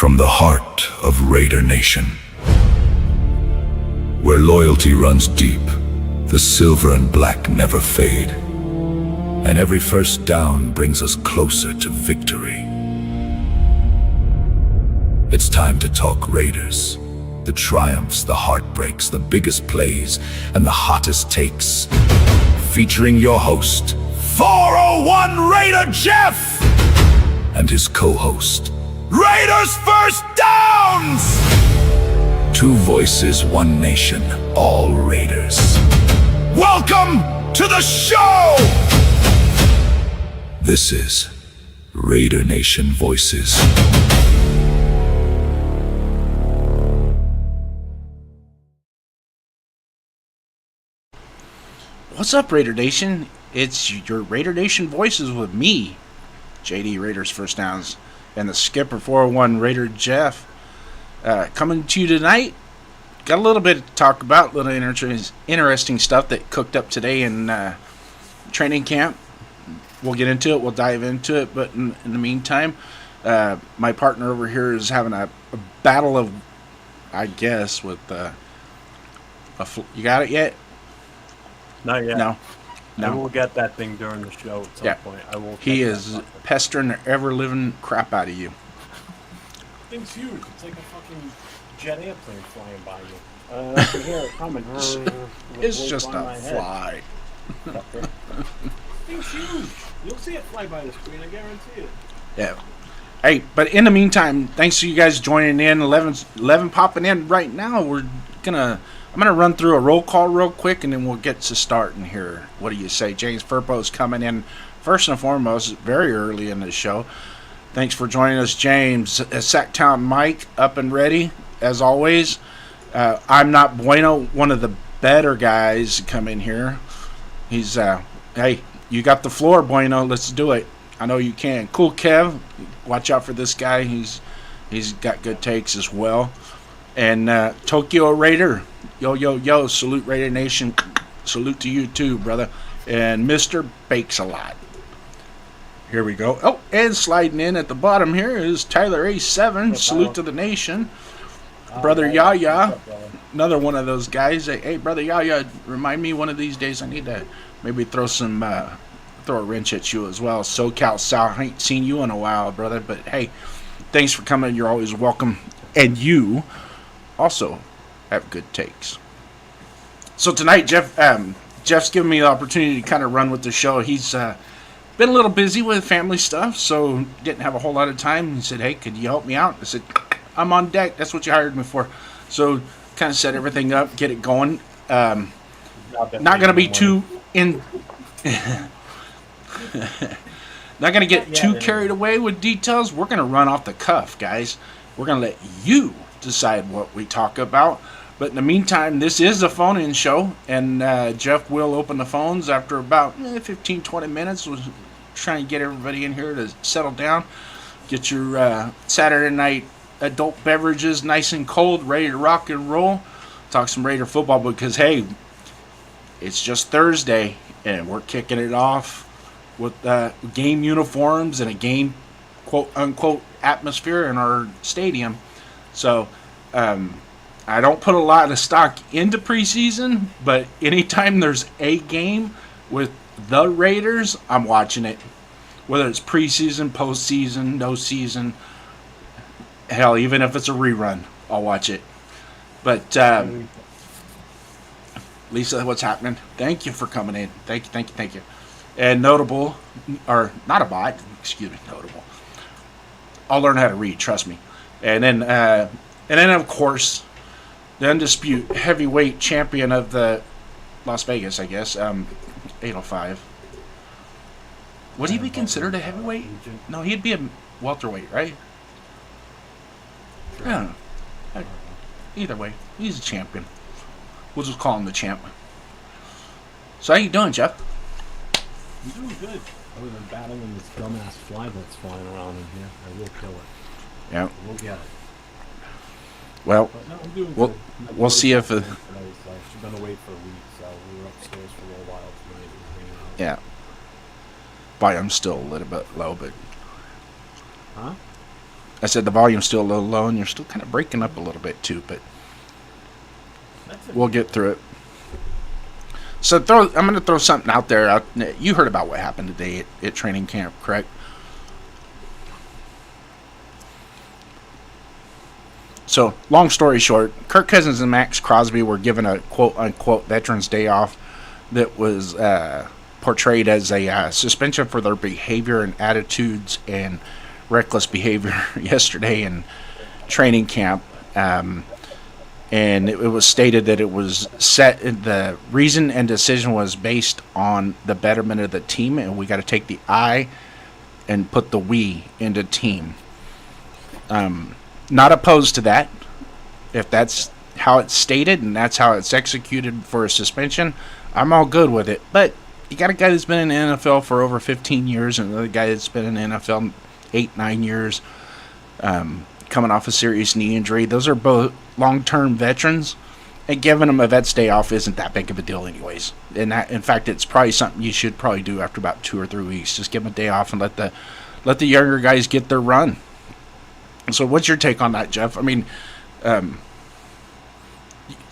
from the heart of Raider Nation, where loyalty runs deep, the silver and black never fade, and every first down brings us closer to victory. It's time to talk Raiders. The triumphs, the heartbreaks, the biggest plays, and the hottest takes. Featuring your host, 401 Raider Jeff! And his co-host, Raiders First Downs! Two voices, one nation, all Raiders. Welcome to the show! This is Raider Nation Voices. What's up, Raider Nation? It's your Raider Nation Voices with me, JD Raiders First Downs, and the skipper 401 Raider Jeff. Coming to you tonight. Got a little bit to talk about, a little interesting stuff that cooked up today in training camp. We'll get into it, we'll dive into it, but in the meantime, my partner over here is having a battle of, I guess, with you got it yet? Not yet. No. I will get that thing during the show at some point. I will. He is pestering the ever-living crap out of you. Thing's huge. It's like a fucking jet airplane flying by you. I can hear it coming. It's just a fly. Thing's huge. You'll see it fly by the screen. I guarantee it. Yeah. Hey, but in the meantime, thanks to you guys joining in. 11 popping in right now. I'm going to run through a roll call real quick, and then we'll get to starting here. What do you say? James Furpo's coming in first and foremost very early in the show. Thanks for joining us, James. Sacktown Mike up and ready, as always. I'm not Bueno, one of the better guys to come in here. He's, hey, you got the floor, Bueno. Let's do it. I know you can. Cool Kev. Watch out for this guy. He's got good takes as well. And Tokyo Raider. Yo, yo, yo, salute Raider Nation. Salute to you too, brother. And Mr. Bakes a Lot. Here we go. Oh, and sliding in at the bottom here is Tyler A7. Salute to the nation. Brother Yaya. Another one of those guys. Hey, Brother Yaya, remind me one of these days I need to maybe throw a wrench at you as well. SoCal South. I ain't seen you in a while, brother. But hey, thanks for coming. You're always welcome. And you also have good takes. So tonight, Jeff's given me the opportunity to kind of run with the show. He's been a little busy with family stuff, so didn't have a whole lot of time. He said, hey, could you help me out? I said, I'm on deck. That's what you hired me for. So kind of set everything up, get it going. Not going to be too not going to get too carried away with details. We're going to run off the cuff, guys. We're going to let you decide what we talk about. But in the meantime, this is a phone-in show, and Jeff will open the phones after about 15-20 minutes. We're trying to get everybody in here to settle down, get your Saturday night adult beverages nice and cold, ready to rock and roll, talk some Raider football, because, hey, it's just Thursday, and we're kicking it off with game uniforms and a game, quote-unquote, atmosphere in our stadium. So, I don't put a lot of stock into preseason, but anytime there's a game with the Raiders, I'm watching it. Whether it's preseason, postseason, no season, hell, even if it's a rerun, I'll watch it. But, Lisa, what's happening? Thank you for coming in. Thank you. And notable, or not a bot, excuse me, notable. I'll learn how to read, trust me. And then, of course, the undisputed heavyweight champion of the Las Vegas, I guess, 805. Would he be considered a heavyweight? No, he'd be a welterweight, right? I don't know. Either way, he's a champion. We'll just call him the champ. So how you doing, Jeff? I'm doing good. Other than battling this dumbass fly that's flying around in here, I will kill it. Yeah. We'll get it. Well, no, we'll see if... She's been away for a week, so we were upstairs for a little while tonight. Yeah. But I'm still a little bit low, but... Huh? I said the volume's still a little low, and you're still kind of breaking up a little bit too, but we'll get through it. So I'm going to throw something out there. You heard about what happened today at training camp, correct? So, long story short, Kirk Cousins and Maxx Crosby were given a quote-unquote Veterans Day off that was portrayed as a suspension for their behavior and attitudes and reckless behavior yesterday in training camp. And it was stated that it was the reason and decision was based on the betterment of the team, and we got to take the I and put the we into team. Not opposed to that. If that's how it's stated and that's how it's executed for a suspension, I'm all good with it. But you got a guy that's been in the NFL for over 15 years and another guy that's been in the NFL 8-9 years, coming off a serious knee injury. Those are both long-term veterans, and giving them a vet's day off isn't that big of a deal anyways. And that, in fact, it's probably something you should probably do after about 2 or 3 weeks. Just give them a day off and let the younger guys get their run. So what's your take on that, Jeff? I mean,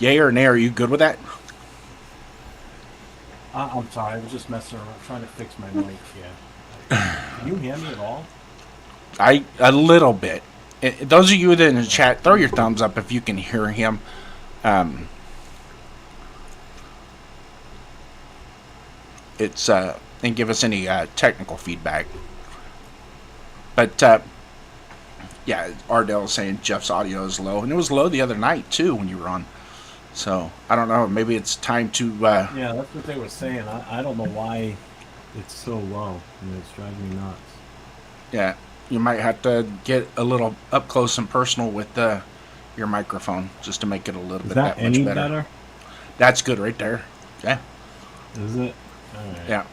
yay or nay, are you good with that? I'm sorry, I was just messing around, trying to fix my mic here. Can you hear me at all? A little bit. Those of you that in the chat, throw your thumbs up if you can hear him. And give us any technical feedback. But yeah, Ardell's saying Jeff's audio is low, and it was low the other night too when you were on. So I don't know. Maybe it's time to. Yeah, that's what they were saying. I don't know why it's so low. I mean, it's driving me nuts. Yeah, you might have to get a little up close and personal with your microphone just to make it a little bit that much better. That's good right there. Yeah. Is it? All right. Yeah.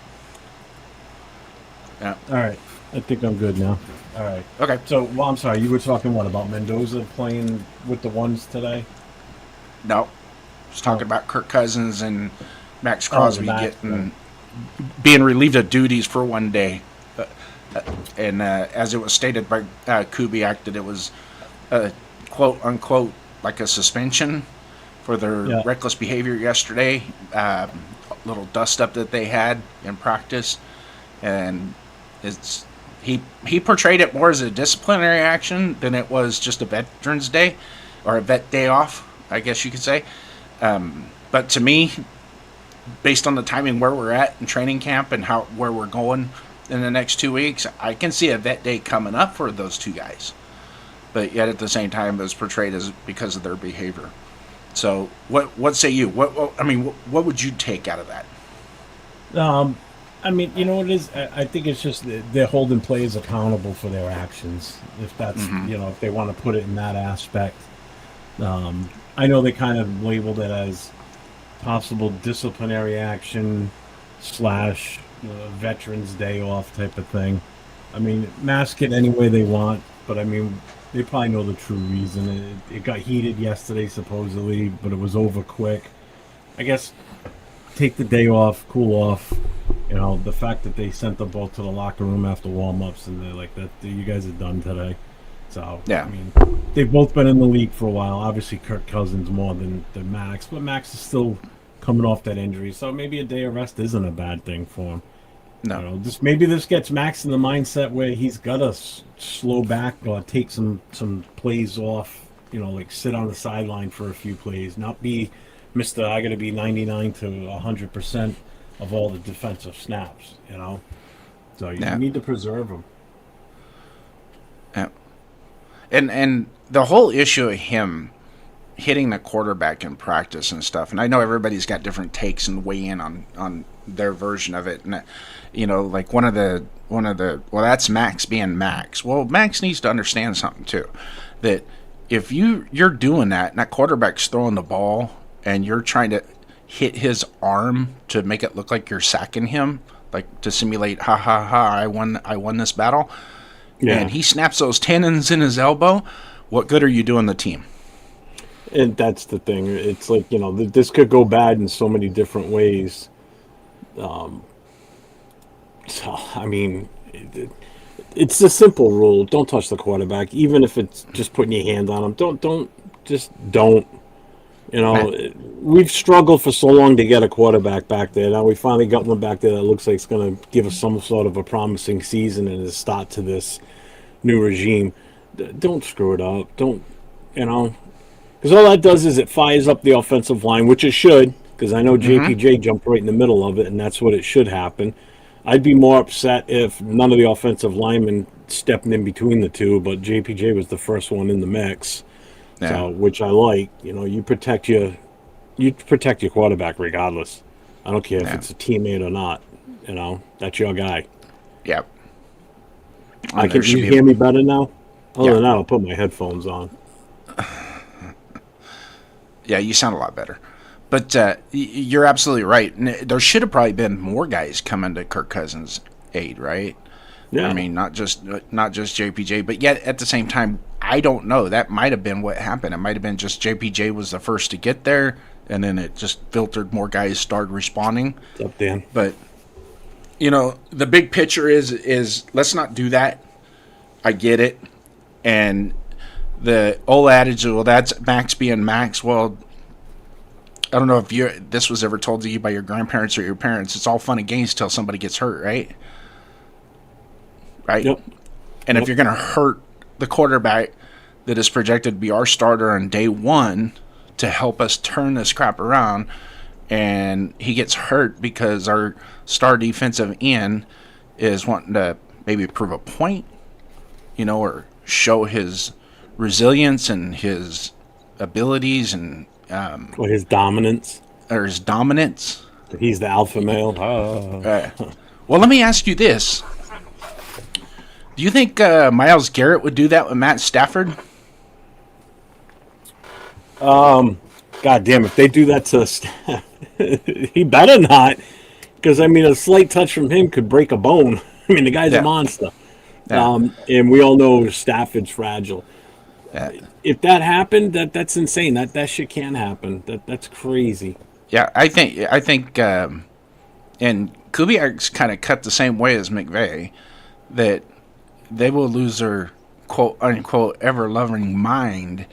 Yeah. All right. I think I'm good now. All right. Okay. So, well, I'm sorry. You were talking what about Mendoza playing with the ones today? No. I was talking about Kirk Cousins and Maxx Crosby being relieved of duties for one day. And as it was stated by Kubiak, that it was quote unquote like a suspension for their reckless behavior yesterday. Little dust up that they had in practice, and he portrayed it more as a disciplinary action than it was just a Veterans Day or a vet day off, I guess you could say. But to me, based on the timing where we're at in training camp and where we're going in the next 2 weeks, I can see a vet day coming up for those two guys. But yet at the same time, it was portrayed as because of their behavior. So what say you? What would you take out of that? I mean, you know what it is? I think it's just they're holding players accountable for their actions. If that's if they want to put it in that aspect. I know they kind of labeled it as possible disciplinary action / Veterans Day off type of thing. I mean, mask it any way they want, but I mean, they probably know the true reason. It got heated yesterday, supposedly, but it was over quick. I guess take the day off, cool off. You know, the fact that they sent them both to the locker room after warm-ups and they're like, that you guys are done today. So, yeah. I mean, they've both been in the league for a while. Obviously, Kirk Cousins more than Maxx, but Maxx is still coming off that injury. So maybe a day of rest isn't a bad thing for him. No. You know, maybe this gets Maxx in the mindset where he's got to slow back or take some plays off, like sit on the sideline for a few plays, not be Mr. I got to be 99 to 100% of all the defensive snaps, So you need to preserve them. Yeah. And the whole issue of him hitting the quarterback in practice and stuff, and I know everybody's got different takes and weigh in on their version of it, and like one of the that's Maxx being Maxx. Well, Maxx needs to understand something too, that if you're doing that and that quarterback's throwing the ball and you're trying to hit his arm to make it look like you're sacking him, like to simulate I won this battle, and he snaps those tendons in his elbow, what good are you doing the team? And that's the thing. It's like, this could go bad in so many different ways. So, I mean, it's a simple rule. Don't touch the quarterback, even if it's just putting your hand on him. Don't. You know, we've struggled for so long to get a quarterback back there. Now we finally got one back there that looks like it's going to give us some sort of a promising season and a start to this new regime. Don't screw it up. Don't, because all that does is it fires up the offensive line, which it should, because I know JPJ jumped right in the middle of it, and that's what it should happen. I'd be more upset if none of the offensive linemen stepped in between the two, but JPJ was the first one in the mix. Yeah. So, which I like. You protect your quarterback regardless. I don't care if it's a teammate or not. That's your guy. Yep. Can you hear me better now? Other than that, I'll put my headphones on. Yeah, you sound a lot better. But you're absolutely right. There should have probably been more guys coming to Kirk Cousins' aid, right? Yeah. I mean, not just JPJ, but yet at the same time, I don't know. That might have been what happened. It might have been just JPJ was the first to get there, and then it just filtered. More guys started responding. What's up, Dan? But the big picture is let's not do that. I get it, and the old adage, well, that's Maxx being Maxx. Well, I don't know if this was ever told to you by your grandparents or your parents. It's all fun and games till somebody gets hurt, right? Right. Yep. And if you're going to hurt the quarterback that is projected to be our starter on day one to help us turn this crap around, and he gets hurt because our star defensive end is wanting to maybe prove a point, or show his resilience and his abilities and or his dominance. He's the alpha male. Well, let me ask you this. Do you think Myles Garrett would do that with Matt Stafford? God damn, if they do that to he better not. Because, a slight touch from him could break a bone. The guy's a monster. Yeah. And we all know Stafford's fragile. Yeah. If that happened, that's insane. That shit can happen. That's crazy. Yeah, I think and Kubiak's kind of cut the same way as McVay, that they will lose their quote unquote ever loving mind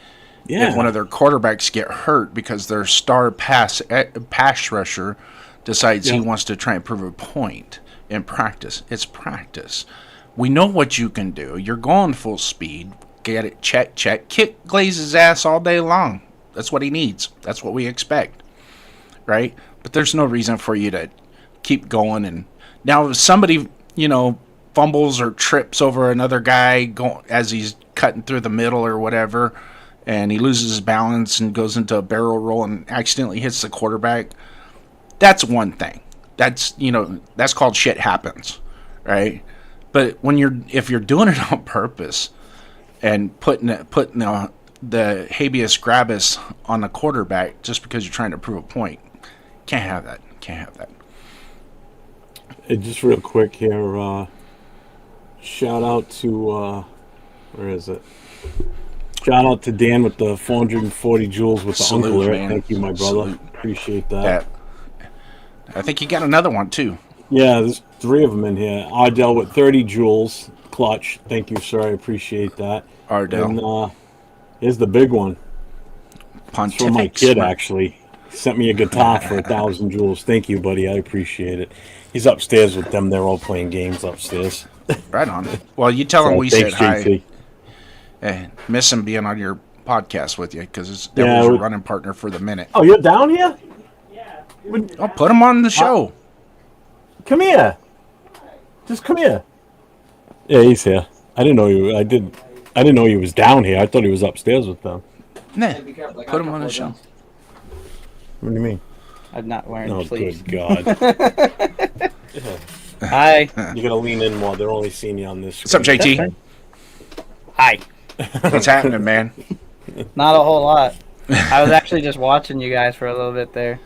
if one of their quarterbacks get hurt because their star pass rusher decides he wants to try and prove a point in practice. It's practice. We know what you can do. You're going full speed. Get it, check. Kick Glaze's ass all day long. That's what he needs. That's what we expect, right? But there's no reason for you to keep going. And now if somebody, fumbles or trips over another guy as he's cutting through the middle or whatever, and he loses his balance and goes into a barrel roll and accidentally hits the quarterback, that's one thing. That's that's called shit happens, right? But if you're doing it on purpose and putting the habeas grabus on the quarterback just because you're trying to prove a point, can't have that. Hey, just real quick here, shout out to where is it? Shout out to Dan with the 440 joules with the Salute, uncle there. man. Thank you, my brother. Salute. Appreciate that. I think you got another one too. Yeah, there's 3 of them in here. Ardell with 30 joules clutch. Thank you, sir. I appreciate that. Ardell. And here's the big one. It's from my kid, actually. He sent me a guitar for 1,000 joules. Thank you, buddy. I appreciate it. He's upstairs with them. They're all playing games upstairs. Right on. Well, you tell him we thanks, said JC. Hi. Hey, miss him being on your podcast with you because that was your running partner for the minute. Oh, you're down here? Yeah. I'll put him on the show. Come here. Just come here. Yeah, he's here. I didn't know he was down here. I thought he was upstairs with them. Nah, put him on the show. What do you mean? I'm not wearing Oh, sleeves. good God. Hi. You gotta lean in more. They're only seeing you on this. What's up, JT? Hi. What's happening, man? Not a whole lot. I was actually just watching you guys for a little bit there.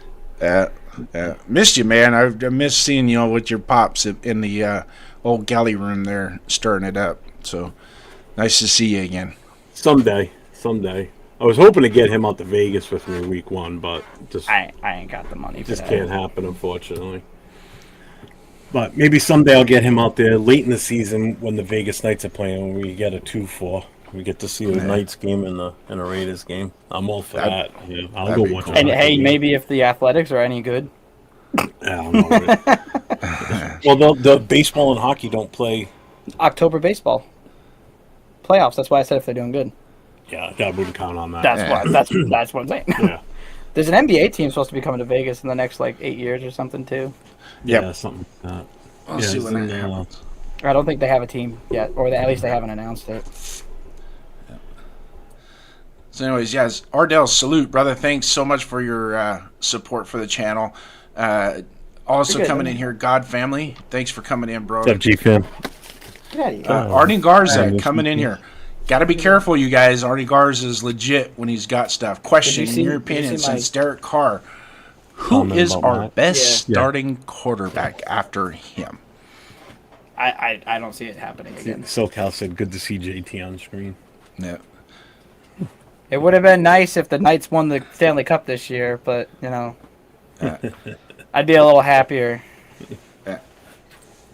Missed you, man. I missed seeing you with your pops in the old galley room there, stirring it up. So nice to see you again. Someday. I was hoping to get him out to Vegas with me week 1, but just I ain't got the money for just that. can't happen, unfortunately. But maybe someday I'll get him out there late in the season when the Vegas Knights are playing. When we get a 2-4, we get to see the Knights game and a Raiders game. I'm all for that. Yeah, I'll go watch. Cool. And hey, maybe if the Athletics are any good. I don't know. Well, the baseball and hockey don't play. October baseball playoffs. That's why I said if they're doing good. Yeah, I wouldn't count on that. That's what I'm saying. Yeah. There's an NBA team supposed to be coming to Vegas in the next 8 years or something too. Yeah, something like that. We'll see when that happens. I don't think they have a team yet, or at least they haven't announced it. So, anyways, yes, Ardell, salute, brother. Thanks so much for your support for the channel. Also coming in here, God Family. Thanks for coming in, bro. What's up, G-Fam? Get out of here. Arnie Garza coming in here. Got to be careful, you guys. Arnie Garza is legit when he's got stuff. Question, in your opinion, since Derek Carr, who is our best starting quarterback after him? I don't see it happening again. SoCal said, good to see JT on screen. Yeah. It would have been nice if the Knights won the Stanley Cup this year, but, I'd be a little happier.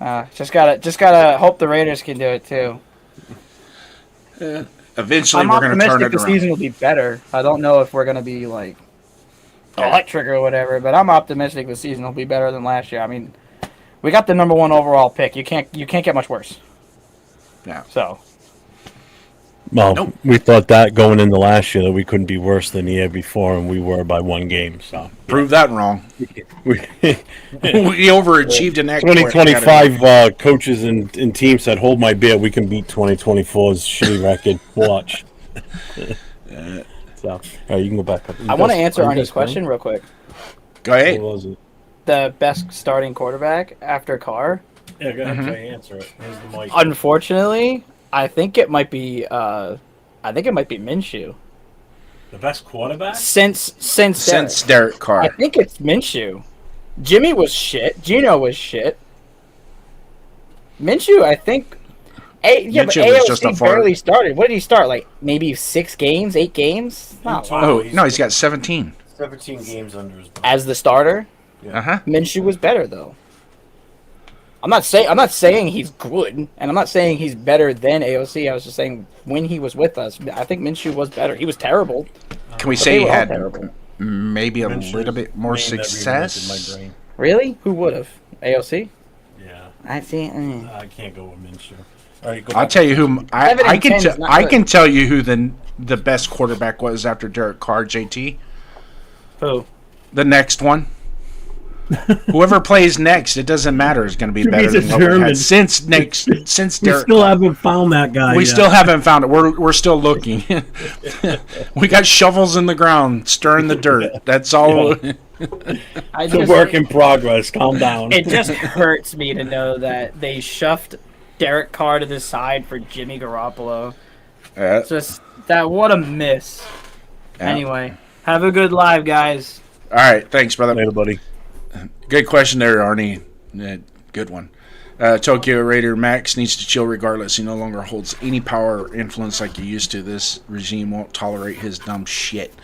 Just gotta hope the Raiders can do it, too. Eventually, we're going to turn it around. The season will be better. I don't know if we're going to be, electric or whatever, but I'm optimistic the season will be better than last year. I mean, we got the number 1 overall pick. You can't get much worse. Yeah. So. Well, we thought that going into last year that we couldn't be worse than the year before, and we were by 1 game. So prove that wrong. We overachieved in that. 2025 coaches and teams said, "Hold my beer. We can beat 2024's shitty record." Watch. So, all right, you can go back up. I want to answer Arnie's question real quick. Go ahead. What was it? The best starting quarterback after Carr? Yeah, go ahead. Answer it. Here's the mic. Unfortunately, I think it might be Minshew. The best quarterback? Since Derek Carr. I think it's Minshew. Jimmy was shit. Gino was shit. Minshew, I think. Minshew but AOC barely started. What did he start? Maybe 6 games, 8 games? No, he's got 17. 17 games under his belt. As the starter? Yeah. Minshew was better though. I'm not saying he's good, and I'm not saying he's better than AOC. I was just saying when he was with us, I think Minshew was better. He was terrible. Can we say he had maybe a little bit more success? Really? Who would have? AOC? Yeah. I see. I can't go with Minshew. All right, I'll tell you who I can tell you who the best quarterback was after Derek Carr. JT. Who? The next one. Whoever plays next, it doesn't matter. Is going to be better than what we had since Derek. We still haven't found that guy. We still haven't found it. We're still looking. We got shovels in the ground, stirring the dirt. That's all. It's a work in progress. Calm down. It just hurts me to know that they shoved Derek Carr to the side for Jimmy Garoppolo. Just that. What a miss. Yeah. Anyway, have a good live, guys. All right, thanks, brother. Later, buddy. Good question there, Arnie. Good one. Tokyo Raider Maxx needs to chill regardless. He no longer holds any power or influence like he used to. This regime won't tolerate his dumb shit.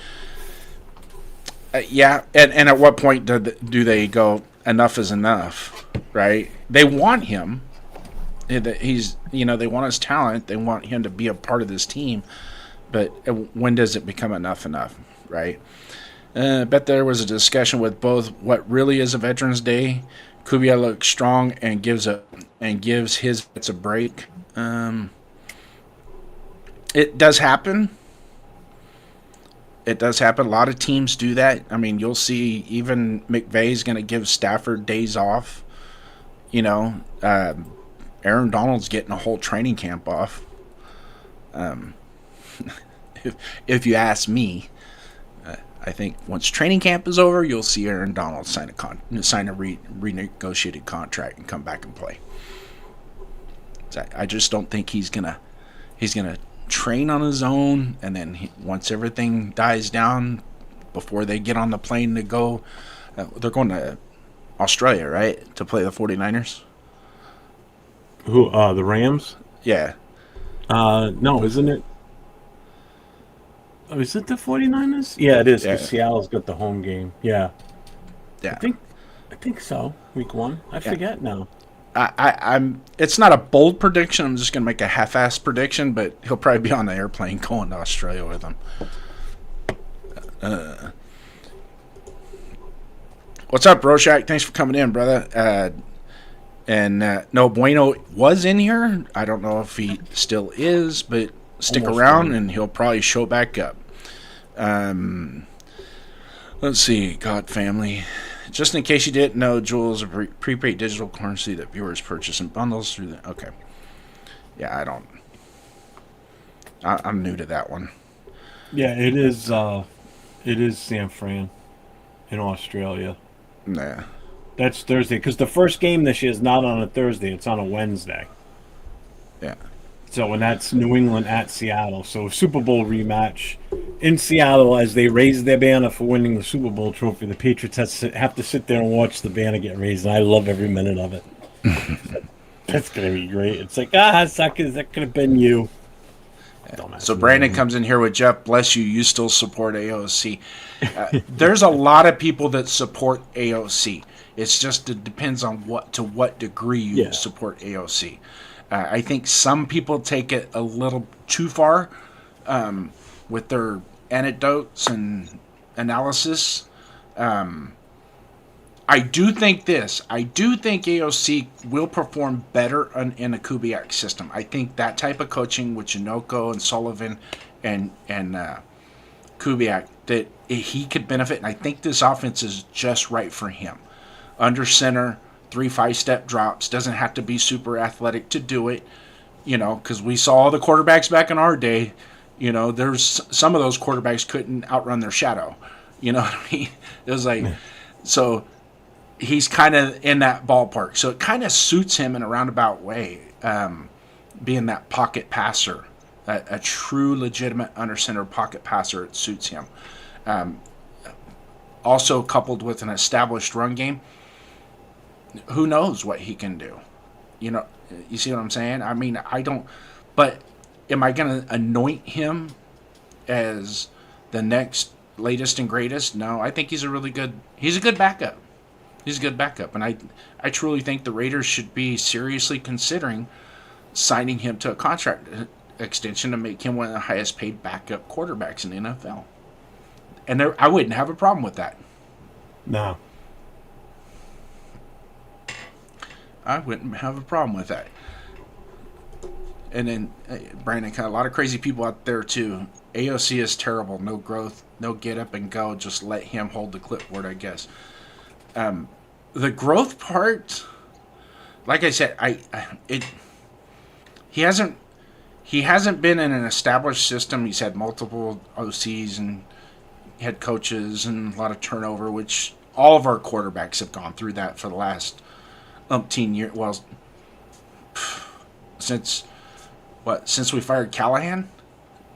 Yeah, and at what point do they go, enough is enough, right? They want him. He's, they want his talent. They want him to be a part of this team. But when does it become enough, right? I bet there was a discussion with both what really is a Veterans Day. Kubiak looks strong and gives his vets a break. It does happen. It does happen. A lot of teams do that. I mean, you'll see even McVay's going to give Stafford days off. Aaron Donald's getting a whole training camp off. If you ask me. I think once training camp is over, you'll see Aaron Donald sign a renegotiated contract and come back and play. I just don't think he's gonna train on his own, and then once everything dies down, before they get on the plane to go, they're going to Australia, right, to play the 49ers. Who? The Rams? Yeah. No, isn't it? Oh, is it the 49ers? Yeah, it is. Yeah. Seattle's got the home game. Yeah. Yeah. I think so. Week 1. I forget now. I'm. It's not a bold prediction. I'm just going to make a half-ass prediction, but he'll probably be on the airplane going to Australia with him. What's up, Rorschach? Thanks for coming in, brother. No Bueno was in here. I don't know if he still is, but stick around and he'll probably show back up. Let's see. God family. Just in case you didn't know, Jewel is a prepaid digital currency that viewers purchase in bundles through the... Okay. Yeah, I don't... I'm new to that one. Yeah, it is San Fran in Australia. Nah. That's Thursday, because the first game this year is not on a Thursday. It's on a Wednesday. Yeah. So, and that's New England at Seattle. So, Super Bowl rematch in Seattle as they raise their banner for winning the Super Bowl trophy. The Patriots have to sit there and watch the banner get raised, and I love every minute of it. That's going to be great. It's like, suckers, that could have been you. So Brandon comes in here with Jeff. Bless you. You still support AOC. There's a lot of people that support AOC. It's just it depends on what degree you support AOC. I think some people take it a little too far with their anecdotes and analysis. I do think AOC will perform better in a Kubiak system. I think that type of coaching with Janoko and Sullivan and Kubiak, that he could benefit. And I think this offense is just right for him. Under center, 3 5-step drops. Doesn't have to be super athletic to do it. Because we saw all the quarterbacks back in our day. There's some of those quarterbacks couldn't outrun their shadow. You know what I mean? It was like, so he's kind of in that ballpark. So it kind of suits him in a roundabout way, being that pocket passer, a true legitimate under center pocket passer. It suits him. Also coupled with an established run game. Who knows what he can do? You see what I'm saying? I mean, I don't, but am I going to anoint him as the next latest and greatest? No, I think he's a good backup. He's a good backup. And I truly think the Raiders should be seriously considering signing him to a contract extension to make him one of the highest paid backup quarterbacks in the NFL. And I wouldn't have a problem with that. No. I wouldn't have a problem with that. And then, Brandon, a lot of crazy people out there, too. AOC is terrible. No growth, no get up and go. Just let him hold the clipboard, I guess. The growth part, like I said, he hasn't been in an established system. He's had multiple OCs and head coaches and a lot of turnover, which all of our quarterbacks have gone through that for the last umpteen years. Well, since we fired Callahan,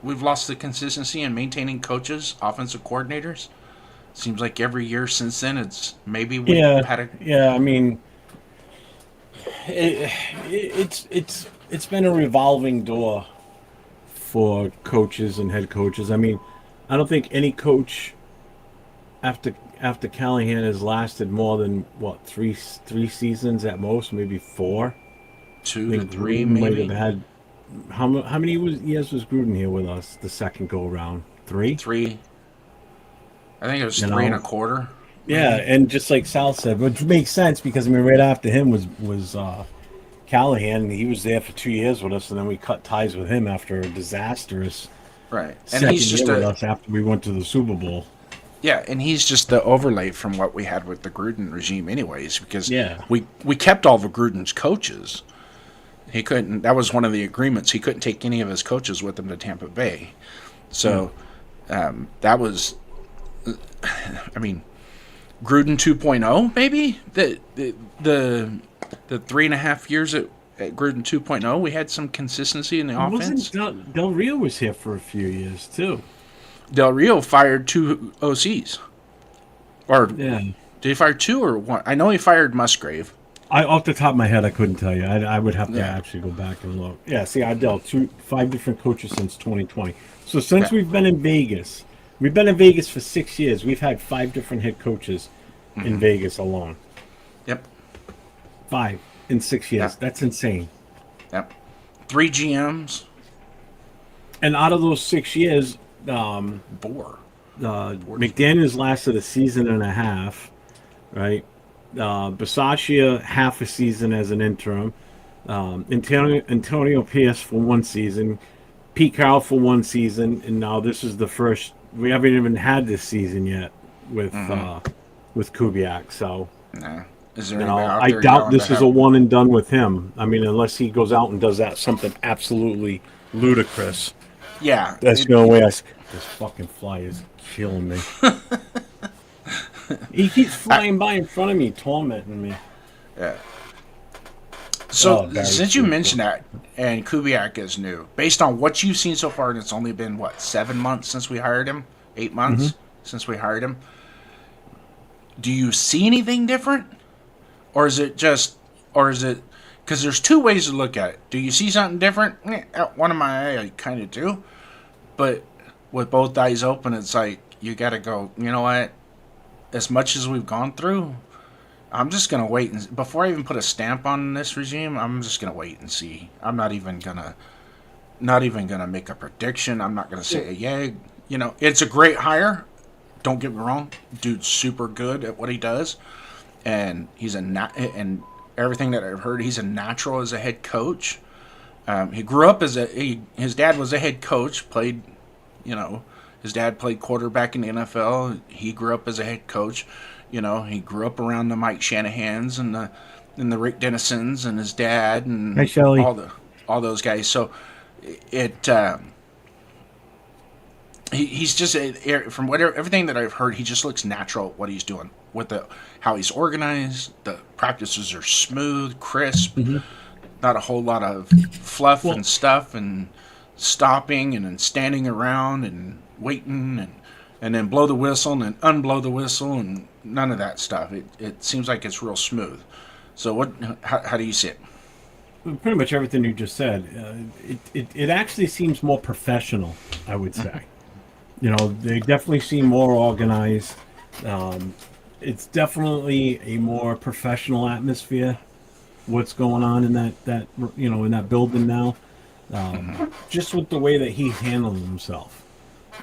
we've lost the consistency in maintaining coaches, offensive coordinators. Seems like every year since then, it's maybe we had a... Yeah, I mean, it's been a revolving door for coaches and head coaches. I mean, I don't think any coach after Callahan has lasted more than three seasons at most, maybe 4. 2 to 3, maybe. Might have had how many years was Gruden here with us the second go around? 3. 3. I think it was 3 and a quarter. Yeah, and just like Sal said, which makes sense because I mean, right after him was Callahan, and he was there for 2 years with us, and then we cut ties with him after a disastrous and he's just with us after we went to the Super Bowl. Yeah, and he's just the overlay from what we had with the Gruden regime, anyways. Because we kept all of Gruden's coaches. He couldn't. That was one of the agreements. He couldn't take any of his coaches with him to Tampa Bay. So that was. I mean, Gruden 2.0, maybe the 3.5 years at Gruden 2.0, we had some consistency in the offense. Del Rio was here for a few years too. Del Rio fired 2 OCs, or did he fire 2 or 1? I know he fired Musgrave. Off the top of my head, I couldn't tell you. I would have to actually go back and look. Yeah, see, I dealt 5 different coaches since 2020. So since we've been in Vegas. We've been in Vegas for 6 years. We've had 5 different head coaches in Vegas alone. Yep. 5. in 6 years. Yeah. That's insane. Yep. 3 GMs. And out of those 6 years, Four. McDaniels lasted a season and a half, right? Bisaccia half a season as an interim. Antonio Pierce for 1 season. Pete Carroll for 1 season. And now this is the first. We haven't even had this season yet with Kubiak. So, Is there anybody out I there doubt this is a a one and done with him. I mean, unless he goes out and does that something absolutely ludicrous. Yeah. That's the only way this fucking fly is killing me. He keeps flying by in front of me, tormenting me. Yeah. So, Barry since you Sanders. mentioned that, and Kubiak is new, based on what you've seen so far, and it's only been, 7 months since we hired him? 8 months since we hired him? Do you see anything different? Or is it because there's 2 ways to look at it. Do you see something different? Out one of my eye, I kind of do. But with both eyes open, it's like, you got to go, you know what? As much as we've gone through, I'm just going to wait. And before I even put a stamp on this regime, I'm just going to wait and see. I'm not even going to make a prediction. I'm not going to say, yeah, it's a great hire. Don't get me wrong. Dude's super good at what he does. And he's and everything that I've heard, he's a natural as a head coach. He grew up his dad was a head coach, played, his dad played quarterback in the NFL. He grew up as a head coach. He grew up around the Mike Shanahans and the Rick Dennisons and his dad and Hi, Shelley. all those guys. So he's just from everything that I've heard, he just looks natural at what he's doing with how he's organized. The practices are smooth, crisp, not a whole lot of fluff and stuff and stopping and then standing around and waiting and then blow the whistle and then unblow the whistle and none of that stuff. It seems like it's real smooth. So how do you see it? Pretty much everything you just said. It actually seems more professional, I would say. They definitely seem more organized. It's definitely a more professional atmosphere. What's going on in that in that building now? Just with the way that he's handling himself.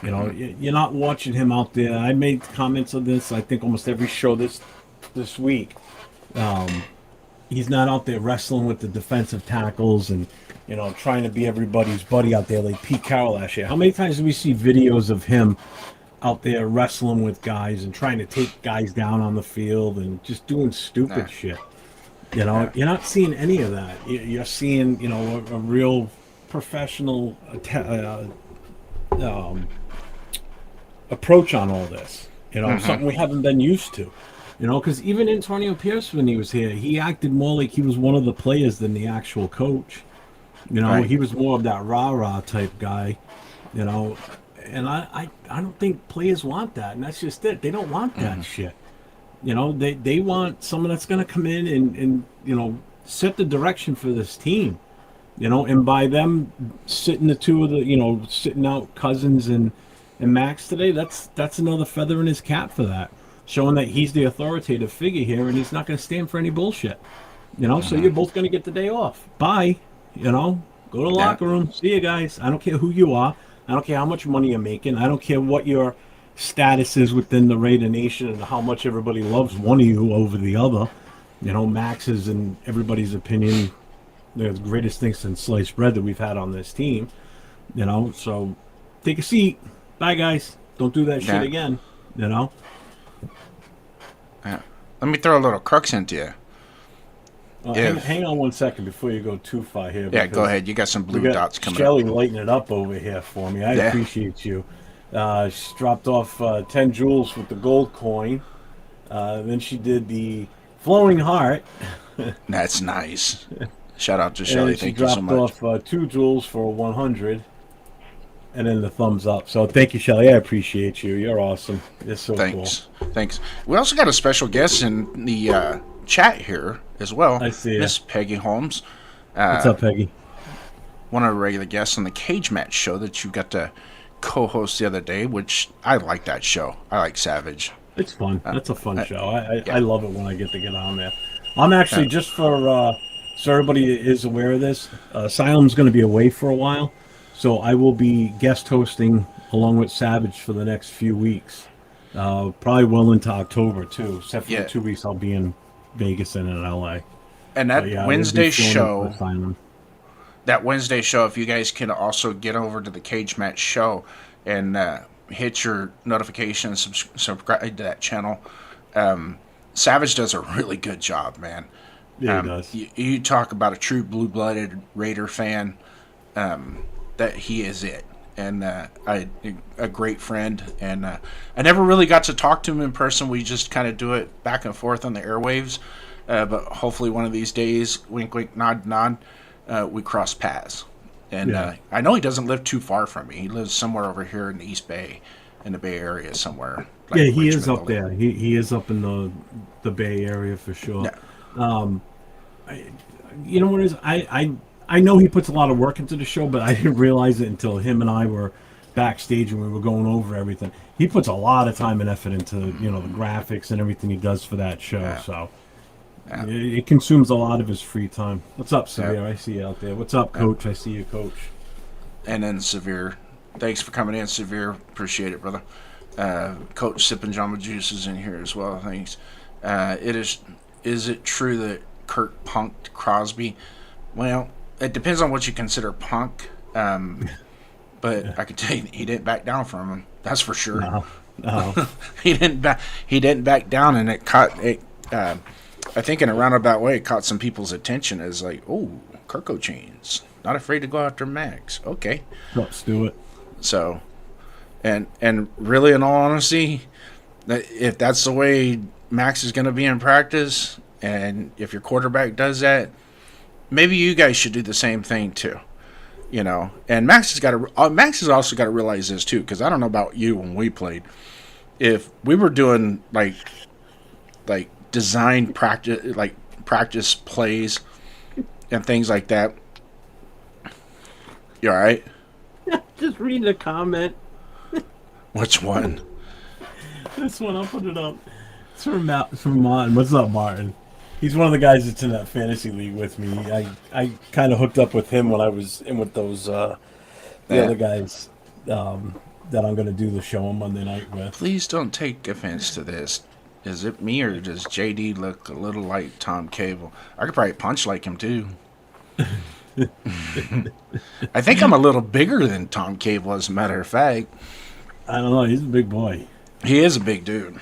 You're not watching him out there. I made comments on this, I think, almost every show this week. He's not out there wrestling with the defensive tackles and, trying to be everybody's buddy out there like Pete Carroll last year. How many times do we see videos of him out there wrestling with guys and trying to take guys down on the field and just doing stupid shit? You're not seeing any of that. You're seeing, a real professional approach on all this. Something we haven't been used to. Because even Antonio Pierce, when he was here, he acted more like he was one of the players than the actual coach. Right. He was more of that rah-rah type guy, and I don't think players want that, and that's just it. They don't want that shit. They want someone that's going to come in and set the direction for this team. And by them sitting the two of the, sitting out Cousins and Maxx today, that's another feather in his cap for that. Showing that he's the authoritative figure here and he's not going to stand for any bullshit. So you're both going to get the day off. Bye. Go to the locker room. See you guys. I don't care who you are. I don't care how much money you're making. I don't care what your status is within the Raider Nation and how much everybody loves one of you over the other. Maxx is, in everybody's opinion, the greatest thing since sliced bread that we've had on this team. So take a seat. Bye, guys. Don't do that shit again. Yeah. Let me throw a little crux into you. Hang on 1 second before you go too far here. Yeah, go ahead. You got some blue dots coming Shelley up. lighting it up over here for me. I appreciate you. She dropped off 10 jewels with the gold coin. Then she did the flowing heart. That's nice. Shout out to Shelley. Thank you so much. She dropped off 2 jewels for 100. And then the thumbs up. So thank you, Shelley. I appreciate you. You're awesome. It's so cool. Thanks. We also got a special guest in the chat here as well. I see Miss Peggy Holmes. What's up, Peggy? One of the regular guests on the Cage Match show that you got to co-host the other day, which I like that show. I like Savage. It's fun. That's a fun show. I love it when I get to get on there. I'm actually, just for so everybody is aware of this. Asylum's going to be away for a while, so I will be guest hosting along with Savage for the next few weeks. Probably well into October too. Except for 2 weeks, I'll be in Vegas and in LA. And that Wednesday show, if you guys can also get over to the Cage Match show and hit your notifications, subscribe to that channel. Savage does a really good job, man. Yeah, he does. You talk about a true blue-blooded Raider fan. That he is it. And a great friend. And I never really got to talk to him in person. We just kind of do it back and forth on the airwaves. But hopefully one of these days, wink, wink, nod, nod, we cross paths. And I know he doesn't live too far from me. He lives somewhere over here in the East Bay, in the Bay Area somewhere. Like he Richmond is up there. He is up in the Bay Area for sure. Yeah. You know what it is? I know he puts a lot of work into the show, but I didn't realize it until him and I were backstage and we were going over everything. He puts a lot of time and effort into the graphics and everything he does for that show. Yeah. So it consumes a lot of his free time. What's up, Severe? Yeah. I see you out there. What's up, Coach? I see you, Coach. And then Severe, thanks for coming in, Severe. Appreciate it, brother. Coach Sippin' Jamba Juice is in here as well. Thanks. Is it true that Kirk punked Crosby? Well, it depends on what you consider punk. But I can tell you, he didn't back down from him. That's for sure. No. He didn't back down, and it caught it. I think in a roundabout way, it caught some people's attention as like, oh, Kirko chains, not afraid to go after Maxx. Okay, let's do it. So, and really, in all honesty, if that's the way Maxx is going to be in practice, and if your quarterback does that, maybe you guys should do the same thing too. And Maxx has also got to realize this too, because I don't know about you when we played. If we were doing like design practice plays and things like that, you all right? Just read the comment. Which one? This one, I'll put it up. It's from Martin. What's up, Martin? He's one of the guys that's in that fantasy league with me. I kind of hooked up with him when I was in with those the other guys that I'm going to do the show on Monday night with. Please don't take offense to this. Is it me or does JD look a little like Tom Cable? I could probably punch like him too. I think I'm a little bigger than Tom Cable, as a matter of fact. I don't know. He's a big boy. He is a big dude.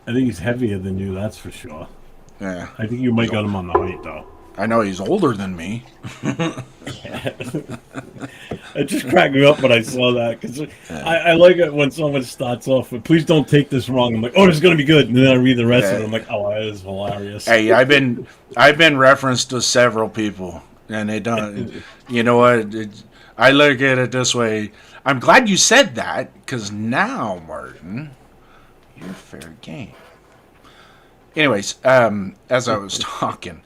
I think he's heavier than you, that's for sure. Yeah. I think you might got him on the height, though. I know he's older than me. It just cracked me up when I saw that, because I like it when someone starts off with, please don't take this wrong. I'm like, oh, this is going to be good. And then I read the rest of it. I'm like, oh, that is hilarious. Hey, I've been referenced to several people, and they don't. You know what? I look at it this way. I'm glad you said that, because now, Martin, you're fair game. Anyways, as I was talking,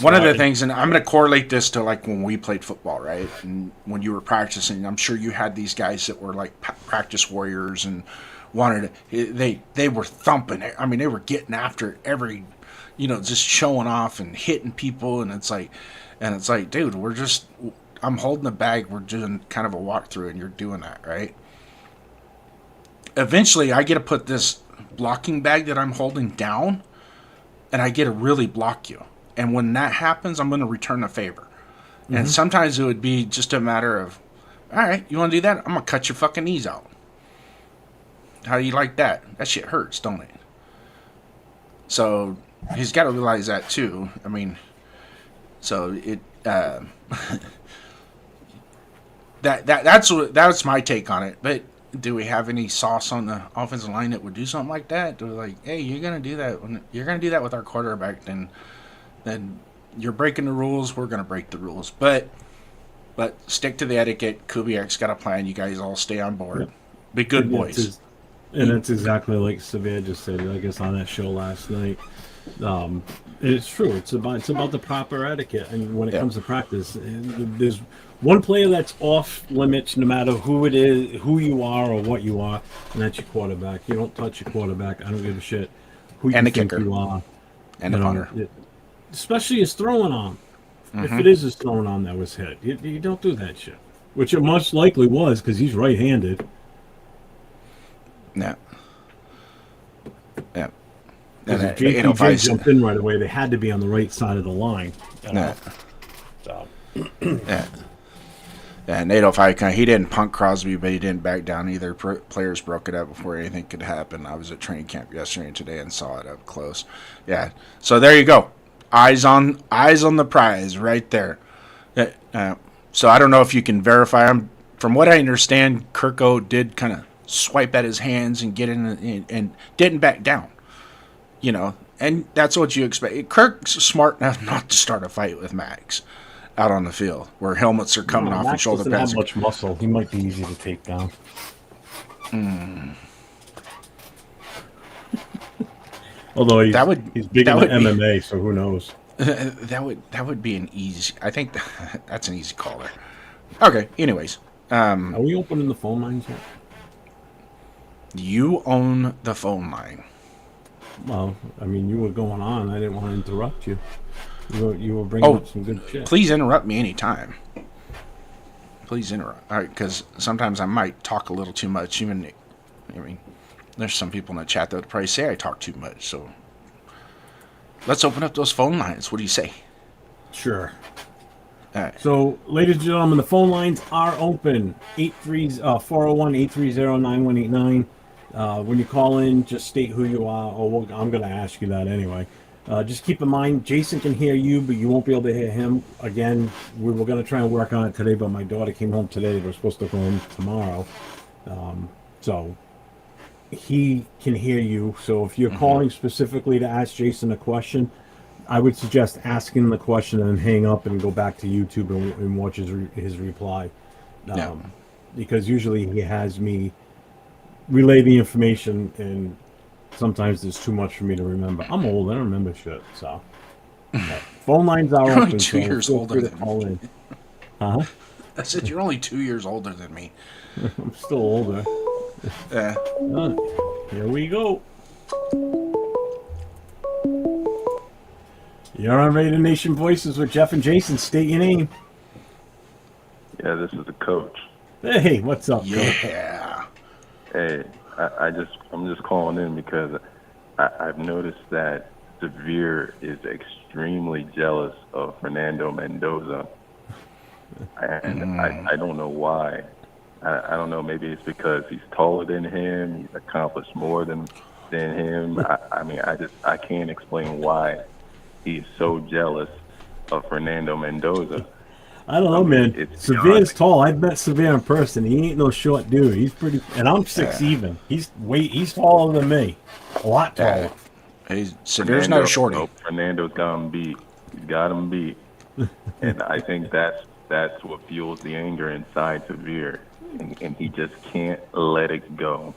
one of the things, and I'm going to correlate this to like when we played football, right? And when you were practicing, I'm sure you had these guys that were like practice warriors and wanted to, they were thumping it. I mean, they were getting after every, just showing off and hitting people. And it's like, dude, I'm holding the bag. We're doing kind of a walkthrough and you're doing that, right? Eventually, I get to put this blocking bag that I'm holding down, and I get to really block you. And when that happens, I'm going to return a favor. Mm-hmm. And sometimes it would be just a matter of, all right, you want to do that? I'm going to cut your fucking knees out. How do you like that? That shit hurts, don't it? So he's got to realize that too. I mean, so it that's my take on it. But do we have any sauce on the offensive line that would do something like that? Do we like, hey, you're gonna do that with our quarterback, then you're breaking the rules. We're gonna break the rules, but stick to the etiquette. Kubiak's got a plan. You guys all stay on board. Yep. Be good boys. And that's exactly like Severe just said, I guess, on that show last night. It's true. It's about the proper etiquette, and when it comes to practice, there's one player that's off limits, no matter who it is, who you are, or what you are, and that's your quarterback. You don't touch your quarterback. I don't give a shit who you think you are. And the punter. Especially his throwing arm. If it is a stone arm that was hit, you don't do that shit. Which it most likely was because he's right-handed. Yeah. Yeah. Because if JPJ jumped in right away, they had to be on the right side of the line. Yeah. So. Yeah. Yeah, and 805, he didn't punt Crosby, but he didn't back down either. Players broke it up before anything could happen. I was at training camp yesterday and today and saw it up close. Yeah, so there you go. Eyes on the prize right there. So I don't know if you can verify him. From what I understand, Kirko did kind of swipe at his hands and get in and didn't back down. You know, and that's what you expect. Kirk's smart enough not to start a fight with Maxx out on the field where helmets are coming off and shoulder pads. Max doesn't have much muscle. He might be easy to take down. Although he's big in MMA, so who knows? That would be an easy. I think that's an easy caller. Okay. Anyways, are we opening the phone lines yet? You own the phone line. Well, I mean, you were going on. I didn't want to interrupt you. You were bringing up some good shit. Please interrupt me anytime. Please interrupt. All right, because sometimes I might talk a little too much. There's some people in the chat that would probably say I talk too much. So let's open up those phone lines. What do you say? Sure. All right. So, ladies and gentlemen, the phone lines are open. 401-830-9189. When you call in, just state who you are. I'm going to ask you that anyway. Just keep in mind, Jason can hear you, but you won't be able to hear him. Again, we were going to try and work on it today, but my daughter came home today. We're supposed to go home tomorrow. So he can hear you. So if you're calling specifically to ask Jason a question, I would suggest asking the question and then hang up and go back to YouTube and watch his reply. Because usually he has me relay the information, and sometimes there's too much for me to remember. I'm old. I don't remember shit. So phone lines are You're open. only 2 years older than me. Huh? I said you're only 2 years older than me. I'm still older. Here we go. You're on Raider Nation Voices with Jeff and Jason. State your name. Yeah, this is the coach. Hey, what's up, Coach? Yeah. Hey, I'm just calling in because I've noticed that Severe is extremely jealous of Fernando Mendoza, and I don't know why. I don't know. Maybe it's because he's taller than him. He's accomplished more than him. I can't explain why he's so jealous of Fernando Mendoza. I don't know, man. Severe's tall. I've met Severe in person. He ain't no short dude. He's pretty, and I'm 6 even. He's taller than me. A lot taller. Severe's not a shorty. No, Fernando's got him beat. He's got him beat. And I think that's what fuels the anger inside Severe. And he just can't let it go.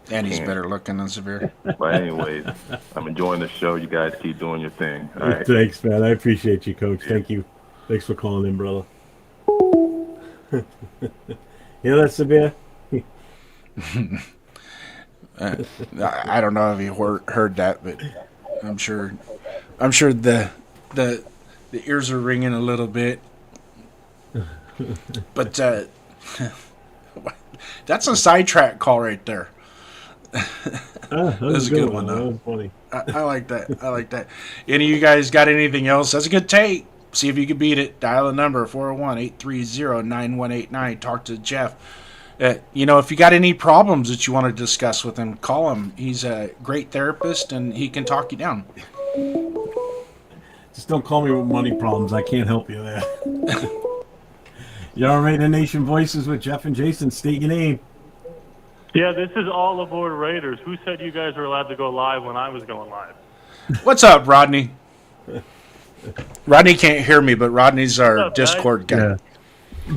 And he's better looking than Severe. But anyways, I'm enjoying the show. You guys keep doing your thing. All right. Thanks, man. I appreciate you, Coach. Thank you. Thanks for calling in, brother. Hear that, Severe? I don't know if you heard that, but I'm sure the ears are ringing a little bit. But that's a sidetrack call right there. That was a good one, though. That was funny. I like that. Any of you guys got anything else? That's a good take. See if you can beat it. Dial the number 401-830-9189. Talk to Jeff. If you got any problems that you want to discuss with him, call him. He's a great therapist, and he can talk you down. Just don't call me with money problems. I can't help you there. You're on Raider Nation Voices with Jeff and Jason. State your name. Yeah, this is All Aboard Raiders. Who said you guys were allowed to go live when I was going live? What's up, Rodney? Rodney can't hear me, but Rodney's our Discord guy. Yeah.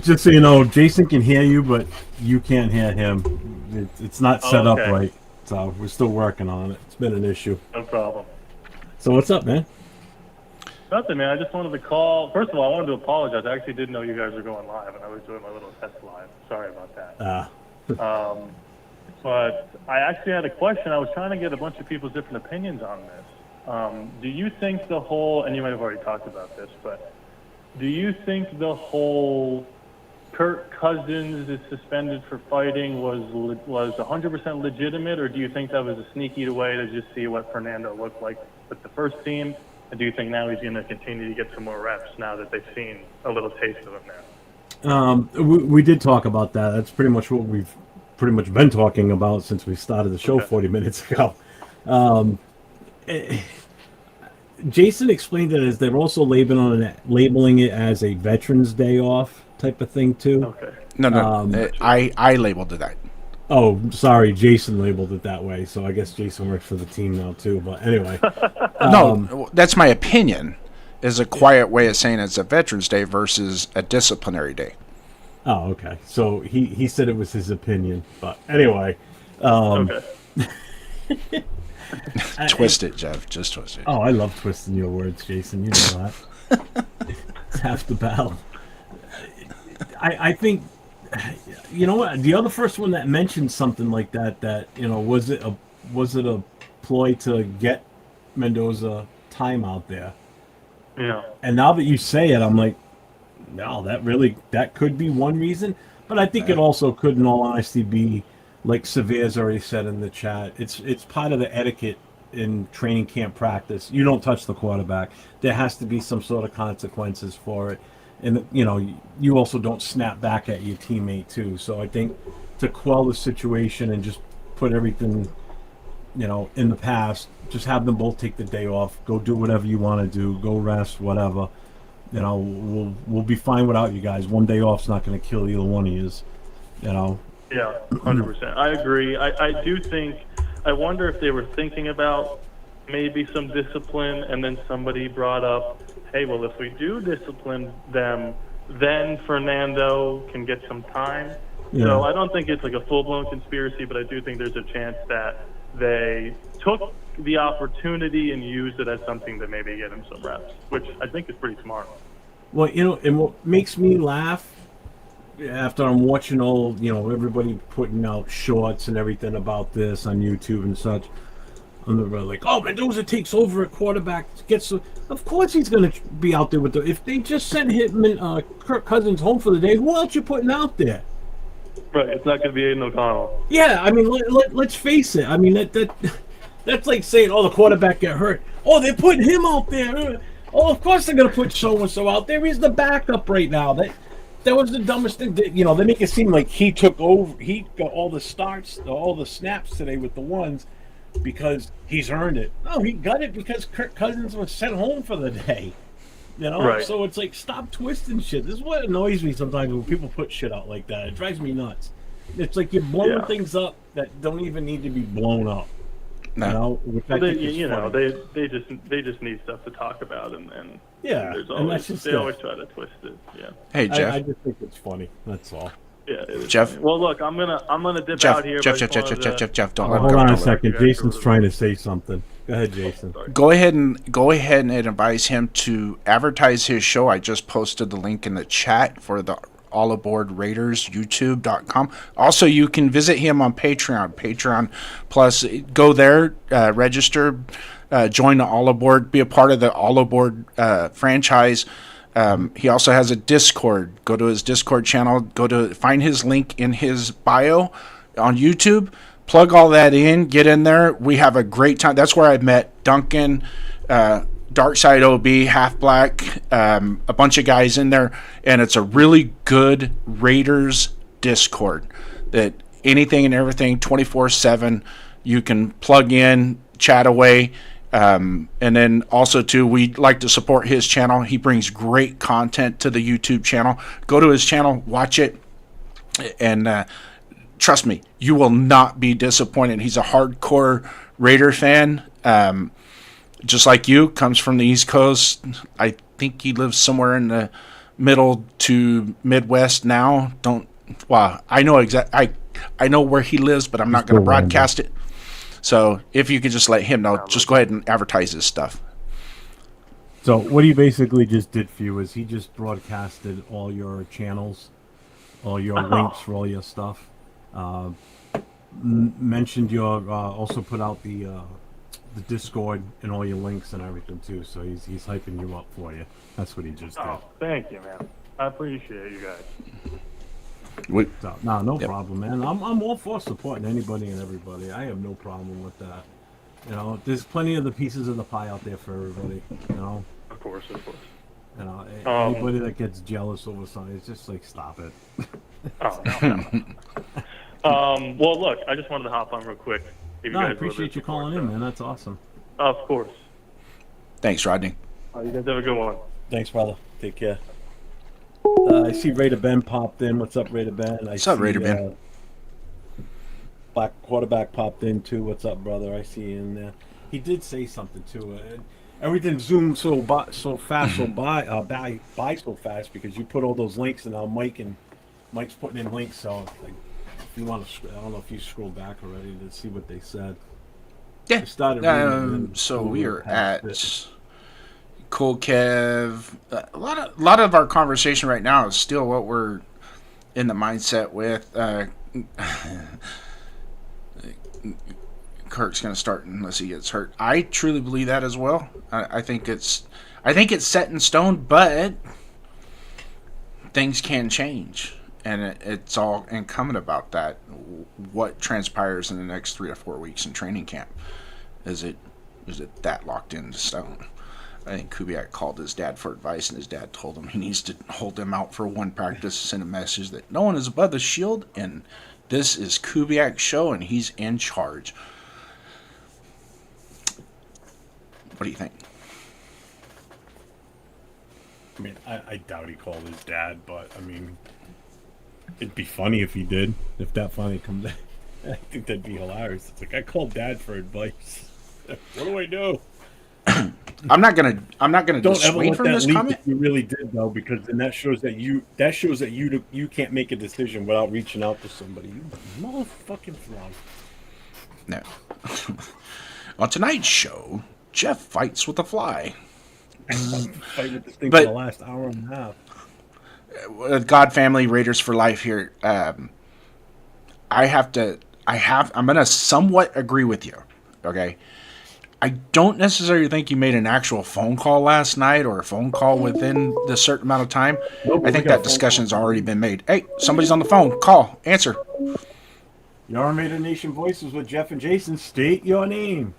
Just so you know, Jason can hear you, but you can't hear him. It's not set up right, so we're still working on it. It's been an issue. No problem. So what's up, man? Nothing, man. I just wanted to call. First of all, I wanted to apologize. I actually didn't know you guys were going live, and I was doing my little test live. Sorry about that. But I actually had a question. I was trying to get a bunch of people's different opinions on this. Do you think the whole, and you might have already talked about this, but do you think the whole Kirk Cousins is suspended for fighting was 100% legitimate, or do you think that was a sneaky way to just see what Fernando looked like with the first team? And do you think now he's going to continue to get some more reps now that they've seen a little taste of him now? We did talk about that. That's pretty much what we've pretty much been talking about since we started the show 40 minutes ago. Jason explained it as they're also labeling it as a Veterans Day off type of thing too. Okay. No. I labeled it that. Oh, sorry, Jason labeled it that way. So I guess Jason works for the team now too. But anyway, No, that's my opinion. Is a quiet way of saying it's a Veterans Day versus a disciplinary day. Oh, okay. So he said it was his opinion, but anyway. Okay. Twist it, Jeff. Just twist it. Oh, I love twisting your words, Jason. You know that. It's half the battle. I think, you know what? The other first one that mentioned something like that. That, you know, was it a ploy to get Mendoza time out there? Yeah. And now that you say it, I'm like, no, that could be one reason. But I think it also could, in all honesty, be like Severe's already said in the chat. It's part of the etiquette in training camp practice. You don't touch the quarterback. There has to be some sort of consequences for it. And, you know, you also don't snap back at your teammate, too. So I think to quell the situation and just put everything, you know, in the past, just have them both take the day off, go do whatever you want to do, go rest, whatever. You know, we'll be fine without you guys. One day off's not going to kill either one of you, you know. Yeah, 100%. I agree. I do think, I wonder if they were thinking about maybe some discipline, and then somebody brought up, hey, well, if we do discipline them, then Fernando can get some time. Yeah. So I don't think it's like a full-blown conspiracy, but I do think there's a chance that they took the opportunity and used it as something to maybe get him some reps, which I think is pretty smart. Well, you know, and what makes me laugh after I'm watching all, you know, everybody putting out shorts and everything about this on YouTube and such, and they're like, oh, Mendoza takes over at quarterback, of course he's going to be out there with if they just sent him and Kirk Cousins home for the day, who else you putting out there? Right, it's not going to be Aiden O'Connell. Yeah, I mean, let's face it. I mean, that's like saying, oh, the quarterback got hurt. Oh, they're putting him out there. Oh, of course they're going to put so-and-so out there. He's the backup right now. That was the dumbest thing. You know, they make it seem like he took over. He got all the starts, all the snaps today with the ones because he's earned it. No, he got it because Kirk Cousins was sent home for the day. You know, right. So it's like, stop twisting shit. This is what annoys me sometimes when people put shit out like that. It drives me nuts. It's like you're blowing things up that don't even need to be blown up. No. You know, which I think is funny. They just need stuff to talk about, and yeah, there's and always, that's just they always try to twist it. Yeah. Hey, Jeff. I just think it's funny. That's all. Yeah, it is Jeff. funny. Well, look, I'm gonna dip Jeff, out here. Jeff, but I just wanted to- Jeff, don't Oh, let him hold go. on Don't a let him second. you guys Jason's go. trying to say something. Go ahead, Jason. Sorry. Go ahead and advise him to advertise his show. I just posted the link in the chat for the All Aboard Raiders, YouTube.com. Also, you can visit him on Patreon Plus. Go there, register, join the All Aboard, be a part of the All Aboard franchise. He also has a Discord. Go to his Discord channel. Find his link in his bio on YouTube. Plug all that in. Get in there. We have a great time. That's where I met Duncan, Darkside OB, Half Black, a bunch of guys in there, and it's a really good Raiders Discord. That anything and everything, 24/7. You can plug in, chat away. And then also too, we like to support his channel. He brings great content to the YouTube channel. Go to his channel, watch it, and trust me, you will not be disappointed. He's a hardcore Raider fan, just like you. Comes from the East Coast. I think he lives somewhere in the middle to Midwest now. I know I know where he lives, but I'm not going to broadcast it. So if you could just let him know, just go ahead and advertise his stuff. So what he basically just did for you is he just broadcasted all your channels, all your links for all your stuff. Mentioned your also put out the the Discord and all your links and everything too. So he's hyping you up for you. That's what he just did. Oh, thank you, man. I appreciate you guys. So, no problem, man. I'm all for supporting anybody and everybody. I have no problem with that. You know, there's plenty of the pieces of the pie out there for everybody. You know. Of course. You know, anybody that gets jealous over something, it's just like, stop it. Oh, no. Well, look, I just wanted to hop on real quick. I appreciate you calling in, man. That's awesome. Of course. Thanks, Rodney. You guys have a good one. Thanks, brother. Take care. I see Raider Ben popped in. What's up, Raider Ben? What's up, Raider Ben? Black quarterback popped in too. What's up, brother? I see you in there. He did say something too. Everything zoomed so fast, so fast because you put all those links, and now Mike's putting in links. So like, if you want to, I don't know if you scroll back already to see what they said. Yeah. Started so we are at Cool Kev. A lot of our conversation right now is still what we're in the mindset with. Kirk's going to start unless he gets hurt. I truly believe that as well. I think it's set in stone, but things can change, and it's all incumbent about that. What transpires in the next 3 or 4 weeks in training camp? Is it that locked into stone? I think Kubiak called his dad for advice, and his dad told him he needs to hold him out for one practice, send a message that no one is above the shield, and this is Kubiak's show, and he's in charge. What do you think? I mean, I doubt he called his dad, but I mean, it'd be funny if he did. If that finally comes out, I think that'd be hilarious. It's like, I called dad for advice. What do I do? I'm not gonna Don't ever dissuade let from that this leak comment. if you really did, though, because then that shows that you can't make a decision without reaching out to somebody. You motherfucking fly. No. On tonight's show, Jeff fights with a fly. Fight with this thing for the last hour and a half. God family Raiders for life here. I'm gonna somewhat agree with you. Okay. I don't necessarily think you made an actual phone call last night or a phone call within the certain amount of time. Nope, I think that discussion's already been made. Hey, somebody's on the phone. Call. Answer. Your Raider Nation Voices with Jeff and Jason. State your name.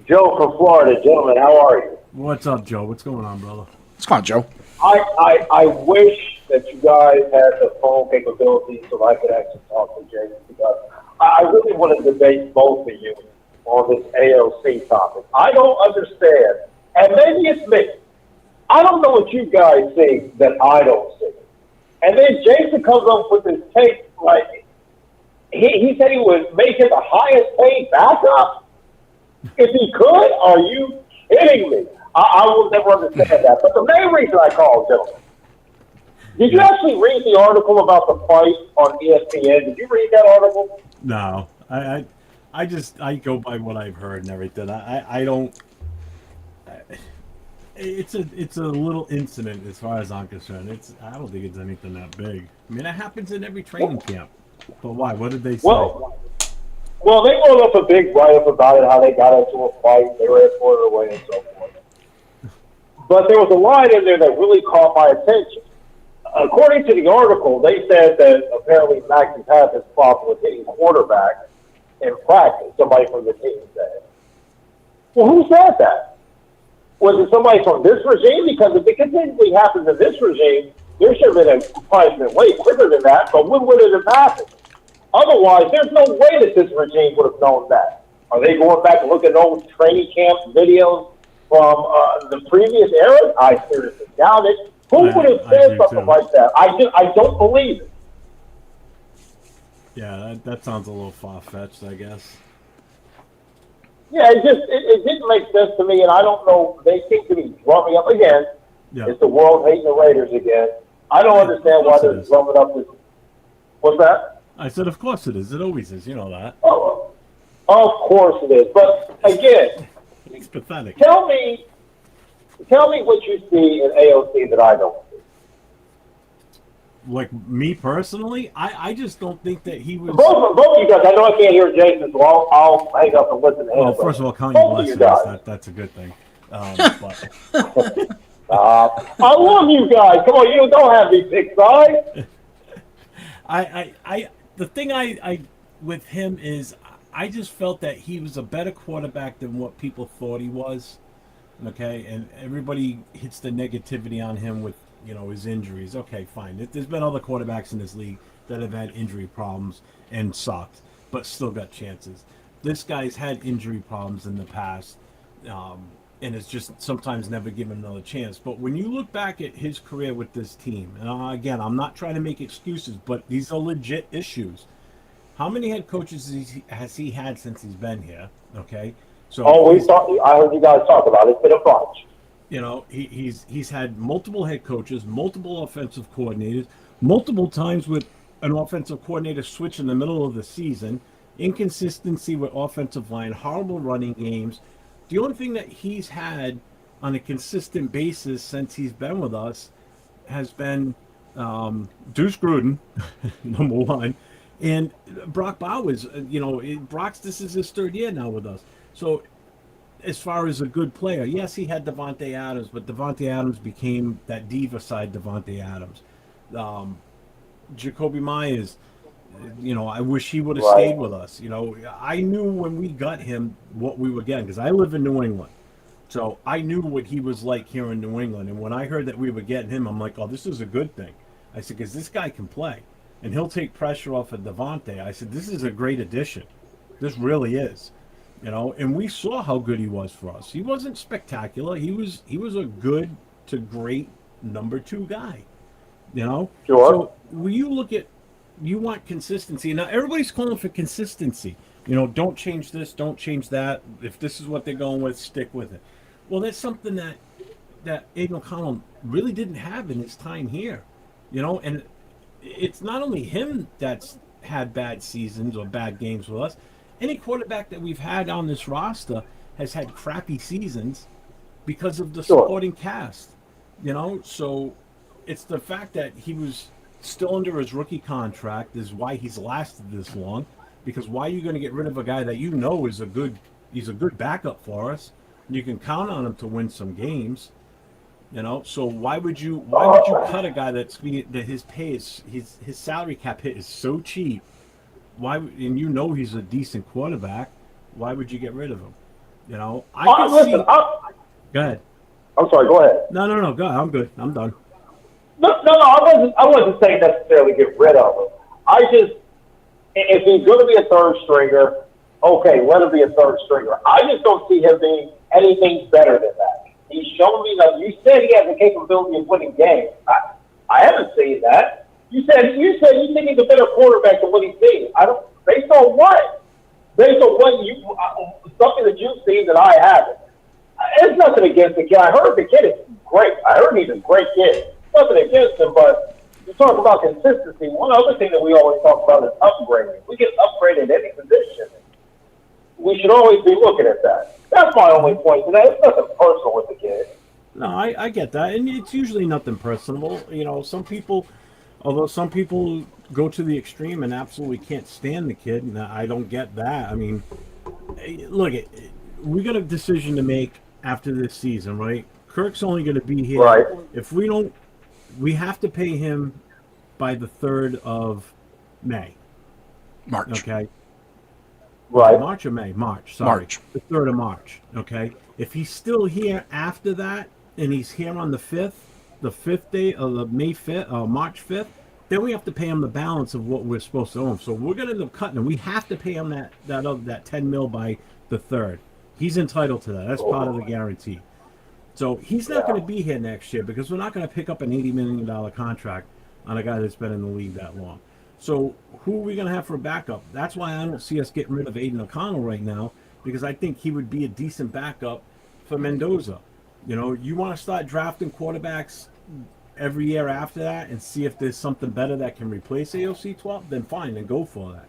Joe from Florida. Gentlemen, how are you? What's up, Joe? What's going on, brother? What's going on, Joe? I wish that you guys had the phone capability so I could actually talk to Jason, because I really want to debate both of you on this AOC topic. I don't understand, and maybe it's me. I don't know what you guys see that I don't see. And then Jason comes up with this take, like, he said he would make it the highest paid backup if he could. Are you kidding me? I will never understand that. But the main reason I called, gentlemen, did you actually read the article about the fight on ESPN? Did you read that article? No, I go by what I've heard and everything. I don't. It's a little incident as far as I'm concerned. I don't think it's anything that big. I mean, it happens in every training camp. But why? What did they say? Well, they wrote up a big write-up about it, how they got into a fight, they were escorted away, and so forth. But there was a line in there that really caught my attention. According to the article, they said that apparently Maxx had this problem with hitting quarterback in practice. Somebody from the team said. Well, who said that? Was it somebody from this regime? Because if it continually happens in this regime, there should have been a punishment way quicker than that. But when would it have happened? Otherwise, there's no way that this regime would have known that. Are they going back and looking at old training camp videos from the previous era? I seriously doubt it. Who would have said something like that? I don't believe it. Yeah, that sounds a little far-fetched, I guess. Yeah, it didn't make sense to me, and I don't know. They seem to be drumming up again. Yeah. It's the world hating the Raiders again. I don't understand why they're drumming up this. What's that? I said, of course it is. It always is. You know that. Oh, of course it is. But again, it's pathetic. Tell me what you see in AOC that I don't see. like me personally, I just don't think that he was. Both of you guys, I know I can't hear Jason, so I'll hang up and listen to him. Well, first of all, count your both of you blessings. guys. That's a good thing. But I love you guys. Come on, you don't have me pick sides. The thing I with him is I just felt that he was a better quarterback than what people thought he was. Okay, and everybody hits the negativity on him with his injuries. Okay, fine. There's been other quarterbacks in this league that have had injury problems and sucked, but still got chances. This guy's had injury problems in the past, and it's just sometimes never given another chance. But when you look back at his career with this team, and again, I'm not trying to make excuses, but these are legit issues. How many head coaches has he had since he's been here? Okay, so I heard you guys talk about it. It's been a bunch. He's had multiple head coaches, multiple offensive coordinators, multiple times with an offensive coordinator switch in the middle of the season, inconsistency with offensive line, horrible running games. The only thing that he's had on a consistent basis since he's been with us has been Deuce Gruden, number one, and Brock Bowers. This is his third year now with us. So as far as a good player, yes, he had Devontae Adams, but Devontae Adams became that diva side Devontae Adams. Jacoby Myers, I wish he would have stayed with us. I knew when we got him what we were getting because I live in New England. So I knew what he was like here in New England. And when I heard that we were getting him, I'm like, oh, this is a good thing. I said, because this guy can play. And he'll take pressure off of Devontae. I said, this is a great addition. This really is. And we saw how good he was for us. He wasn't spectacular. He was a good to great number 2 guy. Sure. So when you look at, you want consistency. Now everybody's calling for consistency. Don't change this, don't change that. If this is what they're going with, stick with it. Well, that's something that Aiden O'Connell really didn't have in his time here. And it's not only him that's had bad seasons or bad games with us. Any quarterback that we've had on this roster has had crappy seasons because of the supporting cast. So it's the fact that he was still under his rookie contract is why he's lasted this long. Because why are you going to get rid of a guy that is he's a good backup for us? You can count on him to win some games. So why would you cut a guy that his pay is his salary cap hit is so cheap? Why? And he's a decent quarterback. Why would you get rid of him? Go ahead. I'm sorry. Go ahead. No. Go ahead. I'm good. I'm done. No. I wasn't saying necessarily get rid of him. If he's going to be a third stringer, okay, let him be a third stringer. I just don't see him being anything better than that. He's shown me that you said he has the capability of winning games. I haven't seen that. You said you think he's a better quarterback than what he's seen. Based on what? Based on what something that you've seen that I haven't. It's nothing against the kid. I heard the kid is great. I heard he's a great kid. Nothing against him, but you talk about consistency. One other thing that we always talk about is upgrading. We get upgraded in any position. We should always be looking at that. That's my only point today. It's nothing personal with the kid. No, I get that, and it's usually nothing personal. Some people go to the extreme and absolutely can't stand the kid, and I don't get that. I mean, look, we got a decision to make after this season, right? Kirk's only going to be here. Right. If we don't, we have to pay him by the 3rd of May. March. Okay. Right. March or May? March. Sorry. March. The 3rd of March. Okay. If he's still here after that, and he's here on the 5th day of the March 5th, then we have to pay him the balance of what we're supposed to owe him. So we're going to end up cutting him. We have to pay him that $10 million by the 3rd. He's entitled to that. That's part of the guarantee. So he's not going to be here next year because we're not going to pick up an $80 million contract on a guy that's been in the league that long. So who are we going to have for a backup? That's why I don't see us getting rid of Aiden O'Connell right now, because I think he would be a decent backup for Mendoza. You want to start drafting quarterbacks every year after that and see if there's something better that can replace AOC 12, then fine, then go for that.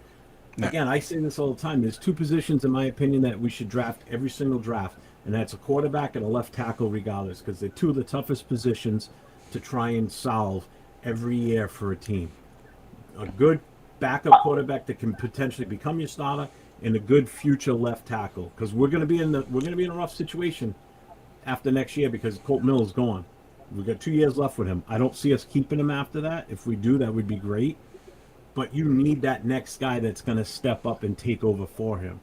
Yeah. Again, I say this all the time. There's 2 positions, in my opinion, that we should draft every single draft, and that's a quarterback and a left tackle regardless, because they're 2 of the toughest positions to try and solve every year for a team. A good backup quarterback that can potentially become your starter, and a good future left tackle. Because we're gonna be in a rough situation after next year because Colt Mills is gone. We've got 2 years left with him. I don't see us keeping him after that. If we do, that would be great. But you need that next guy that's going to step up and take over for him.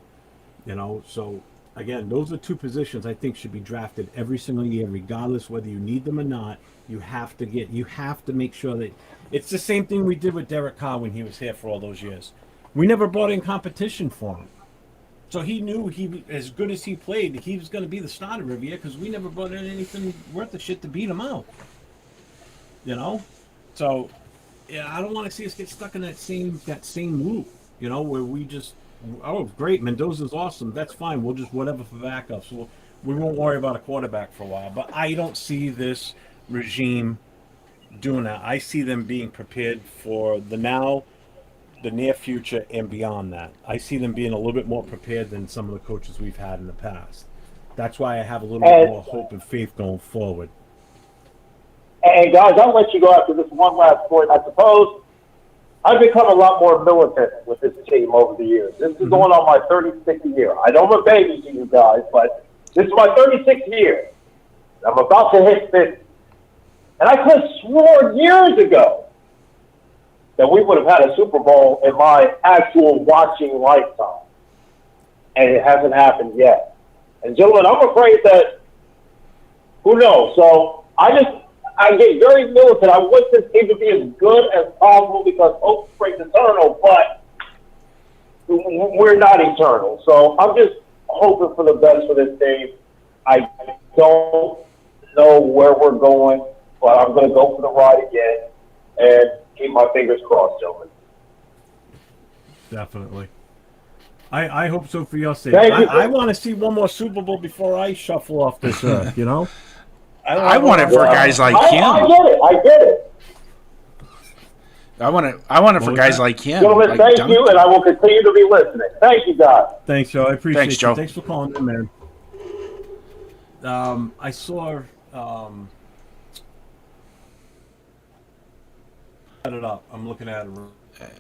So again, those are two positions I think should be drafted every single year, regardless whether you need them or not. You have to make sure that it's the same thing we did with Derek Carr when he was here for all those years. We never brought in competition for him. So he knew as good as he played, he was going to be the starter every year because we never brought in anything worth the shit to beat him out. So yeah, I don't want to see us get stuck in that same loop. Where we just, oh great, Mendoza's awesome, that's fine. We'll just whatever for backups. We won't worry about a quarterback for a while. But I don't see this regime doing that. I see them being prepared for the near future and beyond that. I see them being a little bit more prepared than some of the coaches we've had in the past. That's why I have a little bit more hope and faith going forward. And guys, I'll let you go after this one last point. I suppose I've become a lot more militant with this team over the years. This is going on my 36th year. I know I'm a baby to you guys, but this is my 36th year. I'm about to hit 50. And I could have sworn years ago that we would have had a Super Bowl in my actual watching lifetime. And it hasn't happened yet. And gentlemen, I'm afraid that, who knows? So I get very militant. I want this team to be as good as possible because hope springs eternal, but we're not eternal. So I'm just hoping for the best for this team. I don't know where we're going, but I'm going to go for the ride again and keep my fingers crossed, gentlemen. Definitely. I hope so for your sake. I want to see one more Super Bowl before I shuffle off this earth, I want it for guys like him. I get it. I want it for guys like him. Gentlemen, like thank Duncan. you, and I will continue to be listening. Thank you, guys. Thanks, Joe. I appreciate Thanks, it. Joe. Thanks for calling in, man. I saw set it up. I'm looking at it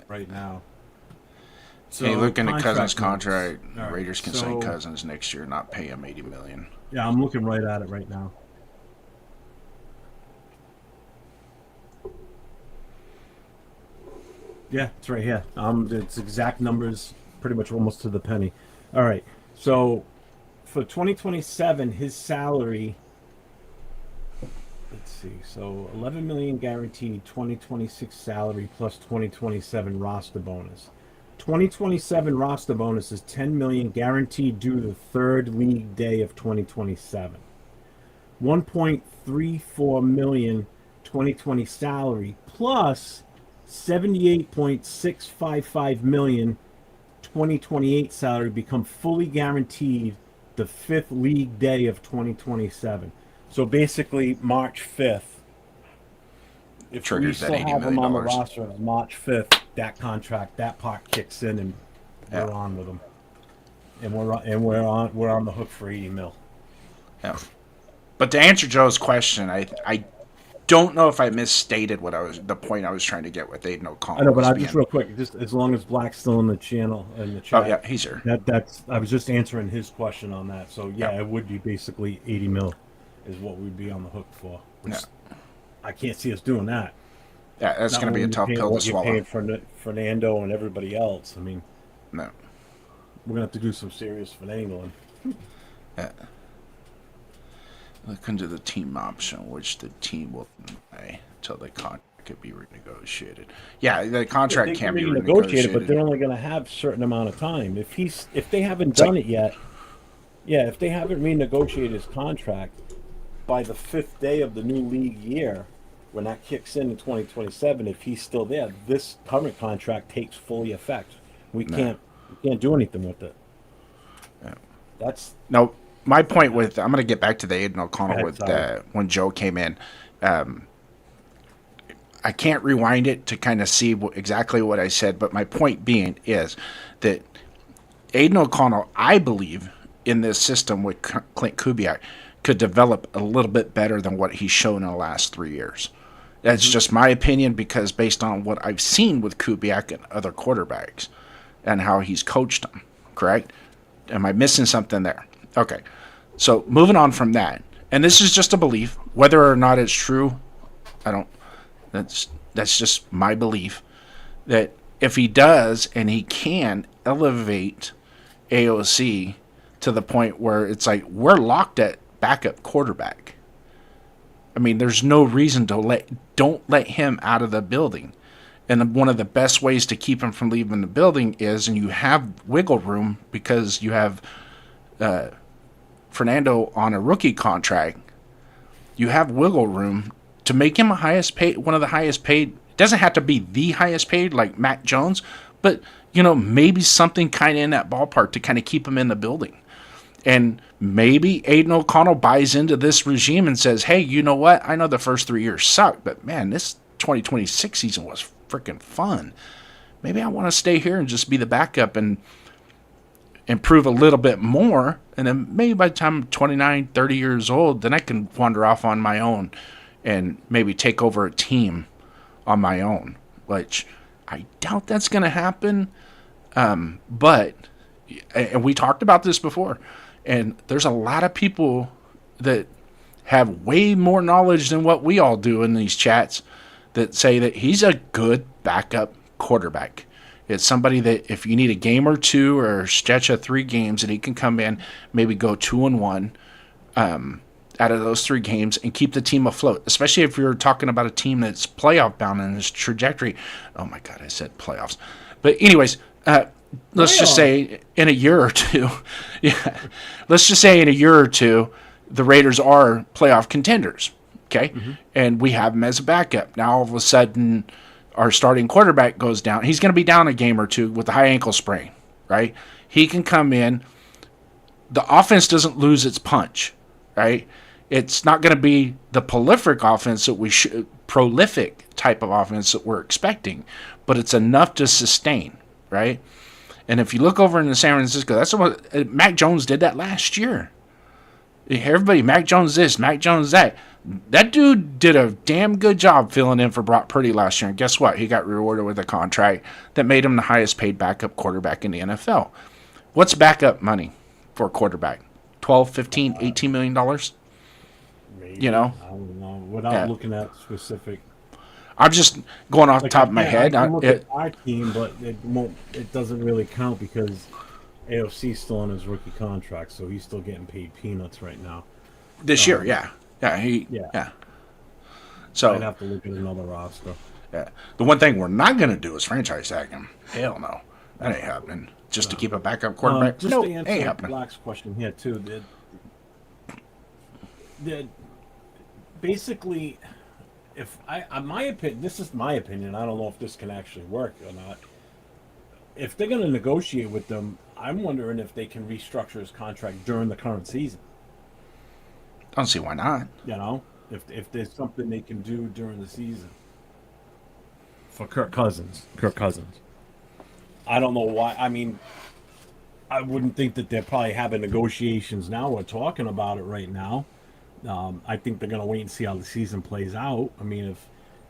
right now. So Hey, looking at Cousins' contract, All right, Raiders can so- sign Cousins next year, not pay him $80 million. Yeah, I'm looking right at it right now. Yeah, it's right here. It's exact numbers, pretty much almost to the penny. All right, so for 2027, his salary. Let's see. So 11 million guaranteed 2026 salary plus 2027 roster bonus. 2027 roster bonus is 10 million guaranteed due to the third league day of 2027. 1.34 million 2020 salary plus 78.655 million 2028 salary become fully guaranteed the fifth league day of 2027. So basically March 5th. If Triggers we that still $80 have him on the million. roster of March 5th, that contract, that part kicks in, and we're on with him. And we're on the hook for 80 mil. Yeah. But to answer Joe's question, I don't know if I misstated the point I was trying to get with Aiden O'Connell. I know, but I just real quick, just as long as Black's still in the channel in the chat. Oh yeah, he's here. That's I was just answering his question on that. So yeah, it would be basically 80 mil is what we'd be on the hook for. Which I can't see us doing that. Yeah, that's going to be a tough pill to swallow. You're paying Fernando and everybody else. I mean, No. we're gonna have to do some serious finagling. Yeah. Look into the team option, which the team will pay until the contract could be renegotiated. Yeah, the contract They can be renegotiated, renegotiated. but they're only going to have a certain amount of time. If they haven't done it yet, if they haven't renegotiated his contract by the fifth day of the new league year, when that kicks in 2027, if he's still there, this current contract takes fully effect. We can't do anything with it. Yeah. That's No, my point with I'm going to get back to the Aiden O'Connell Go with ahead, when Joe came in. I can't rewind it to kind of see exactly what I said, but my point being is that Aiden O'Connell, I believe, in this system with Clint Kubiak, could develop a little bit better than what he's shown in the last 3 years. That's just my opinion because based on what I've seen with Kubiak and other quarterbacks and how he's coached them, correct? Am I missing something there? Okay. So moving on from that, and this is just a belief, whether or not it's true, that's just my belief, that if he does and he can elevate AOC to the point where it's like we're locked at backup quarterback. I mean, there's no reason to don't let him out of the building. And one of the best ways to keep him from leaving the building is, and you have wiggle room because you have Fernando on a rookie contract, you have wiggle room to make him one of the highest paid. It doesn't have to be the highest paid like Mac Jones, but maybe something kind of in that ballpark to kind of keep him in the building. And maybe Aiden O'Connell buys into this regime and says, hey, you know what? I know the first 3 years sucked, but man, this 2026 season was freaking fun. Maybe I want to stay here and just be the backup and improve a little bit more. And then maybe by the time I'm 29, 30 years old, then I can wander off on my own and maybe take over a team on my own, which I doubt that's going to happen. But, and we talked about this before, and there's a lot of people that have way more knowledge than what we all do in these chats that say that he's a good backup quarterback. It's somebody that if you need a game or two or a stretch of 3 games, that he can come in, maybe go 2-1 out of those 3 games and keep the team afloat, especially if you're talking about a team that's playoff bound in its trajectory. Oh, my God, I said playoffs. But anyways, let's just say in a year or two, let's just say in a year or two, the Raiders are playoff contenders, okay? Mm-hmm. And we have him as a backup. Now, all of a sudden, our starting quarterback goes down. He's going to be down a game or two with a high ankle sprain, right? He can come in. The offense doesn't lose its punch, right? It's not going to be the prolific offense that prolific type of offense that we're expecting, but it's enough to sustain, right? And if you look over in San Francisco, that's what Mac Jones did that last year. Everybody, Mac Jones this, Mac Jones that. That dude did a damn good job filling in for Brock Purdy last year. And guess what? He got rewarded with a contract that made him the highest paid backup quarterback in the NFL. What's backup money for a quarterback? $12, $15, $18 million? Maybe. I don't know. Without looking at specific. I'm just going off the top of my head. I look at our team, but it doesn't really count because AOC's still on his rookie contract, so he's still getting paid peanuts right now. This year, yeah. Yeah. So I'd have to look at another roster. Yeah. The one thing we're not going to do is franchise tag him. Hell no. That ain't happening. Just to keep a backup quarterback. Just no, to answer ain't happening. Black's question here, too. Basically, my opinion, this is my opinion. I don't know if this can actually work or not. If they're going to negotiate with them, I'm wondering if they can restructure his contract during the current season. I don't see why not. If there's something they can do during the season for Kirk Cousins. I don't know why. I mean, I wouldn't think that they're probably having negotiations now or talking about it right now. I think they're going to wait and see how the season plays out. I mean,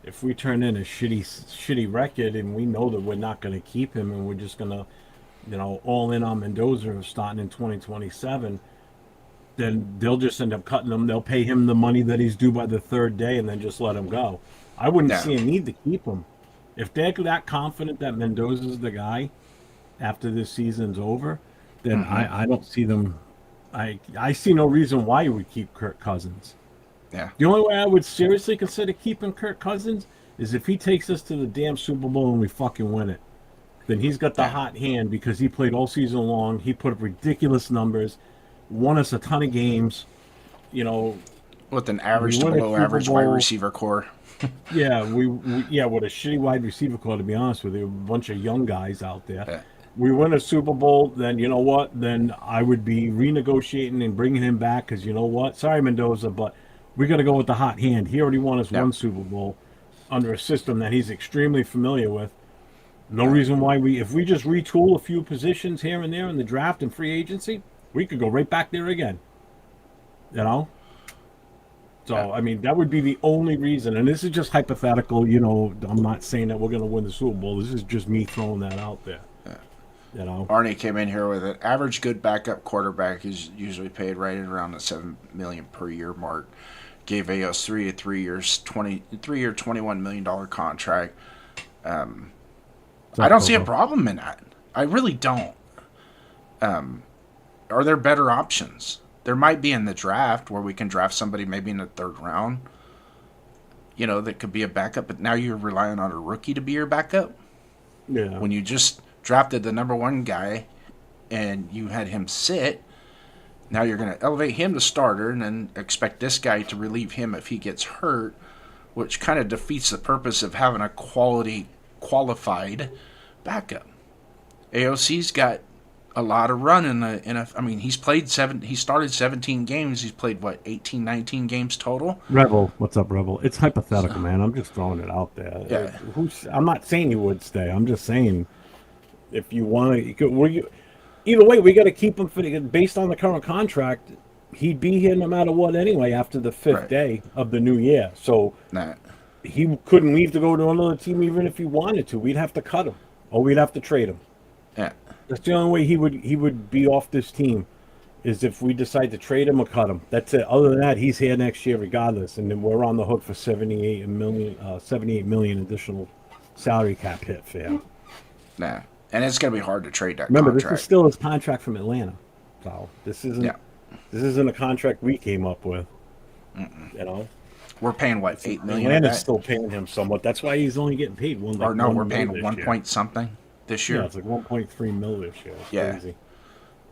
if we turn in a shitty record and we know that we're not going to keep him and we're just going to, all in on Mendoza starting in 2027, then they'll just end up cutting him. They'll pay him the money that he's due by the 3rd day and then just let him go. I wouldn't see a need to keep him. If they're that confident that Mendoza's the guy after this season's over, then I don't see them. I see no reason why you would keep Kirk Cousins. Yeah. The only way I would seriously consider keeping Kirk Cousins is if he takes us to the damn Super Bowl and we fucking win it. Then he's got the hot hand because he played all season long. He put up ridiculous numbers. Won us a ton of games, with an average to below average wide receiver core. with a shitty wide receiver core, to be honest with you, a bunch of young guys out there. Yeah. We win a Super Bowl, then you know what? Then I would be renegotiating and bringing him back because you know what? Sorry, Mendoza, but we got to go with the hot hand. He already won us one Super Bowl under a system that he's extremely familiar with. No reason why if we just retool a few positions here and there in the draft and free agency, we could go right back there again. So, I mean, that would be the only reason. And this is just hypothetical. You know, I'm not saying that we're going to win the Super Bowl. This is just me throwing that out there. You know, Arnie came in here with an average good backup quarterback is usually paid right around the $7 million per year mark. Gave AOS 3 year, $21 million contract. I don't see a problem in that. I really don't. Are there better options? There might be in the draft where we can draft somebody maybe in the 3rd round. You know, that could be a backup, but now you're relying on a rookie to be your backup. Yeah. When you just drafted the number 1 guy and you had him sit, now you're going to elevate him to starter and then expect this guy to relieve him if he gets hurt, which kind of defeats the purpose of having a qualified backup. AOC's got a lot of run in a. I mean, he started 17 games. He's played, 18, 19 games total? Rebel. What's up, Rebel? It's hypothetical, man. I'm just throwing it out there. Yeah. I'm not saying he would stay. I'm just saying if you want to. Either way, we got to keep him based on the current contract. He'd be here no matter what anyway after the 5th day of the new year. So he couldn't leave to go to another team even if he wanted to. We'd have to cut him or we'd have to trade him. Yeah. That's the only way he would be off this team is if we decide to trade him or cut him. That's it. Other than that, he's here next year regardless, and then we're on the hook for 78 million additional salary cap hit for him. Nah, and it's gonna be hard to trade that. Remember, contract. This is still his contract from Atlanta, so this isn't a contract we came up with. You know, we're paying $8 million. Atlanta's still paying him somewhat. That's why he's only getting paid one. Or no, we're paying 1 point something this year. Yeah, it's like 1.3 mil this year. It's crazy.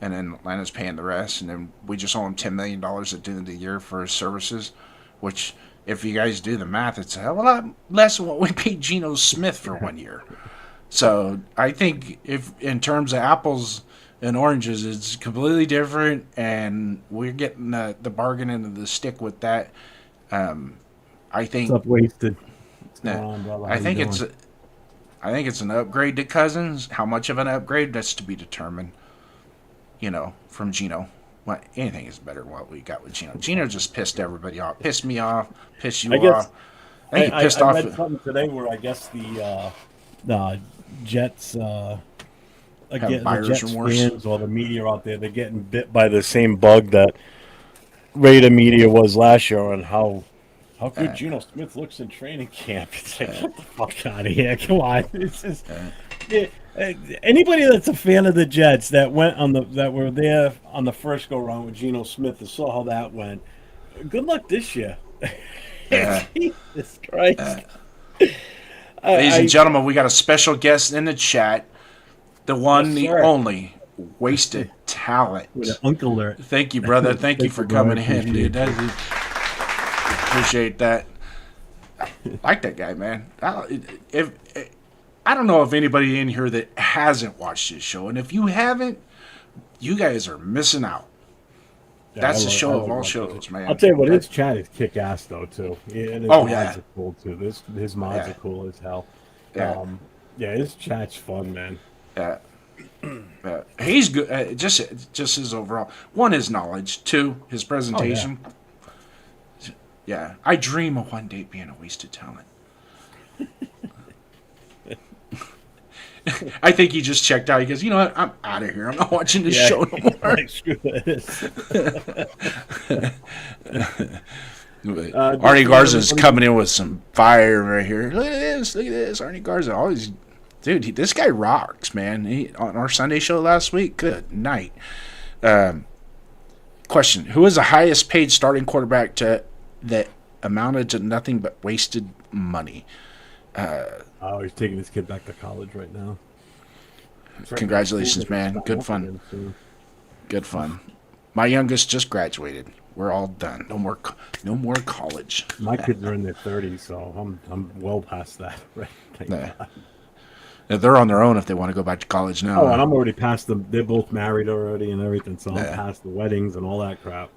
And then Atlanta's paying the rest, and then we just owe him $10 million at the end of the year for his services, which, if you guys do the math, it's a hell of a lot less than what we paid Geno Smith for 1 year. So I think if in terms of apples and oranges, it's completely different, and we're getting the bargain end of the stick with that. I think it's wasted. I think it's an upgrade to Cousins. How much of an upgrade? That's to be determined. You know, from Geno. Anything is better than what we got with Geno. Geno just pissed everybody off. Pissed me off. Pissed you off. I think he pissed off. I read something today where I guess the Jets, again, the Jets fans or the media out there, they're getting bit by the same bug that Raider media was last year on how good Geno Smith looks in training camp. It's like, get the fuck out of here. Come on. It's just... anybody that's a fan of the Jets that were there on the first go round with Geno Smith and saw how that went. Good luck this year. Jesus Christ. Ladies and gentlemen, we got a special guest in the chat. The one, the only, Wasted Talent. With an Uncle alert. Thank you, brother. Thank you for coming in, dude. Appreciate that. Like that guy, man. I don't know if anybody in here that hasn't watched this show, and if you haven't, you guys are missing out. Yeah, that's the show of all shows, man. I'll tell you what, his chat is kick ass though too. Yeah, and his mods are cool too. His mods are cool as hell. Yeah, his chat's fun, man. Yeah, he's good. Just his overall. One, his knowledge. Two, his presentation. Yeah, I dream of one day being a Wasted Talent. I think he just checked out. He goes, you know what? I'm out of here. I'm not watching this show no more. Arnie Garza's coming in with some fire right here. Look at this. Arnie Garza. Always, dude, this guy rocks, man. On our Sunday show last week, good night. Question: who is the highest paid starting quarterback that amounted to nothing but wasted money? He's taking his kid back to college right now. Congratulations, man. Good fun. Good fun. My youngest just graduated. We're all done. No more college. My kids are in their 30s, so I'm well past that. Right? They're on their own if they want to go back to college now. Oh, and I'm already past them. They're both married already and everything, so I'm past the weddings and all that crap.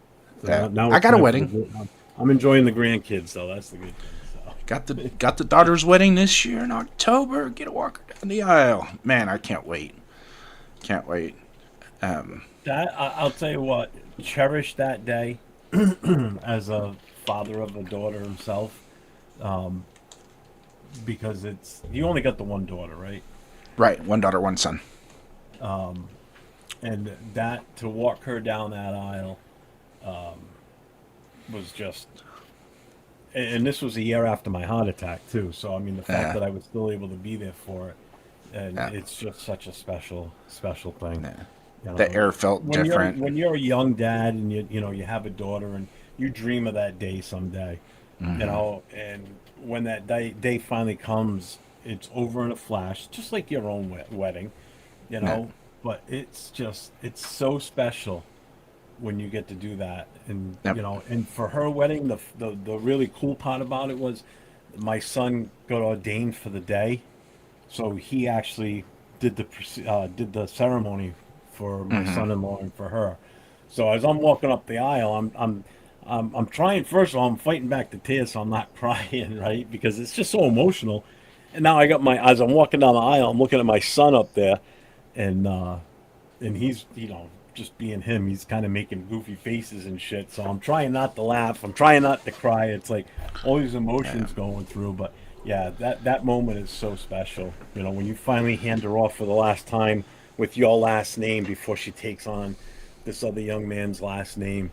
So now I got a wedding. I'm enjoying the grandkids, so that's the good thing. Got the daughter's wedding this year in October. Get a walker down the aisle. Man, I can't wait. Can't wait. I'll tell you what. Cherish that day as a father of a daughter himself, because you only got the one daughter, right? Right, one daughter, one son. And that, to walk her down that aisle, was just. And this was a year after my heart attack too. So I mean, the fact that I was still able to be there for it, and it's just such a special thing. Yeah. You know, The air felt different. When you're a young dad and you have a daughter and you dream of that day someday, Mm-hmm. you know, and when that day finally comes, it's over in a flash, just like your own wedding, you know. Yeah. But it's so special when you get to do that, and you know, and for her wedding, the really cool part about it was my son got ordained for the day, so he actually did the ceremony for my son-in-law and for her. So as I'm walking up the aisle, I'm trying. First of all, I'm fighting back the tears so I'm not crying, right? Because it's just so emotional. And now as I'm walking down the aisle, I'm looking at my son up there, and he's, just being him, he's kind of making goofy faces and shit. So I'm trying not to laugh. I'm trying not to cry. It's like all these emotions going through. But yeah, that moment is so special. You know, when you finally hand her off for the last time with your last name before she takes on this other young man's last name.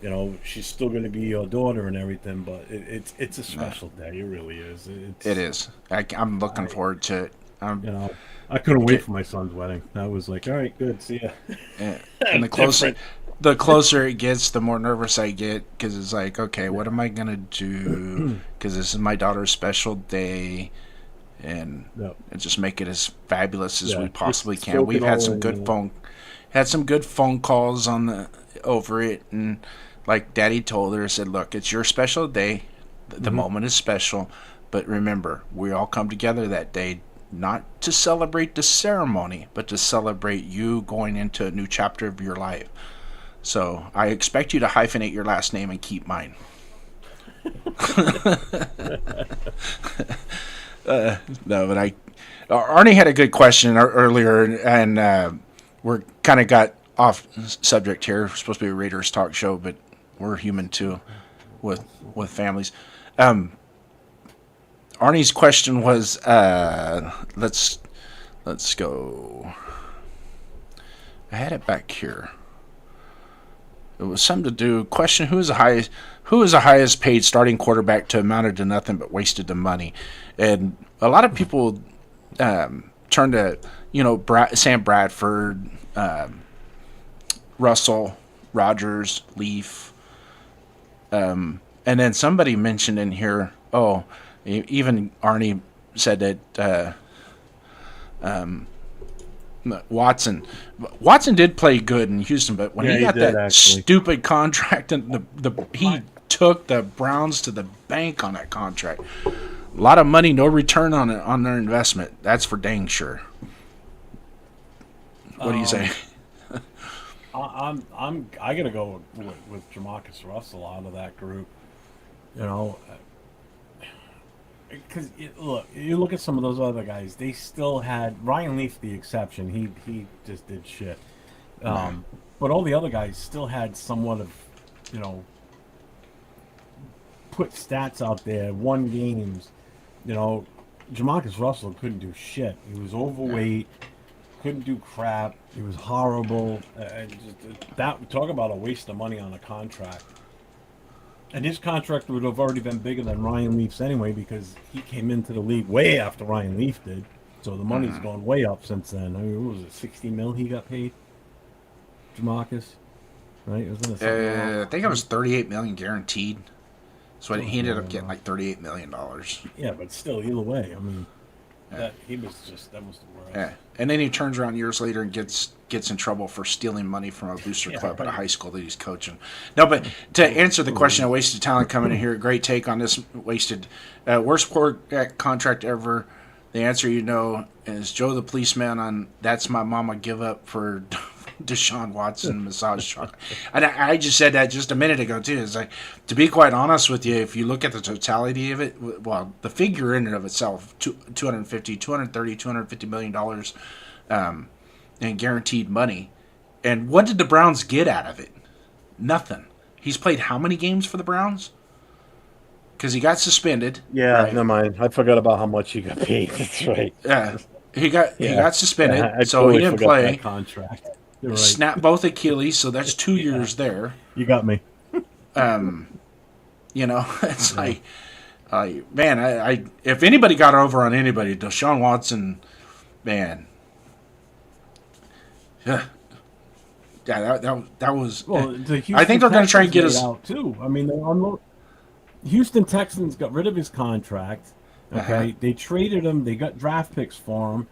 You know, she's still going to be your daughter and everything, but it's a special day. It really is. It is. I'm looking forward to it. I couldn't wait for my son's wedding. I was like, all right, good, see ya. Yeah. And the closer it gets, the more nervous I get, because it's like, okay, what am I gonna do? Because this is my daughter's special day, and just make it as fabulous as we possibly can. We've had some good phone calls over it, and like Daddy told her, said, look, it's your special day. The moment is special, but remember, we all come together that day, not to celebrate the ceremony, but to celebrate you going into a new chapter of your life. So I expect you to hyphenate your last name and keep mine. No, but Arnie had a good question earlier, and we're kind of got off subject here. We're supposed to be a Raiders talk show, but we're human too, with families. Arnie's question was, let's go. I had it back here. It was something to do. Question: Who is the highest paid starting quarterback to amounted to nothing but wasted the money? And a lot of people turn to Sam Bradford, Russell, Rodgers, Leaf, and then somebody mentioned in here. Oh, even Arnie said that Watson did play good in Houston, but when he got that stupid contract, and he took the Browns to the bank on that contract. A lot of money, no return on their investment. That's for dang sure. What do you say? I gotta go with Jamarcus Russell out of that group. Because you look at some of those other guys, they still had Ryan Leaf, the exception. He just did shit. But all the other guys still had somewhat of, put stats out there, won games. Jamarcus Russell couldn't do shit. He was overweight, couldn't do crap. He was horrible. Talk about a waste of money on a contract. And his contract would have already been bigger than Ryan Leaf's anyway, because he came into the league way after Ryan Leaf did. So the money's gone way up since then. I mean, what was it, $60 million he got paid? Jamarcus, right? I think it was $38 million guaranteed. So he ended up getting like $38 million. Yeah, but still, either way, I mean, that was the worst. Yeah, and then he turns around years later and gets in trouble for stealing money from a booster club at a high school that he's coaching. No, but to answer the question of wasted talent coming in here, great take on this wasted. Worst contract ever. The answer is Joe the Policeman on That's My Mama Give Up for Deshaun Watson massage truck. And I just said that just a minute ago too. It's like, to be quite honest with you, if you look at the totality of it, well, the figure in and of itself, $250 million in guaranteed money. And what did the Browns get out of it? Nothing. He's played how many games for the Browns? because he got suspended. Yeah, right? never mind. I forgot about how much he got paid. That's right. Yeah, he got suspended, Yeah, I so totally he didn't forgot play. that contract. You're right. Snapped both Achilles, so that's 2 years there. You got me. It's like, man, I if anybody got over on anybody, Deshaun Watson, man. Yeah, that was. Well, the I think they're going to try and get us out too. I mean, Houston Texans got rid of his contract. Okay, They traded him. They got draft picks for him.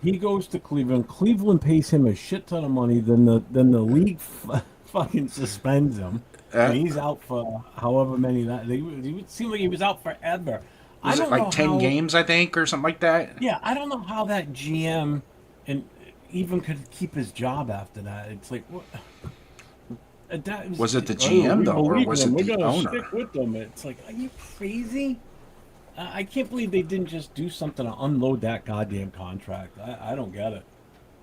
He goes to Cleveland. Cleveland pays him a shit ton of money. Then the league fucking suspends him. And he's out for however many that. It would seem like he was out forever. Was it like 10 games, I think, or something like that? Yeah, I don't know how that GM and even could keep his job after that. It's like, what? Was it the GM though, or was it the owner? Stick with them. It's like, are you crazy? I can't believe they didn't just do something to unload that goddamn contract. I don't get it.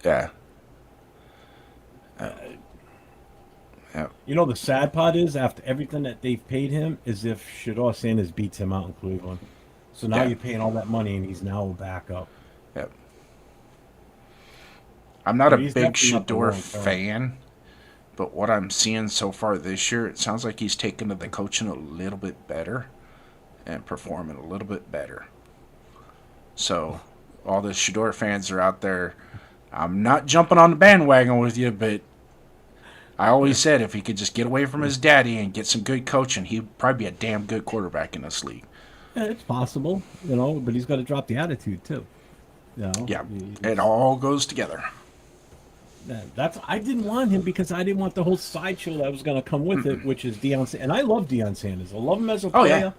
Yeah. You know, the sad part is, after everything that they've paid him, is if Shedeur Sanders beats him out in Cleveland. So now you're paying all that money, and he's now a backup. Yep. I'm not a He's big definitely not the Shedeur wrong guy. fan, but what I'm seeing so far this year, it sounds like he's taken to the coaching a little bit better and performing a little bit better. So all the Shedeur fans are out there. I'm not jumping on the bandwagon with you, but I always said if he could just get away from his daddy and get some good coaching, he'd probably be a damn good quarterback in this league. Yeah, it's possible, but he's got to drop the attitude too. Yeah, it all goes together. I didn't want him because I didn't want the whole sideshow that was going to come with it, which is Deion Sanders. And I love Deion Sanders. I love him as a player. Yeah.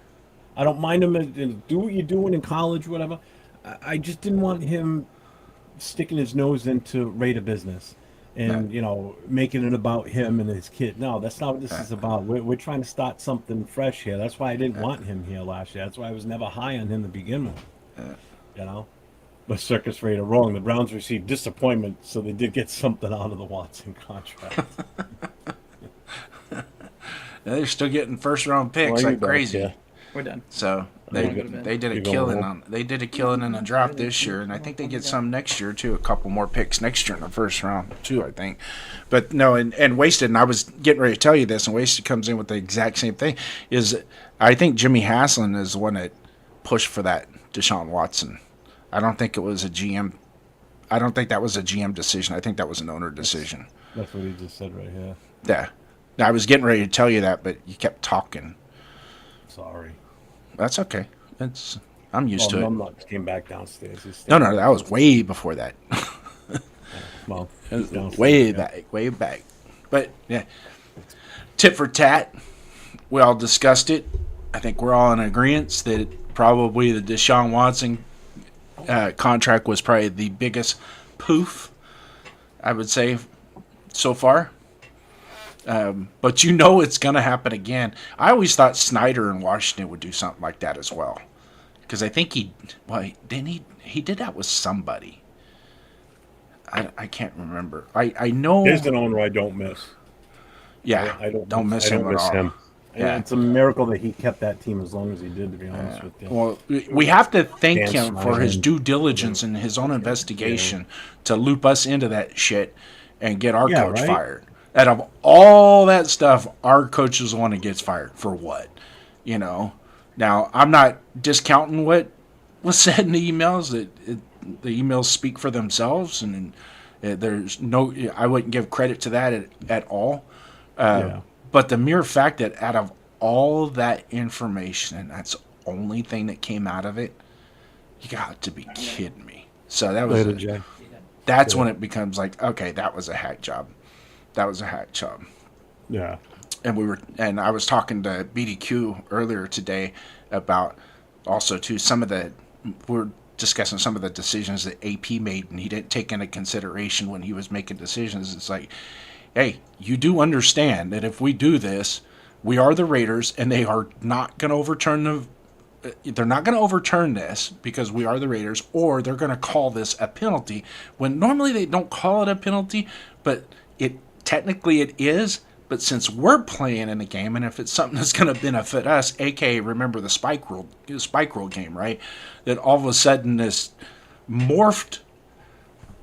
I don't mind him do what you're doing in college, whatever. I just didn't want him sticking his nose into Raider business and making it about him and his kid. No, that's not what this is about. We're trying to start something fresh here. That's why I didn't want him here last year. That's why I was never high on him to begin with. But Circus Raider wrong. The Browns received disappointment, so they did get something out of the Watson contract. They're still getting first round picks like crazy. We're done. So they did a killing in the draft this year, and I think they get some next year too. A couple more picks next year in the first round too, I think. But no, and Wasted, and I was getting ready to tell you this, and Wasted comes in with the exact same thing. Is I think Jimmy Haslam is the one that pushed for that Deshaun Watson. I don't think it was a GM. I don't think that was a GM decision. I think that was an owner decision. That's what he just said right here. Yeah. I was getting ready to tell you that, but you kept talking. Sorry. That's okay. I'm used to it. Numlock came back downstairs. No, that was way before that. Well, way back. But yeah, tit for tat. We all discussed it. I think we're all in agreement that probably the Deshaun Watson contract was probably the biggest poof, I would say, so far. But it's going to happen again. I always thought Snyder in Washington would do something like that as well. Because I think he did that with somebody. I can't remember. I know. There's an owner I don't miss. Yeah, I don't miss him at all. Yeah. It's a miracle that he kept that team as long as he did, to be honest with you. Well, we have to thank Dan him for his due diligence and his own investigation to loop us into that shit and get our coach fired. Out of all that stuff, our coach is the one that gets fired. For what? Now, I'm not discounting what was said in the emails. The emails speak for themselves, and there's no. I wouldn't give credit to that at all. But the mere fact that out of all that information, and that's the only thing that came out of it, you got to be kidding me. So that was that's when it becomes like, okay, that was a hack job. That was a hack job. Yeah. And I was talking to BDQ earlier today about also too we're discussing some of the decisions that AP made, and he didn't take into consideration when he was making decisions. It's like, hey, you do understand that if we do this, we are the Raiders, and they are not going to overturn they're not going to overturn this because we are the Raiders, or they're going to call this a penalty when normally they don't call it a penalty, but technically it is. But since we're playing in the game, and if it's something that's going to benefit us, aka remember the spike rule game, right? That all of a sudden this morphed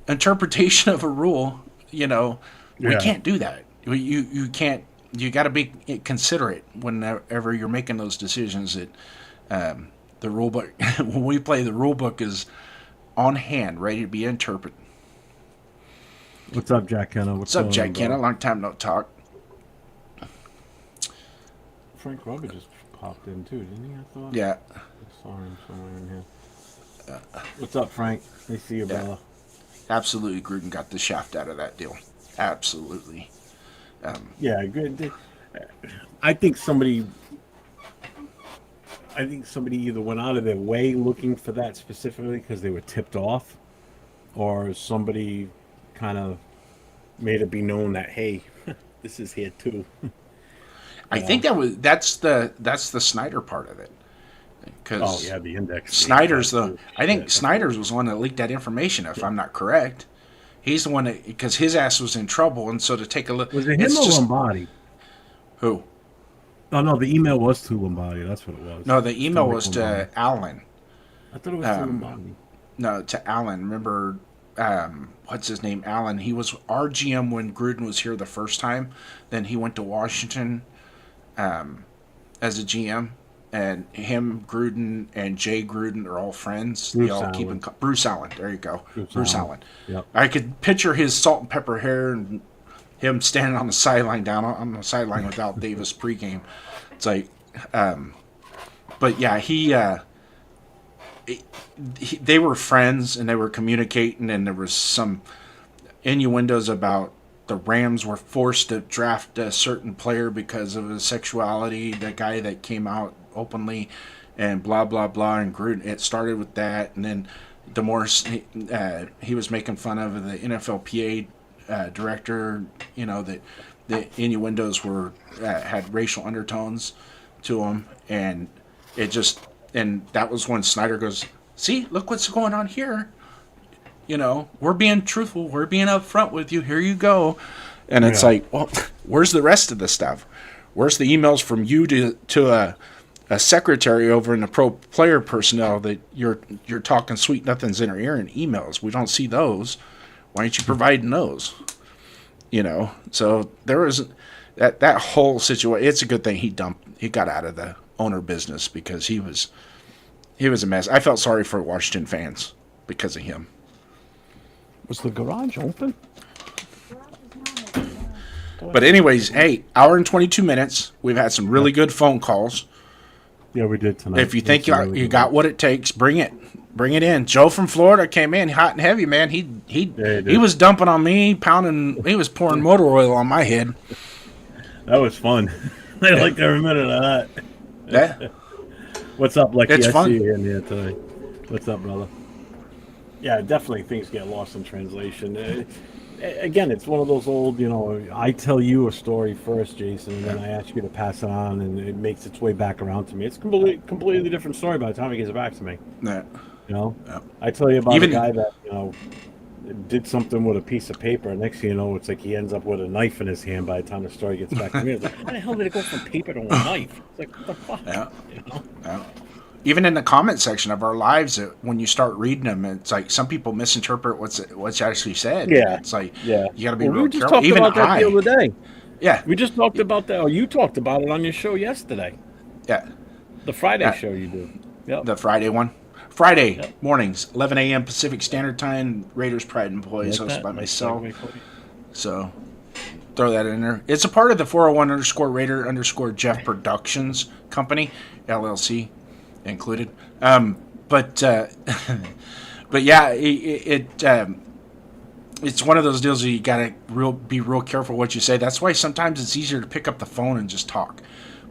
interpretation of a rule, we can't do that. You can't. You got to be considerate whenever you're making those decisions. That the rule book, when we play, the rule book is on hand, ready to be interpreted. What's up, Jack Kenna? What's up, Jack Kenna? Long time no talk. Frank Rubber just popped in too, didn't he? I thought. Yeah. I saw him somewhere in here. What's up, Frank? Nice to see you, brother. Absolutely, Gruden got the shaft out of that deal. Absolutely. Yeah, good. I think somebody either went out of their way looking for that specifically because they were tipped off, or somebody kind of made it be known that, hey, this is here too. I think that's the Snyder part of it. The index. Snyder's Snyder's was the one that leaked that information, if I'm not correct. He's the one that, because his ass was in trouble, and so to take a look. Was it him or Lombardi? Who? Oh no, the email was to Lombardi. That's what it was. No, the email was to Allen. I thought it was to Lombardi. No, to Allen. Remember, what's his name? Allen. He was our GM when Gruden was here the first time. Then he went to Washington as a GM. And him, Gruden, and Jay Gruden are all friends. They all keep in Bruce Allen. There you go. Bruce Allen. Yep. I could picture his salt and pepper hair and him standing on the sideline, down on the sideline without Davis pregame. It's like, but yeah, they were friends and they were communicating, and there was some innuendos about the Rams were forced to draft a certain player because of his sexuality, the guy that came out openly, and blah, blah, blah. And Gruden, it started with that. And then the more he was making fun of the NFLPA director, that the innuendos had racial undertones to them. And that was when Snyder goes, see, look what's going on here. We're being truthful. We're being upfront with you. Here you go. And it's like, well, where's the rest of the stuff? Where's the emails from you to a secretary over in the pro player personnel that you're talking sweet nothings in her ear in emails? We don't see those. Why aren't you providing those? So there was that whole situation. It's a good thing he got out of the owner business, because he was a mess. I felt sorry for Washington fans because of him. Was the garage open? But anyways, hey, hour and 22 minutes. We've had some really good phone calls. Yeah, we did tonight. If you think you got what it takes, bring it in. Joe from Florida came in hot and heavy, man. He was dumping on me, pounding. He was pouring motor oil on my head. That was fun. I liked every minute of that. Yeah. What's up, Lucky? It's fun. I see you in here today. What's up, brother? Yeah, definitely things get lost in translation. Again, it's one of those old, I tell you a story first, Jason, and then I ask you to pass it on, and it makes its way back around to me. It's a completely different story by the time it gets back to me. Yeah. Yeah. I tell you about a guy that, did something with a piece of paper, and next thing you know, it's like he ends up with a knife in his hand by the time the story gets back to me. It's like, how the hell did it go from paper to a knife? It's like, what the fuck? Yeah. Yeah. Even in the comment section of our lives, when you start reading them, it's like some people misinterpret what's actually said. Yeah, it's like you got to be real we just careful. talked about that the other day. Yeah, we just talked about that. Or you talked about it on your show yesterday. Yeah, the Friday show you did. Yep. The Friday one. Friday mornings, 11 a.m. Pacific Standard Time. Raiders Pride and Boys, hosted by myself. So throw that in there. It's a part of the 401_Raider_Jeff Productions Company, LLC. Included, but yeah, it's one of those deals that you gotta be real careful what you say. That's why sometimes it's easier to pick up the phone and just talk.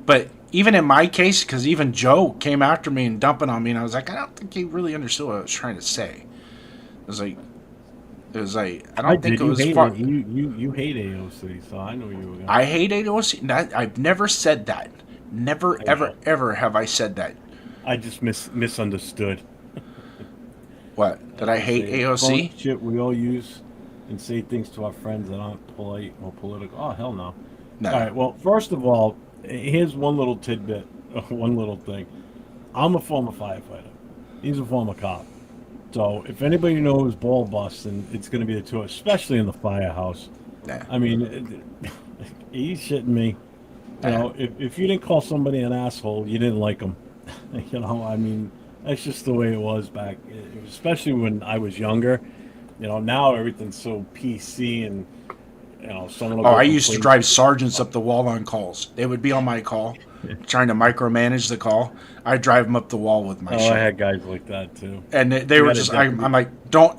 But even in my case, because even Joe came after me and dumping on me, and I was like, I don't think he really understood what I was trying to say. It was like I don't think it was far. You hate AOC, so I know you. I hate AOC. I've never said that. Never, ever have I said that. I just misunderstood. What? That I hate AOC? Shit we all use and say things to our friends that aren't polite or political. Oh, hell no. No. All right. Well, first of all, here's one little tidbit, one little thing. I'm a former firefighter. He's a former cop. So if anybody knows ball busting, it's going to be the two, especially in the firehouse. Nah. I mean, he's shitting me. You know, if you didn't call somebody an asshole, you didn't like them. You know, I mean, that's just the way it was back, especially when I was younger. You know, now everything's so PC and, you know, someone will Oh, go I used to complain. drive sergeants up the wall on calls. They would be on my call, trying to micromanage the call. I'd drive them up the wall with my Oh, shit. I had guys like that too. And they You were had a just, deputy. I'm like,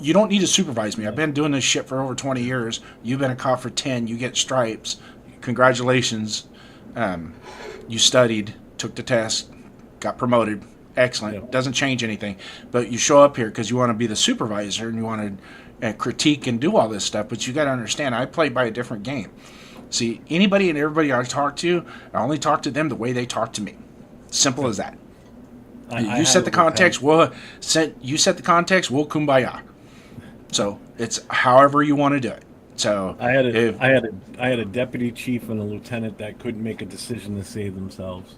you don't need to supervise me. I've been doing this shit for over 20 years. You've been a cop for 10. You get stripes. Congratulations. You studied, took the test, got promoted. Excellent. Yeah. Doesn't change anything. But you show up here because you want to be the supervisor and you want to critique and do all this stuff. But you got to understand, I play by a different game. See, anybody and everybody I talk to, I only talk to them the way they talk to me. Simple as that. You set the context. We'll set the context. We'll kumbaya. So it's however you want to do it. So I had a deputy chief and a lieutenant that couldn't make a decision to save themselves,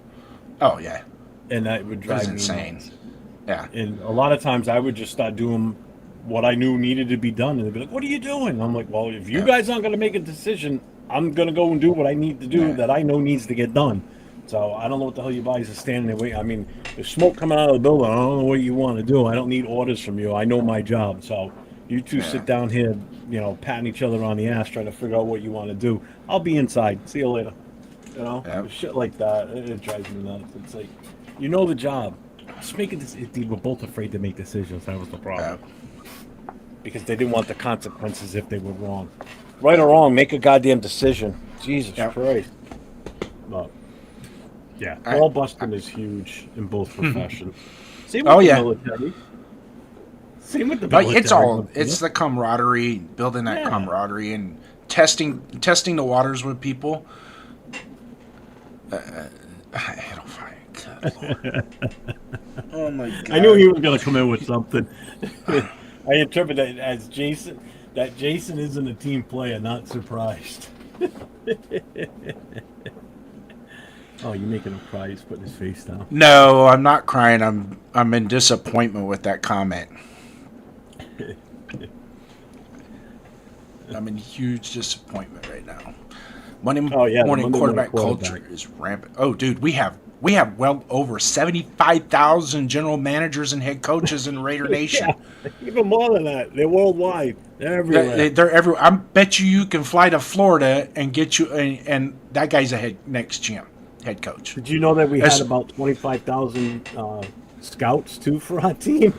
oh yeah, and that would drive that's me insane. nuts. Yeah, And a lot of times I would just start doing what I knew needed to be done, and they'd be like, "What are you doing?" I'm like, "Well, if you guys aren't going to make a decision, I'm going to go and do what I need to do that I know needs to get done." So I don't know what the hell you guys are standing there waiting. I mean, there's smoke coming out of the building. I don't know what you want to do. I don't need orders from you. I know my job. So you two sit down here, you know, patting each other on the ass, trying to figure out what you want to do. I'll be inside. See you later. You know, shit like that. It drives me nuts. It's like, you know the job. Just making this. They were both afraid to make decisions. That was the problem. Because they didn't want the consequences if they were wrong. Right or wrong, make a goddamn decision. Jesus Christ. But, yeah, ball busting is huge in both professions. Same with the military. Same with the military. It's the camaraderie, building that camaraderie and testing the waters with people. I don't find oh my God. I knew he was going to come in with something. I interpret it as Jason. That Jason isn't a team player. Not surprised. Oh, you're making him cry. He's putting his face down. No, I'm not crying. I'm in disappointment with that comment. I'm in huge disappointment right now. Monday morning quarterback culture is rampant. Oh, dude, we have well over 75,000 general managers and head coaches in Raider Nation. Even more than that. They're worldwide. They're everywhere. They're everywhere. I bet you can fly to Florida and get you, and that guy's a next GM, head coach. Did you know that we had about 25,000 scouts too for our team?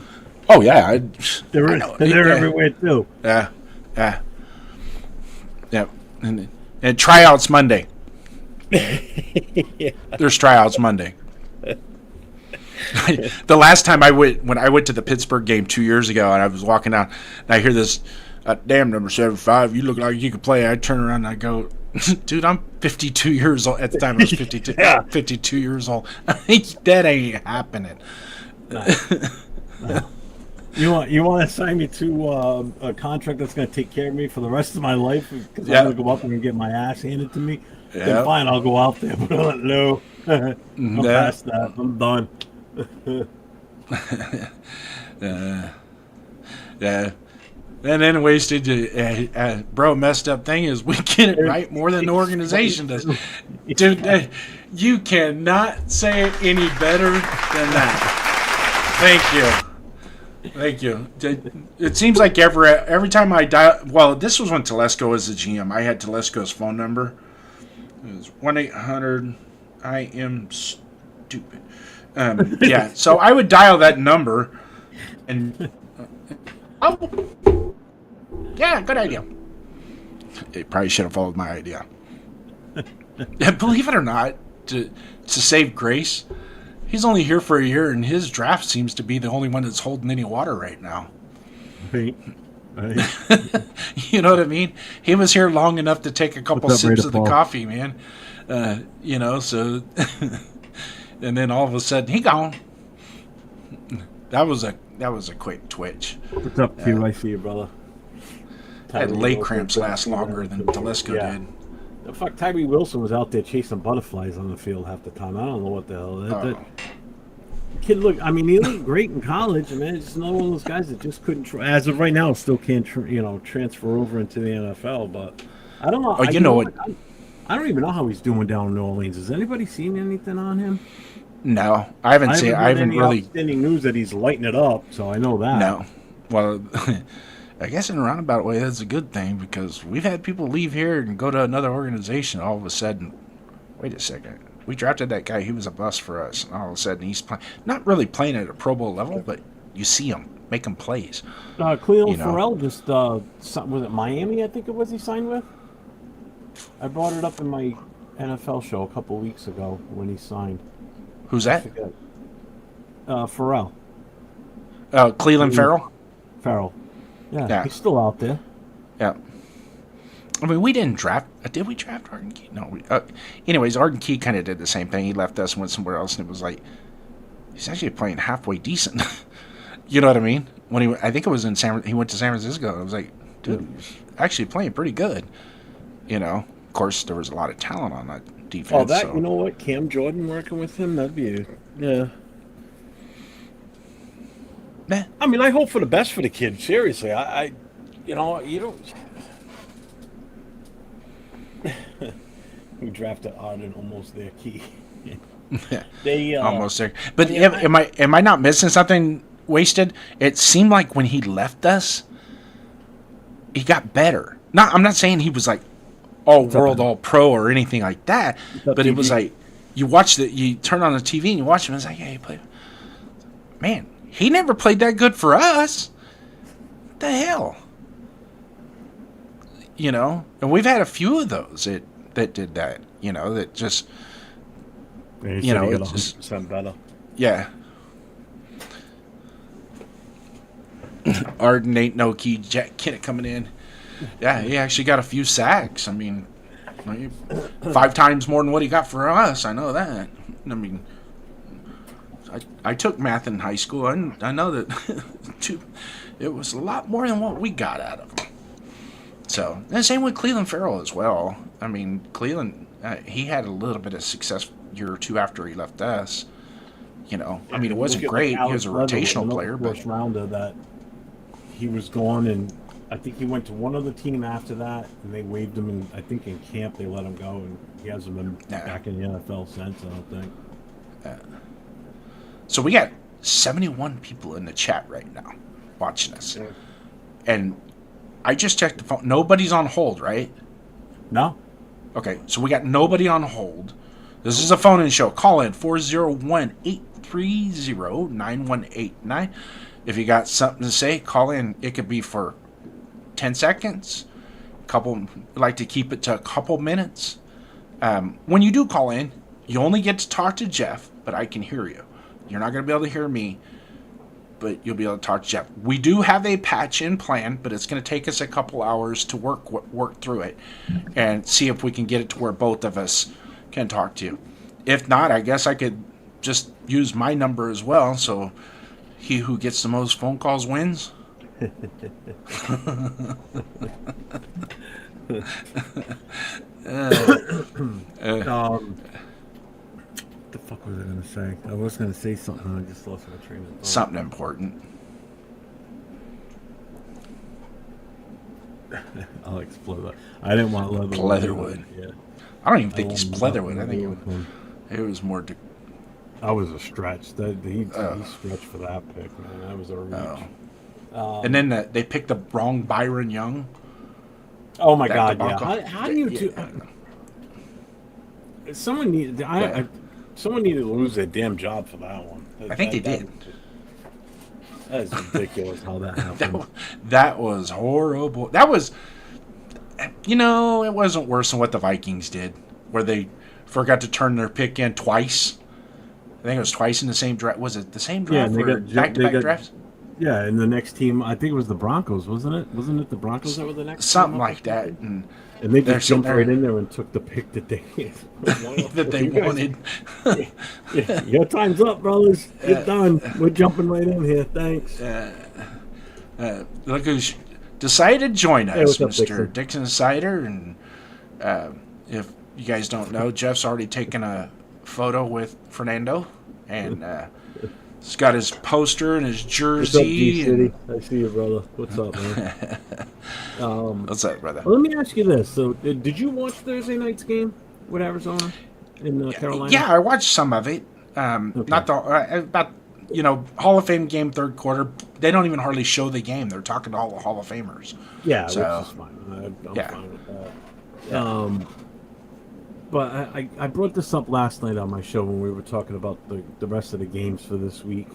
Oh yeah, they're everywhere too. Yeah. And tryouts Monday. There's tryouts Monday. The last time when I went to the Pittsburgh game 2 years ago, and I was walking down, and I hear this, "Damn, number 75, you look like you could play." I turn around and I go, "Dude, I'm 52 years old." At the time, I was 52. 52 years old. That ain't happening. No. You want to sign me to a contract that's going to take care of me for the rest of my life? Because I'm going to go up and get my ass handed to me. Then fine, I'll go out there. But no, I'm past that. I'm done. Yeah. And anyways, bro, messed up thing is we get it right more than the organization does. Dude, you cannot say it any better than that. Thank you. Thank you. It seems like every time I dial... Well, this was when Telesco was the GM. I had Telesco's phone number. It was 1-800... I am stupid. Yeah, so I would dial that number and... yeah, good idea. It probably should have followed my idea. Believe it or not, to save grace... He's only here for a year, and his draft seems to be the only one that's holding any water right now. Right. You know what I mean? He was here long enough to take a couple sips of the coffee, man. So... and then all of a sudden, he gone. That was a quick twitch. What's up, Q? I see you, brother. I had leg cramps last longer than Telesco did. Fuck, Tyree Wilson was out there chasing butterflies on the field half the time. I don't know what the hell. That kid looked. I mean, he looked great in college, and man, it's another one of those guys that just couldn't. As of right now, still can't, transfer over into the NFL. But I don't know. Oh, you know what? I don't even know how he's doing down in New Orleans. Has anybody seen anything on him? No, I haven't seen. I haven't really. Outstanding news that he's lighting it up, so I know that. No, well, I guess in a roundabout way, that's a good thing because we've had people leave here and go to another organization. All of a sudden, wait a second, we drafted that guy. He was a bust for us. And all of a sudden, he's not really playing at a Pro Bowl level, but you see him making plays. Cleo Farrell just was it Miami? I think it was he signed with. I brought it up in my NFL show a couple of weeks ago when he signed. Who's that? Farrell. Cleveland Farrell? Farrell. Yeah, he's still out there. Yeah. I mean, we didn't draft. Did we draft Arden Key? No. Anyways, Arden Key kind of did the same thing. He left us and went somewhere else, and it was like, he's actually playing halfway decent. You know what I mean? I think it was he went to San Francisco. I was like, dude, he's actually playing pretty good. Of course, there was a lot of talent on that defense. You know what? Cam Jordan working with him, that'd be yeah. Nah. I mean, I hope for the best for the kid. Seriously, I you don't. We drafted Arden almost their key. They almost there. But am I not missing something? Wasted? It seemed like when he left us, he got better. I'm not saying he was like all world, all pro or anything like that, but it was like you turn on the TV and you watch him, and it's like, yeah, he played. Man, he never played that good for us. What the hell? And we've had a few of those that did that. That just it's just 100% better. Yeah. Arden ain't no key. Jack Kinnett coming in. Yeah, he actually got a few sacks. I mean, 5 times more than what he got for us. I know that. I mean, I took math in high school, and I know that it was a lot more than what we got out of him. So, and the same with Cleveland Farrell as well. I mean, Cleveland, he had a little bit of success year or two after he left us. I mean, it wasn't great. He was a rotational player, but first rounder that he was gone, and I think he went to one other team after that, and they waived him. And I think in camp they let him go, and he hasn't been back in the NFL since. I don't think. So we got 71 people in the chat right now watching us, and I just checked the phone. Nobody's on hold, right? No. Okay, so we got nobody on hold. This is a phone-in show. Call in 401-830-9189. If you got something to say, call in. It could be for 10 seconds. Like to keep it to a couple minutes. When you do call in, you only get to talk to Jeff, but I can hear you. You're not going to be able to hear me, but you'll be able to talk to Jeff. We do have a patch in plan, but it's going to take us a couple hours to work through it and see if we can get it to where both of us can talk to you. If not, I guess I could just use my number as well, so he who gets the most phone calls wins. What the fuck was I going to say? I was going to say something, I just lost my train of thought. Something important. I'll explode that. I didn't want Leatherwood. Yeah. I don't even think he's Leatherwood. I think it was more. I was a stretch. He stretched for that pick, man. That was a reach. And then they picked the wrong Byron Young. Oh my God! Yeah. How do you do? Someone needed. Someone needed to lose their damn job for that one. I think they did. That is ridiculous how that happened. That was horrible. That was, it wasn't worse than what the Vikings did, where they forgot to turn their pick in twice. I think it was twice in the same draft. Was it the same draft or back-to-back drafts? Yeah, and the next team, I think it was the Broncos, wasn't it? Wasn't it the Broncos that were the next Something team like that. And they just jumped right in there and took the pick that they wanted. Yeah, your time's up, brothers. Get done. We're jumping right in here. Thanks. Look who's decided to join us, Mr. Dixon Sider. And if you guys don't know, Jeff's already taken a photo with Fernando, and he's got his poster and his jersey. What's up, I see you, brother. What's up, man? What's up, brother? Let me ask you this. So, did you watch Thursday night's game with Arizona in Carolina? Yeah, I watched some of it. Okay. Not the about Hall of Fame game, third quarter. They don't even hardly show the game. They're talking to all the Hall of Famers. Yeah, so, which is fine. I'm yeah. fine with that. Yeah. But I brought this up last night on my show when we were talking about the rest of the games for this week.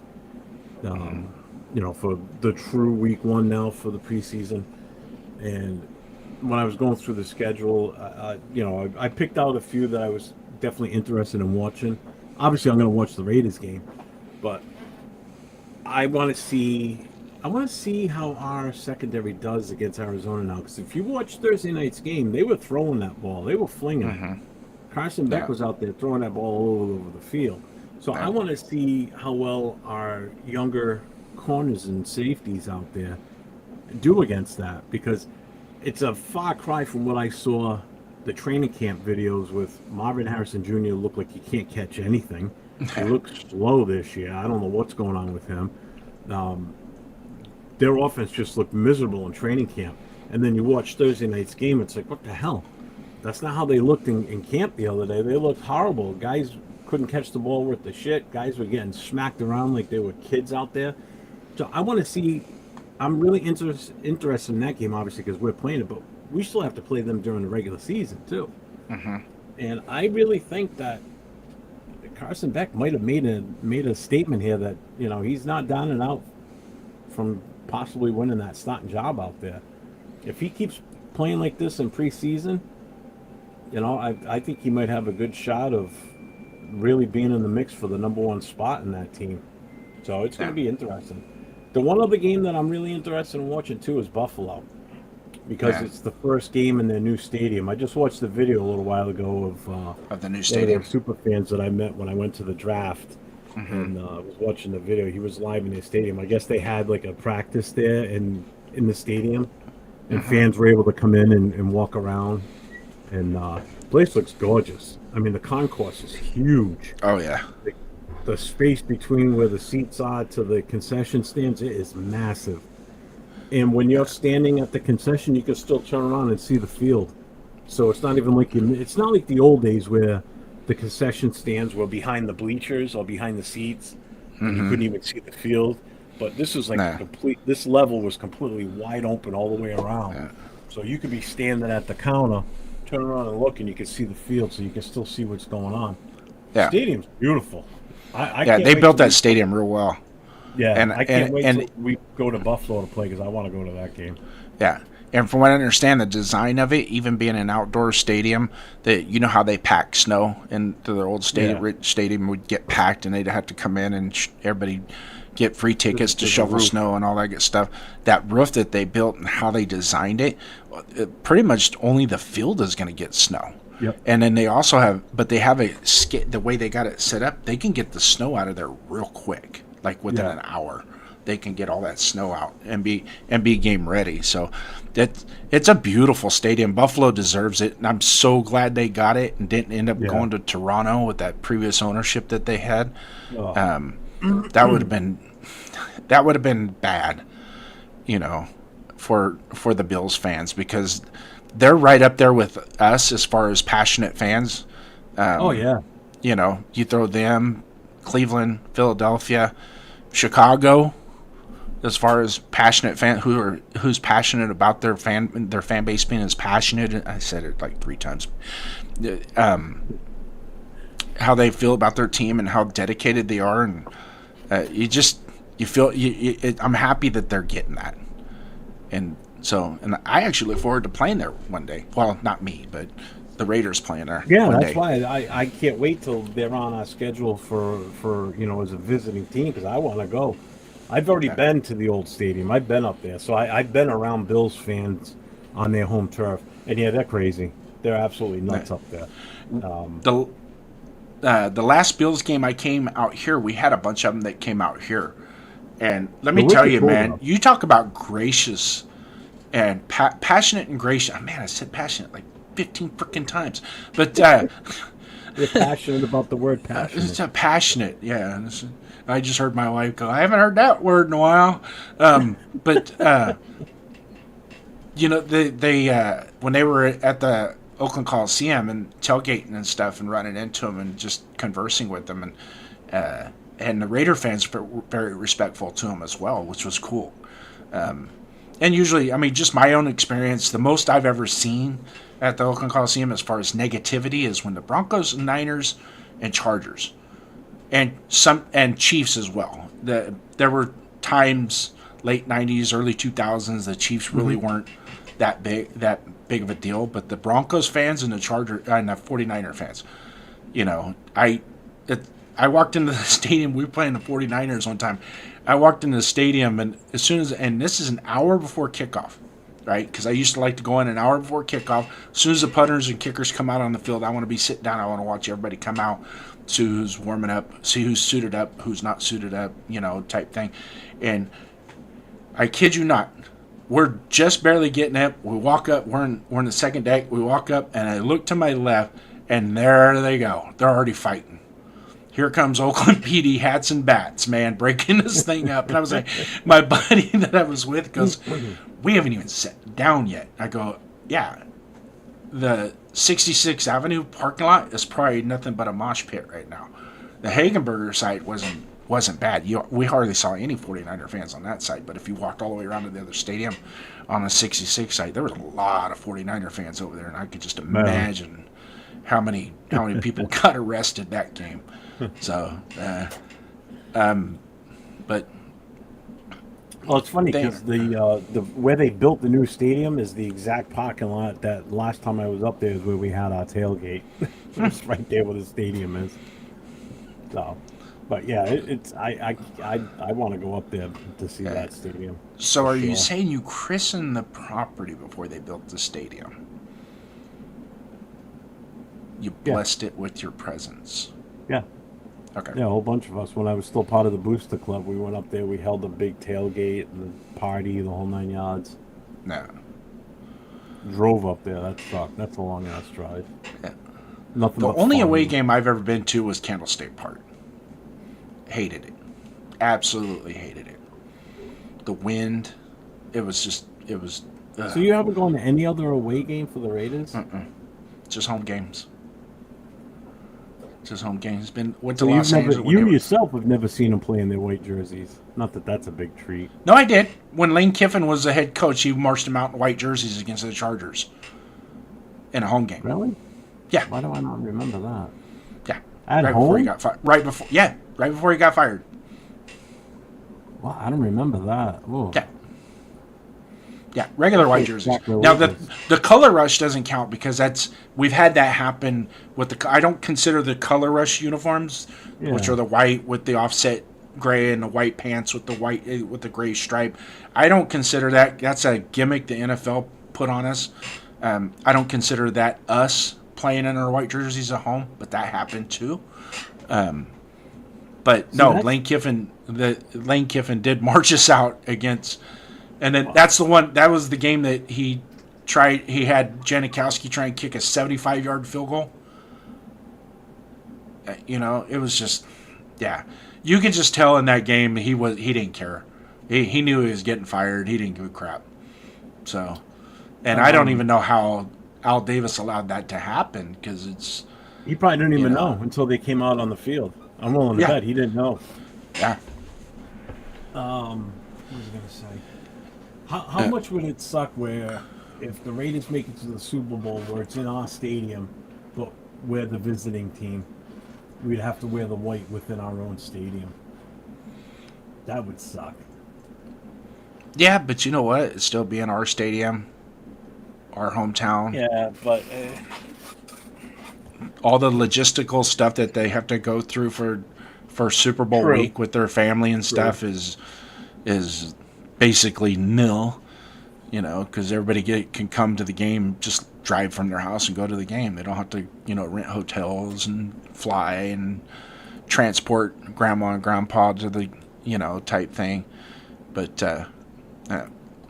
For the true week one now for the preseason. And when I was going through the schedule, I picked out a few that I was definitely interested in watching. Obviously, I'm going to watch the Raiders game, but I want to see how our secondary does against Arizona now. Because if you watch Thursday night's game, they were throwing that ball, they were flinging it. Carson Beck was out there throwing that ball all over the field. So I want to see how well our younger corners and safeties out there do against that, because it's a far cry from what I saw the training camp videos with Marvin Harrison Jr. look like he can't catch anything. He looks slow this year. I don't know what's going on with him. Their offense just looked miserable in training camp. And then you watch Thursday night's game, it's like, what the hell? That's not how they looked in camp the other day. They looked horrible. Guys couldn't catch the ball worth the shit. Guys were getting smacked around like they were kids out there. So I want to see. I'm really interested in that game, obviously, because we're playing it, but we still have to play them during the regular season too. And I really think that Carson Beck might have made a statement here that he's not down and out from possibly winning that starting job out there. If he keeps playing like this in preseason, I think he might have a good shot of really being in the mix for the number one spot in that team. So it's going to be interesting. The one other game that I'm really interested in watching too is Buffalo, because it's the first game in their new stadium. I just watched the video a little while ago of the new stadium. One of their super fans that I met when I went to the draft, and was watching the video. He was live in their stadium. I guess they had like a practice there in the stadium, and fans were able to come in and walk around. And the place looks gorgeous. I mean, the concourse is huge. Oh yeah. The space between where the seats are to the concession stands, it is massive. And when you're standing at the concession, you can still turn around and see the field. So it's not even like it's not like the old days where the concession stands were behind the bleachers or behind the seats, and you couldn't even see the field. But this is like this level was completely wide open all the way around. So you could be standing at the counter, turn around and look, and you can see the field, so you can still see what's going on. Yeah. Stadium's beautiful. They built that stadium real well. Yeah, and I can't wait till we go to Buffalo to play, because I want to go to that game. Yeah, and from what I understand, the design of it, even being an outdoor stadium, that how they pack snow into their old stadium, stadium would get packed, and they'd have to come in and everybody get free tickets to shovel snow and all that good stuff. That roof that they built and how they designed it, pretty much only the field is going to get snow. Yep. And then they also have the way they got it set up, they can get the snow out of there real quick, like within an hour. They can get all that snow out and be game ready. So it's a beautiful stadium. Buffalo deserves it, and I'm so glad they got it and didn't end up going to Toronto with that previous ownership that they had. That would have been bad, for the Bills fans, because they're right up there with us as far as passionate fans. You throw them, Cleveland, Philadelphia, Chicago, as far as passionate fan who's passionate about their fan base being as passionate. I said it like 3 times. How they feel about their team and how dedicated they are, and I'm happy that they're getting that, and I actually look forward to playing there one day. Well, not me, but the Raiders playing there. Yeah, one that's day. why I can't wait till they're on our schedule for as a visiting team, because I want to go. I've already been to the old stadium. I've been up there, so I've been around Bills fans on their home turf, and they're crazy. They're absolutely nuts up there. The last Bills game I came out here, we had a bunch of them that came out here, and let me tell you, man, you talk about gracious and passionate and gracious. Oh, man, I said passionate like 15 freaking times. But You're passionate about the word passionate. it's a passionate, yeah. I just heard my wife go, I haven't heard that word in a while. But you know, they when they were at the Oakland Coliseum and tailgating and stuff and running into them and just conversing with them, and the Raider fans were very respectful to him as well, which was cool. And usually, I mean, just my own experience, the most I've ever seen at the Oakland Coliseum as far as negativity is when the Broncos, Niners, and Chargers, and Chiefs as well. There were times late 90s, early 2000s, the Chiefs really weren't that big of a deal, but the Broncos fans and the 49er fans, you know, I walked into the stadium. We were playing the 49ers one time. I walked into the stadium, and and this is an hour before kickoff, right? Because I used to like to go in an hour before kickoff. As soon as the punters and kickers come out on the field, I want to be sitting down. I want to watch everybody come out, see who's warming up, see who's suited up, who's not suited up, you know, type thing. And I kid you not, we're just barely getting up. We walk up. We're in the second deck. We walk up, and I look to my left, and there they go. They're already fighting. Here comes Oakland PD, hats and bats, man, breaking this thing up. And I was like, my buddy that I was with goes, we haven't even sat down yet. I go, yeah, the 66th Avenue parking lot is probably nothing but a mosh pit right now. The Hagenberger site wasn't bad. We hardly saw any 49er fans on that side, but if you walked all the way around to the other stadium on the 66 site, there was a lot of 49er fans over there, and I could just imagine how many people got arrested that game. So, but well, it's funny because the where they built the new stadium is the exact parking lot that last time I was up there is where we had our tailgate. It's right there where the stadium is. So, but yeah, I want to go up there to see that stadium. So, are you saying you christened the property before they built the stadium? You blessed it with your presence. Yeah. Okay. Yeah, a whole bunch of us. When I was still part of the Booster Club, we went up there. We held a big tailgate and a party, the whole 9 yards. No. Drove up there. That sucked. That's a long ass drive. Yeah. Nothing. The only away game I've ever been to was Candle State Park. Hated it. Absolutely hated it. The wind. It was. So you haven't gone to any other away game for the Raiders? Just home games. Just home games. Went to So Los Angeles. you yourself have never seen them play in their white jerseys. Not that that's a big treat. No, I did. When Lane Kiffin was the head coach, he marched them out in white jerseys against the Chargers in a home game. Really? Yeah. Why do I not remember that? Yeah. At right home? before he got fired. Right before he got fired. Well, I don't remember that. Ooh. Yeah. Yeah, regular white jerseys. Now the color rush doesn't count because we've had that happen with I don't consider the color rush uniforms, which are the white with the offset gray and the white pants with the gray stripe. I don't consider that. That's a gimmick the NFL put on us. I don't consider that us playing in our white jerseys at home, but that happened too. But no, Lane Kiffin did march us out against. And then that's the one. That was the game that he had Janikowski try and kick a 75-yard field goal. You know, it was just, yeah. You could just tell in that game he didn't care. He knew he was getting fired. He didn't give a crap. So, and I don't even know how Al Davis allowed that to happen because he probably didn't even know until they came out on the field. I'm willing to bet he didn't know. Yeah. What was I going to say? How much would it suck where if the Raiders make it to the Super Bowl where it's in our stadium, but we're the visiting team, we'd have to wear the white within our own stadium? That would suck. Yeah, but you know what? It'd still be in our stadium, our hometown. Yeah, but all the logistical stuff that they have to go through for Super Bowl week with their family and stuff is basically nil, you know, because everybody can come to the game, just drive from their house and go to the game. They don't have to, rent hotels and fly and transport grandma and grandpa to the, type thing. But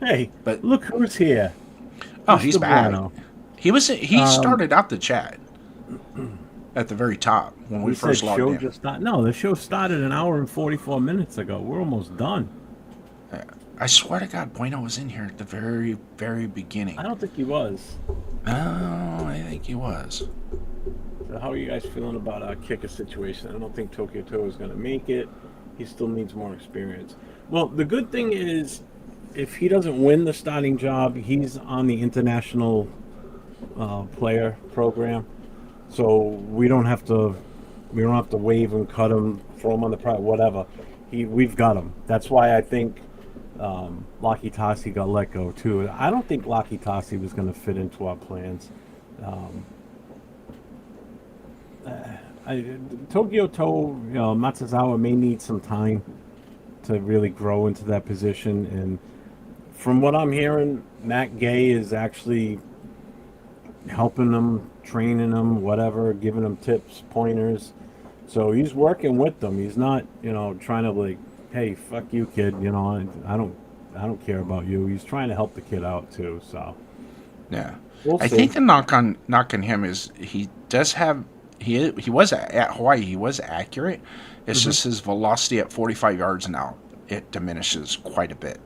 hey, but look who's here. Oh, he's back. He started out the chat at the very top when we first logged in. No, the show started an hour and 44 minutes ago. We're almost done. I swear to God, Bueno was in here at the very, very beginning. I don't think he was. No, I think he was. So how are you guys feeling about our kicker situation? I don't think Tokyo Toe is going to make it. He still needs more experience. Well, the good thing is, if he doesn't win the starting job, he's on the international player program. So we don't have to waive him, cut him, throw him on the private, whatever. We've got him. That's why I think Laki Tassi got let go too. I don't think Laki Tassi was going to fit into our plans. Tokyo Toe, Matsuzawa may need some time to really grow into that position. And from what I'm hearing, Matt Gay is actually helping them, training them, whatever, giving them tips, pointers. So he's working with them. He's not, trying to like, hey, fuck you, kid. I don't care about you. He's trying to help the kid out too. So yeah, I think the knock on him is he does have he was at Hawaii. He was accurate. It's just his velocity at 45 yards now, it diminishes quite a bit.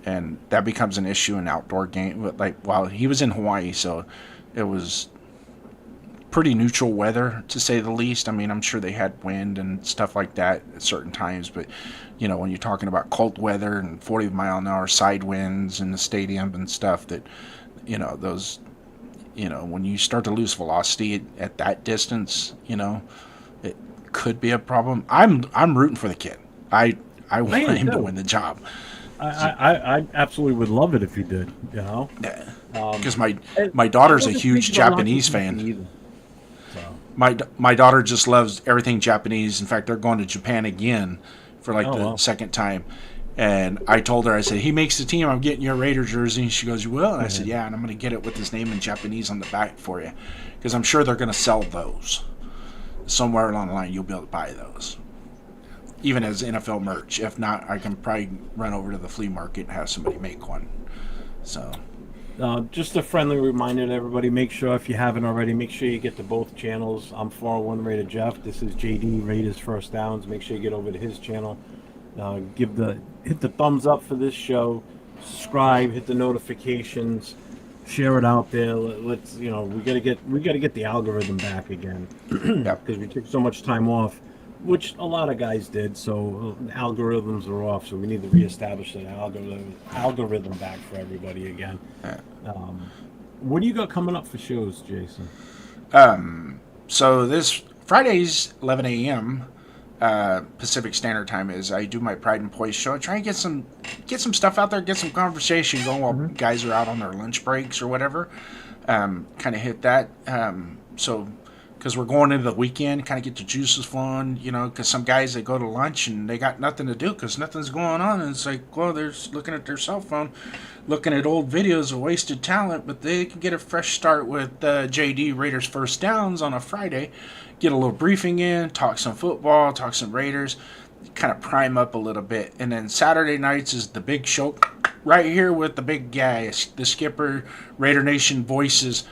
And that becomes an issue in outdoor game. But like, while he was in Hawaii, so it was pretty neutral weather, to say the least. I mean, I'm sure they had wind and stuff like that at certain times. But, when you're talking about cold weather and 40-mile-an-hour side winds in the stadium and stuff, that, those, when you start to lose velocity at that distance, it could be a problem. I'm rooting for the kid. I want him to win the job. I absolutely would love it if he did, Yeah. Because my daughter's a huge Japanese fan. Either, so. My daughter just loves everything Japanese. In fact, they're going to Japan again for the second time. And I told her, I said, he makes the team, I'm getting your Raider jersey. And she goes, you will? And I said, yeah, and I'm going to get it with his name in Japanese on the back for you. Because I'm sure they're going to sell those. Somewhere along the line, you'll be able to buy those. Even as NFL merch. If not, I can probably run over to the flea market and have somebody make one. So, just a friendly reminder to everybody, make sure, if you haven't already, make sure you get to both channels. I'm 401 Raider Jeff. This is JD Raiders First Downs. Make sure you get over to his channel. Hit the thumbs up for this show. Subscribe, hit the notifications, share it out there. Let's we gotta get the algorithm back again. Because we took so much time off, which a lot of guys did. So algorithms are off. So we need to reestablish that algorithm back for everybody again. What do you got coming up for shows, Jason? So this Friday's 11 a.m. Pacific Standard Time is I do my Pride and Poise show. I try and get some stuff out there, get some conversation going while guys are out on their lunch breaks or whatever. Kind of hit that. So because we're going into the weekend, kind of get the juices flowing, because some guys, they go to lunch and they got nothing to do because nothing's going on. And it's like, well, they're looking at their cell phone, looking at old videos of wasted talent, but they can get a fresh start with JD Raiders First Downs on a Friday. Get a little briefing in, talk some football, talk some Raiders, kind of prime up a little bit. And then Saturday nights is the big show right here with the big guy, the skipper, Raider Nation Voices.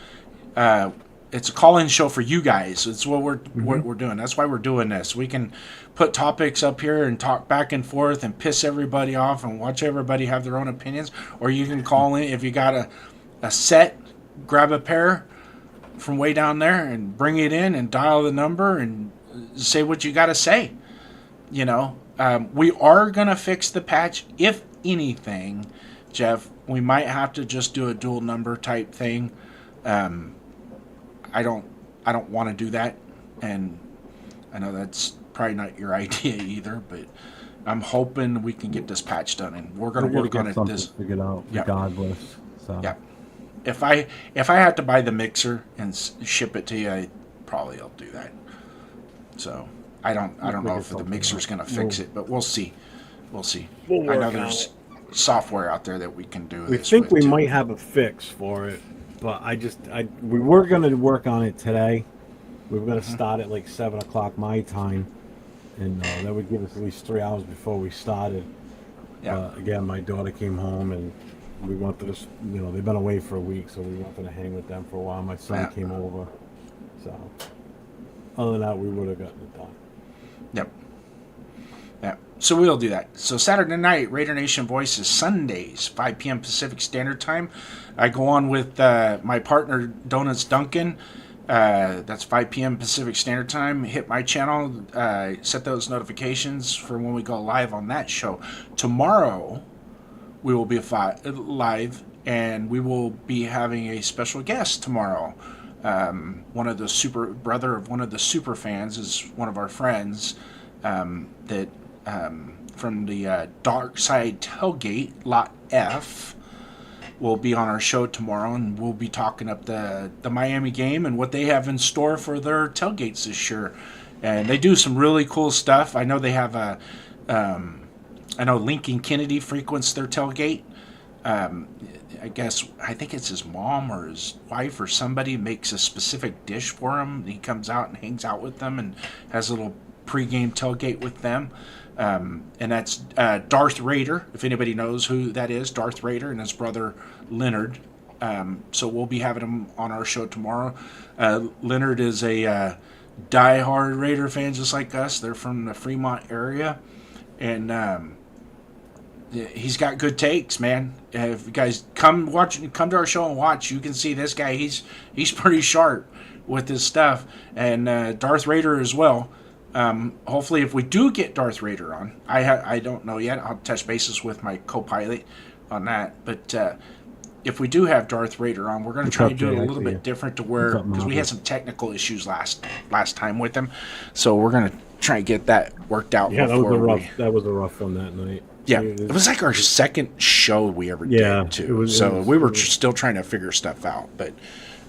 It's a call-in show for you guys. It's what we're doing. That's why we're doing this. We can put topics up here and talk back and forth and piss everybody off and watch everybody have their own opinions. Or you can call in if you got a set, grab a pair from way down there and bring it in and dial the number and say what you got to say. We are going to fix the patch. If anything, Jeff, we might have to just do a dual number type thing. I don't want to do that, and I know that's probably not your idea either, but I'm hoping we can get this patch done, and we're going to work on it. This figured out, regardless. So. Yeah. If I had to buy the mixer and ship it to you, I'll do that. So I don't know if the mixer's going to fix it, but we'll see. I know there's software out there that we can do. We think we might have a fix for it, but we were going to work on it today. We were going to start at like 7 o'clock my time, and that would give us at least 3 hours before we started. Yeah. Again, my daughter came home and We wanted to, they've been away for a week, so we wanted to hang with them for a while. My son Yeah. came over, so other than that, we would have gotten it done. Yep. Yeah. So we'll do that. So Saturday night, Raider Nation Voices, Sundays, 5 p.m. Pacific Standard Time. I go on with my partner, Donuts Duncan. That's 5 p.m. Pacific Standard Time. Hit my channel. Set those notifications for when we go live on that show. Tomorrow, we will be live, and we will be having a special guest tomorrow. One of the brother of one of the super fans is one of our friends that from the Dark Side Tailgate, Lot F, will be on our show tomorrow, and we'll be talking up the Miami game and what they have in store for their tailgates this year. And they do some really cool stuff. I know they have I know Lincoln Kennedy frequents their tailgate. I think it's his mom or his wife or somebody makes a specific dish for him. He comes out and hangs out with them and has a little pregame tailgate with them. And that's Darth Raider, if anybody knows who that is, Darth Raider and his brother Leonard. So we'll be having him on our show tomorrow. Leonard is a diehard Raider fan just like us. They're from the Fremont area. And he's got good takes, man. If you guys come to our show and watch, you can see this guy. He's pretty sharp with his stuff, and Darth Raider as well. Hopefully, if we do get Darth Raider on, I don't know yet. I'll touch bases with my co-pilot on that. But if we do have Darth Raider on, we're going to try to do it a little bit different to where, because we had some technical issues last time with him, so we're going to try and get that worked out. Yeah, that was a rough one that night. Yeah, it was like our second show we ever did too. We were still trying to figure stuff out, but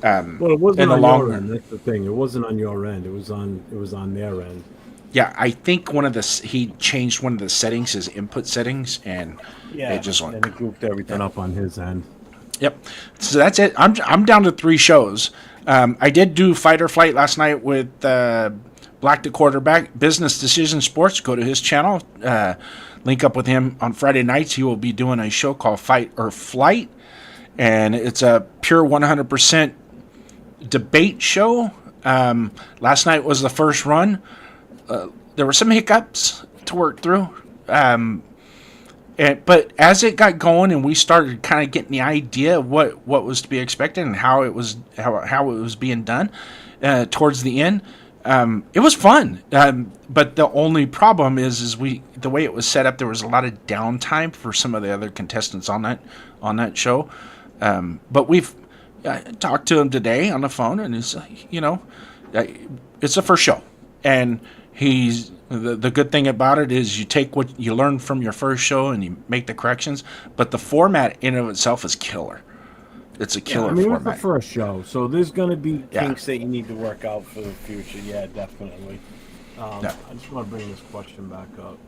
well, it wasn't on your end. That's the thing. It wasn't on your end. It was on their end. Yeah, I think he changed one of the settings, his input settings, and it just went. And it goofed everything up on his end. Yep. So that's it. I'm down to 3 shows. I did do Fight or Flight last night with Black the Quarterback, Business Decision Sports. Go to his channel. Link up with him on Friday nights. He will be doing a show called Fight or Flight, and it's a pure 100% debate show. Last night was the first run. There were some hiccups to work through, but as it got going and we started kind of getting the idea of what was to be expected and how it was being done towards the end, it was fun. But the only problem is the way it was set up, there was a lot of downtime for some of the other contestants on that show. But we've talked to him today on the phone, and it's it's the first show, and the good thing about it is you take what you learn from your first show and you make the corrections. But the format in of itself is killer. It's a killer format. It's the first show, so there's going to be kinks that you need to work out for the future. Yeah, definitely. I just want to bring this question back up.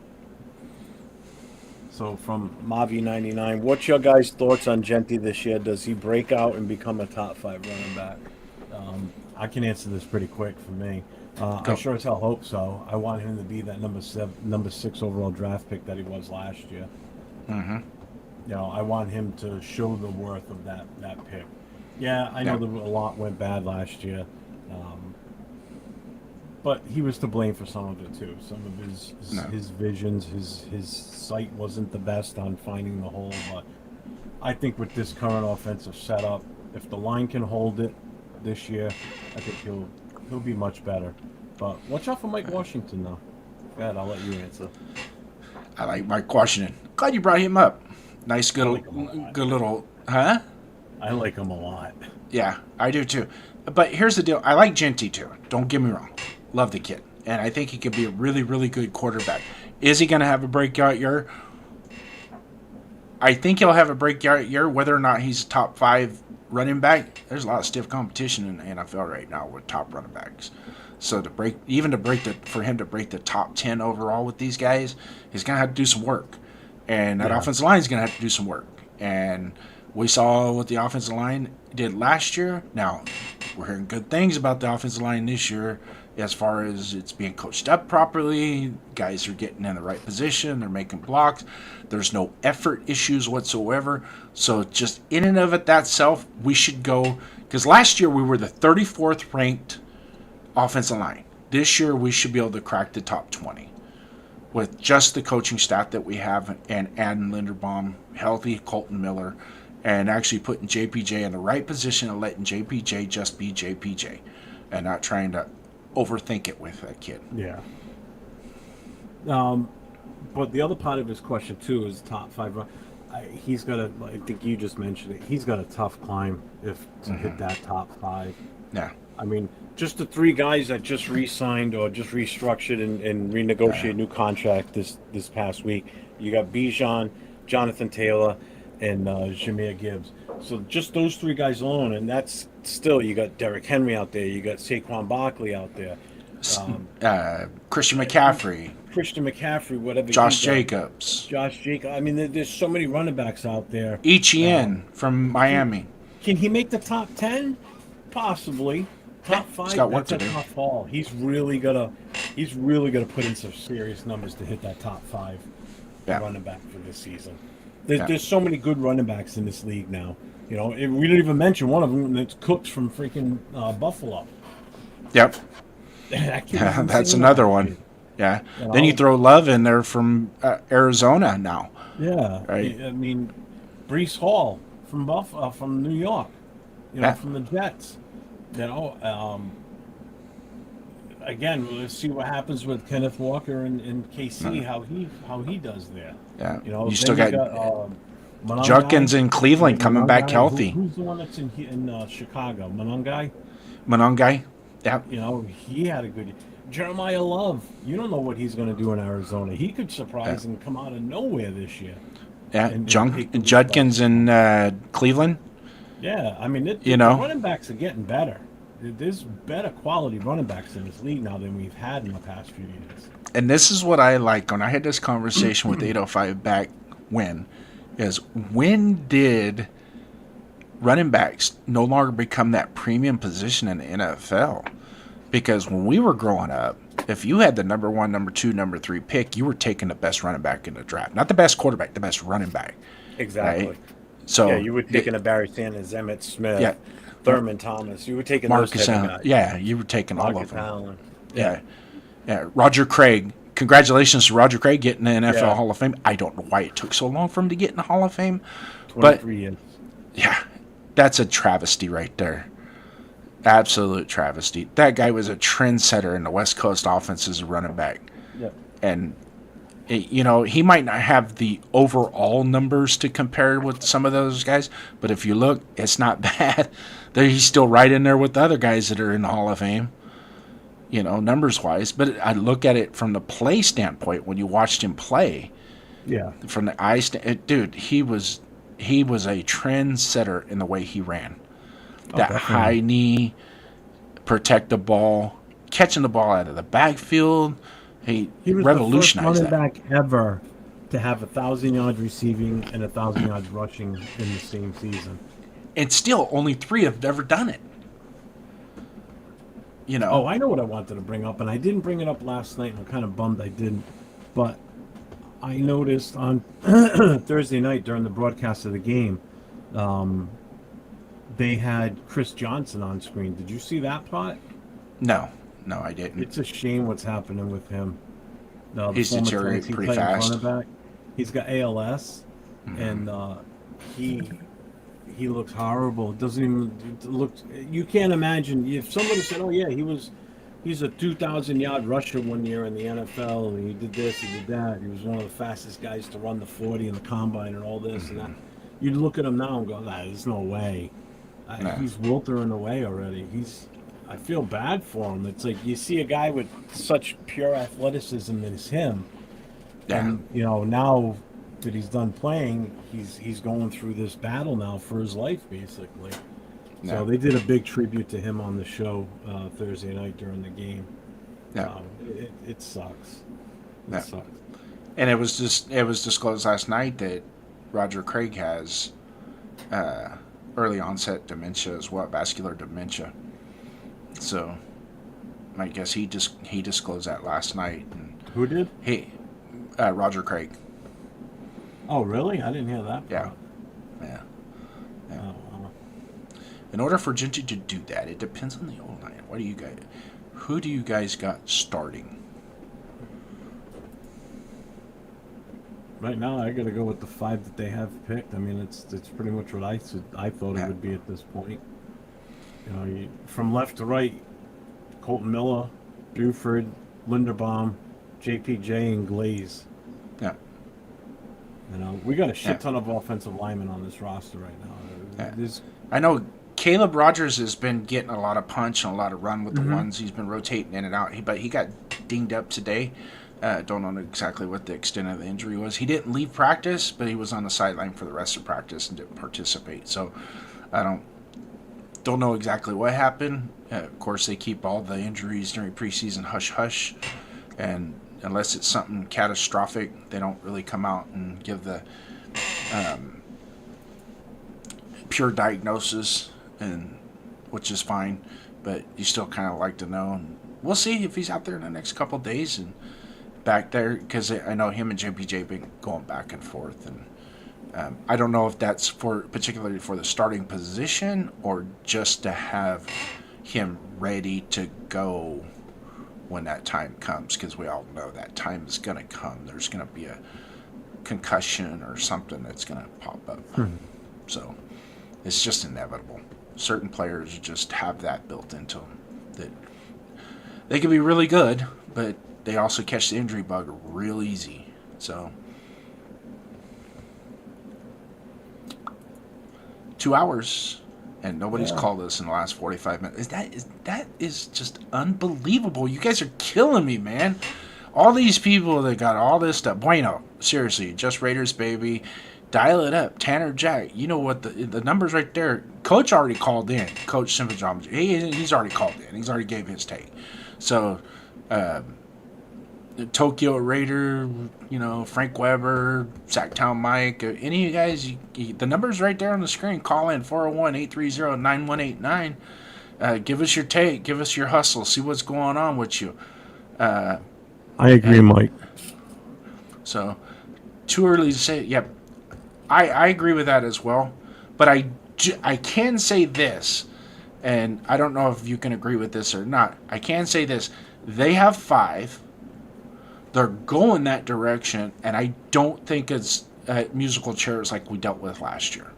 So from Mavi99, what's your guys' thoughts on Genty this year? Does he break out and become a top 5 running back? I can answer this pretty quick for me. I sure as hell hope so. I want him to be that number 6 overall draft pick that he was last year. Mm-hmm. I want him to show the worth of that pick. Yeah, I know that a lot went bad last year, but he was to blame for some of it too. Some of his visions, his sight wasn't the best on finding the hole. But I think with this current offensive setup, if the line can hold it this year, I think he'll be much better. But watch out for Mike Washington, though. Go ahead, I'll let you answer. I like Mike Washington. Glad you brought him up. Nice, good little, huh? I like him a lot. Yeah, I do too. But here's the deal. I like Genty too. Don't get me wrong. Love the kid. And I think he could be a really, really good quarterback. Is he going to have a breakout year? I think he'll have a breakout year. Whether or not he's a top 5 running back, there's a lot of stiff competition in the NFL right now with top running backs. So for him to break the top 10 overall with these guys, he's going to have to do some work. And that offensive line is going to have to do some work. And We saw what the offensive line did last year. Now, we're hearing good things about the offensive line this year as far as it's being coached up properly. Guys are getting in the right position. They're making blocks. There's no effort issues whatsoever. So just in and of it that self, we should go. Because last year we were the 34th ranked offensive line. This year we should be able to crack the top 20 with just the coaching staff that we have and adding Linderbaum, healthy Colton Miller, and actually putting JPJ in the right position and letting JPJ just be JPJ and not trying to overthink it with that kid. Yeah. But the other part of his question, too, is top 5. He's got a, I think you just mentioned it, he's got a tough climb to hit that top 5. Yeah. I mean, just the 3 guys that just re-signed or just restructured and renegotiated new contract this past week. You got Bijan, Jonathan Taylor, and Jameer Gibbs. So just those 3 guys alone, and that's still, you got Derrick Henry out there, you got Saquon Barkley out there, Christian McCaffrey, whatever. Josh Jacobs. I mean, there's so many running backs out there. Etienne from Miami. Can he make the top 10? Possibly. Top 5. He's got work that's to a do. tough haul. He's really gonna put in some serious numbers to hit that top 5 running back for this season. There's so many good running backs in this league now. You know, we didn't even mention one of them, and it's Cooks from freaking Buffalo. Yep. That's another one. Yeah. You know? Then you throw Love in there from Arizona now. Yeah. Right. I mean, Breece Hall from New York. You know, from the Jets. You know, again, let's see what happens with Kenneth Walker and KC, how he does there. Yeah. You know, you still got Monangai, Judkins in Cleveland coming back healthy. Who's the one that's in Chicago? Monangai? Yeah. You know, he had a good Jeremiah Love. You don't know what he's going to do in Arizona. He could surprise and come out of nowhere this year. Yeah. Judkins in Cleveland. Yeah, I mean, the running backs are getting better. There's better quality running backs in this league now than we've had in the past few years. And this is what I like when I had this conversation with 805 back when did running backs no longer become that premium position in the NFL? Because when we were growing up, if you had the number 1, number 2, number 3 pick, you were taking the best running back in the draft. Not the best quarterback, the best running back. Exactly. Right? So you were taking a Barry Sanders, Emmitt Smith, Thurman Thomas. You were taking Marcus those type of guys. Yeah, you were taking all of them. Allen. Yeah. Roger Craig. Congratulations to Roger Craig getting the NFL Hall of Fame. I don't know why it took so long for him to get in the Hall of Fame. 23 years. Yeah, that's a travesty right there. Absolute travesty. That guy was a trendsetter in the West Coast offense as a running back. Yep. And, he might not have the overall numbers to compare with some of those guys, but if you look, it's not bad. He's still right in there with the other guys that are in the Hall of Fame, numbers-wise. But I look at it from the play standpoint when you watched him play. Yeah. From the eye dude, he was a trendsetter in the way he ran. That high knee, protect the ball, catching the ball out of the backfield. He was revolutionized the first running back ever to have 1,000 yards receiving and 1,000 yards rushing in the same season. And still, only 3 have ever done it. Oh, I know what I wanted to bring up, and I didn't bring it up last night, and I'm kind of bummed I didn't. But I noticed on Thursday night during the broadcast of the game, they had Chris Johnson on screen. Did you see that part? No, I didn't. It's a shame what's happening with him. He's deteriorating pretty fast. He's got ALS, and he looks horrible. Doesn't even look. You can't imagine if somebody said, "Oh yeah, he's a 2,000-yard rusher one year in the NFL, and he did this, he did that. He was one of the fastest guys to run the 40 in the combine, and all this and that." You'd look at him now and go, "There's no way." He's wiltering away already. I feel bad for him. It's like you see a guy with such pure athleticism as him, and now that he's done playing, he's going through this battle now for his life, basically. Yeah. So they did a big tribute to him on the show Thursday night during the game. Yeah, it sucks. It sucks. And it was disclosed last night that Roger Craig has early onset dementia as well, vascular dementia. So I guess he disclosed that last night. And Who did? Roger Craig. Oh, really? I didn't hear that. Yeah. Yeah. Oh, wow. In order for Ginty to do that, it depends on the O-line. Who do you guys got starting? Right now, I got to go with the 5 that they have picked. I mean, it's pretty much what I thought it would be at this point. You know, from left to right, Colton Miller, Buford, Linderbaum, JPJ, and Glaze. Yeah. You know, we got a shit ton of offensive linemen on this roster right now. Yeah. I know Caleb Rogers has been getting a lot of punch and a lot of run with the ones. He's been rotating in and out. But he got dinged up today. Don't know exactly what the extent of the injury was. He didn't leave practice, but he was on the sideline for the rest of practice and didn't participate. So I don't know exactly what happened. Of course, they keep all the injuries during preseason hush-hush. And unless it's something catastrophic, they don't really come out and give the pure diagnosis, and which is fine. But you still kind of like to know. And we'll see if he's out there in the next couple of days and back there, because I know him and JPJ been going back and forth, and I don't know if that's particularly for the starting position or just to have him ready to go when that time comes, because we all know that time is going to come. There's going to be a concussion or something that's going to pop up. So it's just inevitable. Certain players just have that built into them, that they can be really good, but they also catch the injury bug real easy. So 2 hours, and nobody's called us in the last 45 minutes. That is just unbelievable. You guys are killing me, man. All these people that got all this stuff. Bueno, seriously, just Raiders, baby. Dial it up. Tanner Jack. You know what, the numbers right there. Coach already called in. Coach Simpajam. He's already called in. He's already gave his take. So, Tokyo Raider, Frank Weber, Sacktown Mike, any of you guys, the number's right there on the screen. Call in 401-830-9189. Give us your take. Give us your hustle. See what's going on with you. I agree, Mike. So, too early to say. Yep, I agree with that as well. But I can say this, and I don't know if you can agree with this or not. I can say this. They have 5. They're going that direction, and I don't think it's musical chairs like we dealt with last year.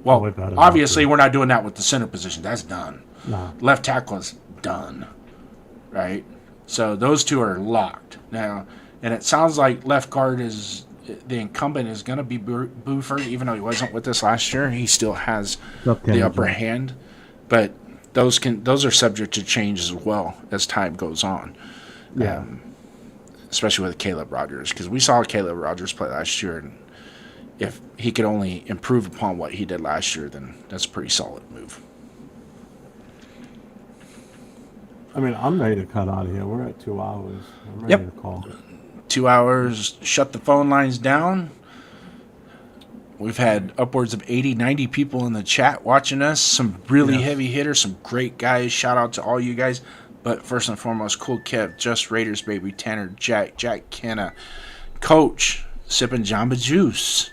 Well, obviously, we're not doing that with the center position. That's done. No. Left tackle is done, right? So those two are locked now. And it sounds like left guard is the incumbent is going to be Buford, even though he wasn't with us last year. He still has the upper hand. But those are subject to change as well as time goes on. Yeah. Especially with Caleb Rogers, because we saw Caleb Rogers play last year, and if he could only improve upon what he did last year, then that's a pretty solid move. I mean, I'm ready to cut out of here. We're at 2 hours. I'm ready to call. 2 hours, shut the phone lines down. We've had upwards of 80, 90 people in the chat watching us. Some really heavy hitters, some great guys. Shout out to all you guys. But first and foremost, Cool Kev, Just Raiders, baby, Tanner, Jack Kenna, Coach, Sippin' Jamba Juice.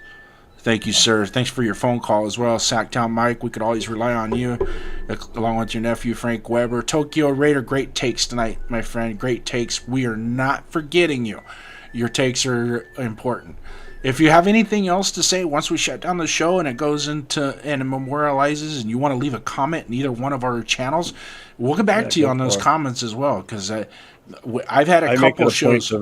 Thank you, sir. Thanks for your phone call as well. Sacktown Mike, we could always rely on you, along with your nephew, Frank Weber. Tokyo Raider, great takes tonight, my friend. Great takes. We are not forgetting you. Your takes are important. If you have anything else to say once we shut down the show and it goes into and it memorializes, and you want to leave a comment in either one of our channels, we'll get back to you on those comments as well, because I've had a couple shows.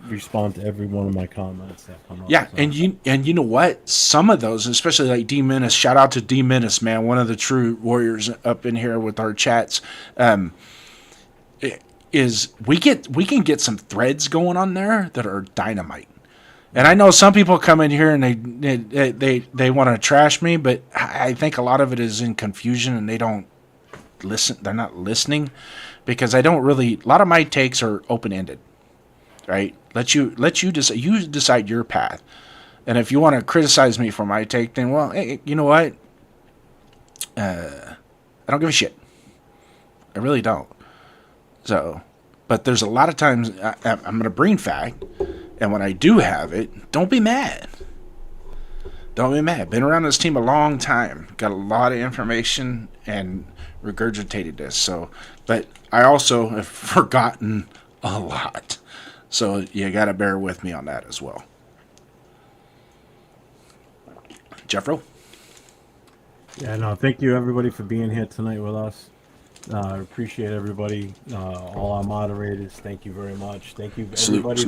Respond to every one of my comments that come up. Yeah, and you know what? Some of those, especially like D Menace, shout out to D Menace, man, one of the true warriors up in here with our chats. Is we can get some threads going on there that are dynamite. And I know some people come in here and they want to trash me, but I think a lot of it is in confusion and they don't listen. They're not listening, because I don't really. A lot of my takes are open ended, right? Let you decide. You decide your path, and if you want to criticize me for my take, then well, hey, you know what? I don't give a shit. I really don't. So, but there's a lot of times I'm going to bring fact, and when I do have it, don't be mad. Don't be mad. Been around this team a long time. Got a lot of information and regurgitated this. So, but I also have forgotten a lot. So you got to bear with me on that as well. Jeffro? Yeah, no, thank you everybody for being here tonight with us. Appreciate everybody, all our moderators. Thank you very much. Thank you everybody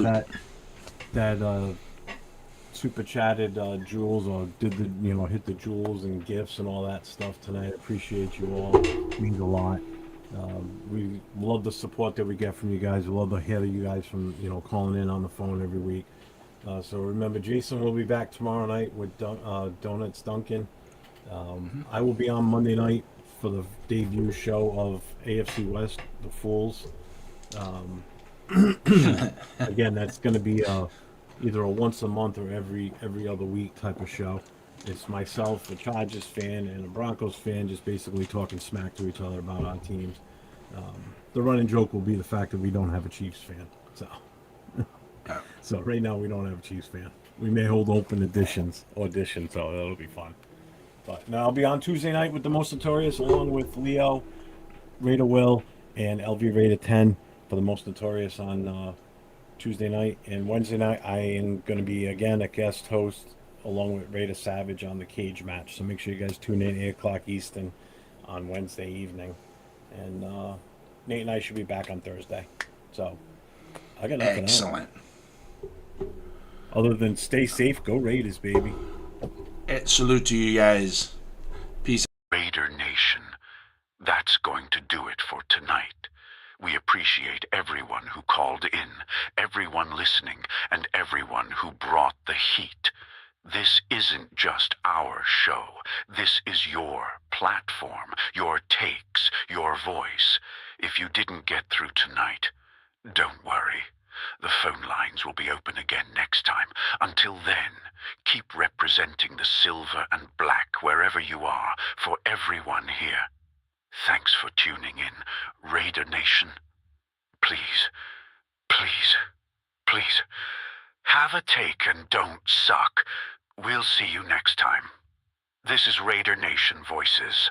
that super chatted jewels or did the hit the jewels and gifts and all that stuff tonight. Appreciate you all. It means a lot. We love the support that we get from you guys. We love to hear you guys from calling in on the phone every week. So remember, Jason will be back tomorrow night with Donuts Duncan. I will be on Monday night for the debut show of AFC West, the Fools. Again, that's going to be either a once a month or every other week type of show. It's myself, a Chargers fan, and a Broncos fan, just basically talking smack to each other about our teams. The running joke will be the fact that we don't have a Chiefs fan. So right now we don't have a Chiefs fan. We may hold open auditions, so that'll be fun. But now I'll be on Tuesday night with the Most Notorious, along with Leo, Raider Will, and LV Raider 10 for the Most Notorious on Tuesday night. And Wednesday night I am going to be again a guest host along with Raider Savage on the cage match. So make sure you guys tune in 8 o'clock Eastern on Wednesday evening. And Nate and I should be back on Thursday. So I got nothing Excellent. other than stay safe, go Raiders, baby. Salute to you guys. Peace. Raider Nation, that's going to do it for tonight. We appreciate everyone who called in, everyone listening, and everyone who brought the heat. This isn't just our show. This is your platform, your takes, your voice. If you didn't get through tonight, don't worry. The phone lines will be open again next time. Until then, keep representing the silver and black wherever you are for everyone here. Thanks for tuning in, Raider Nation. Please, please, please, have a take and don't suck. We'll see you next time. This is Raider Nation Voices.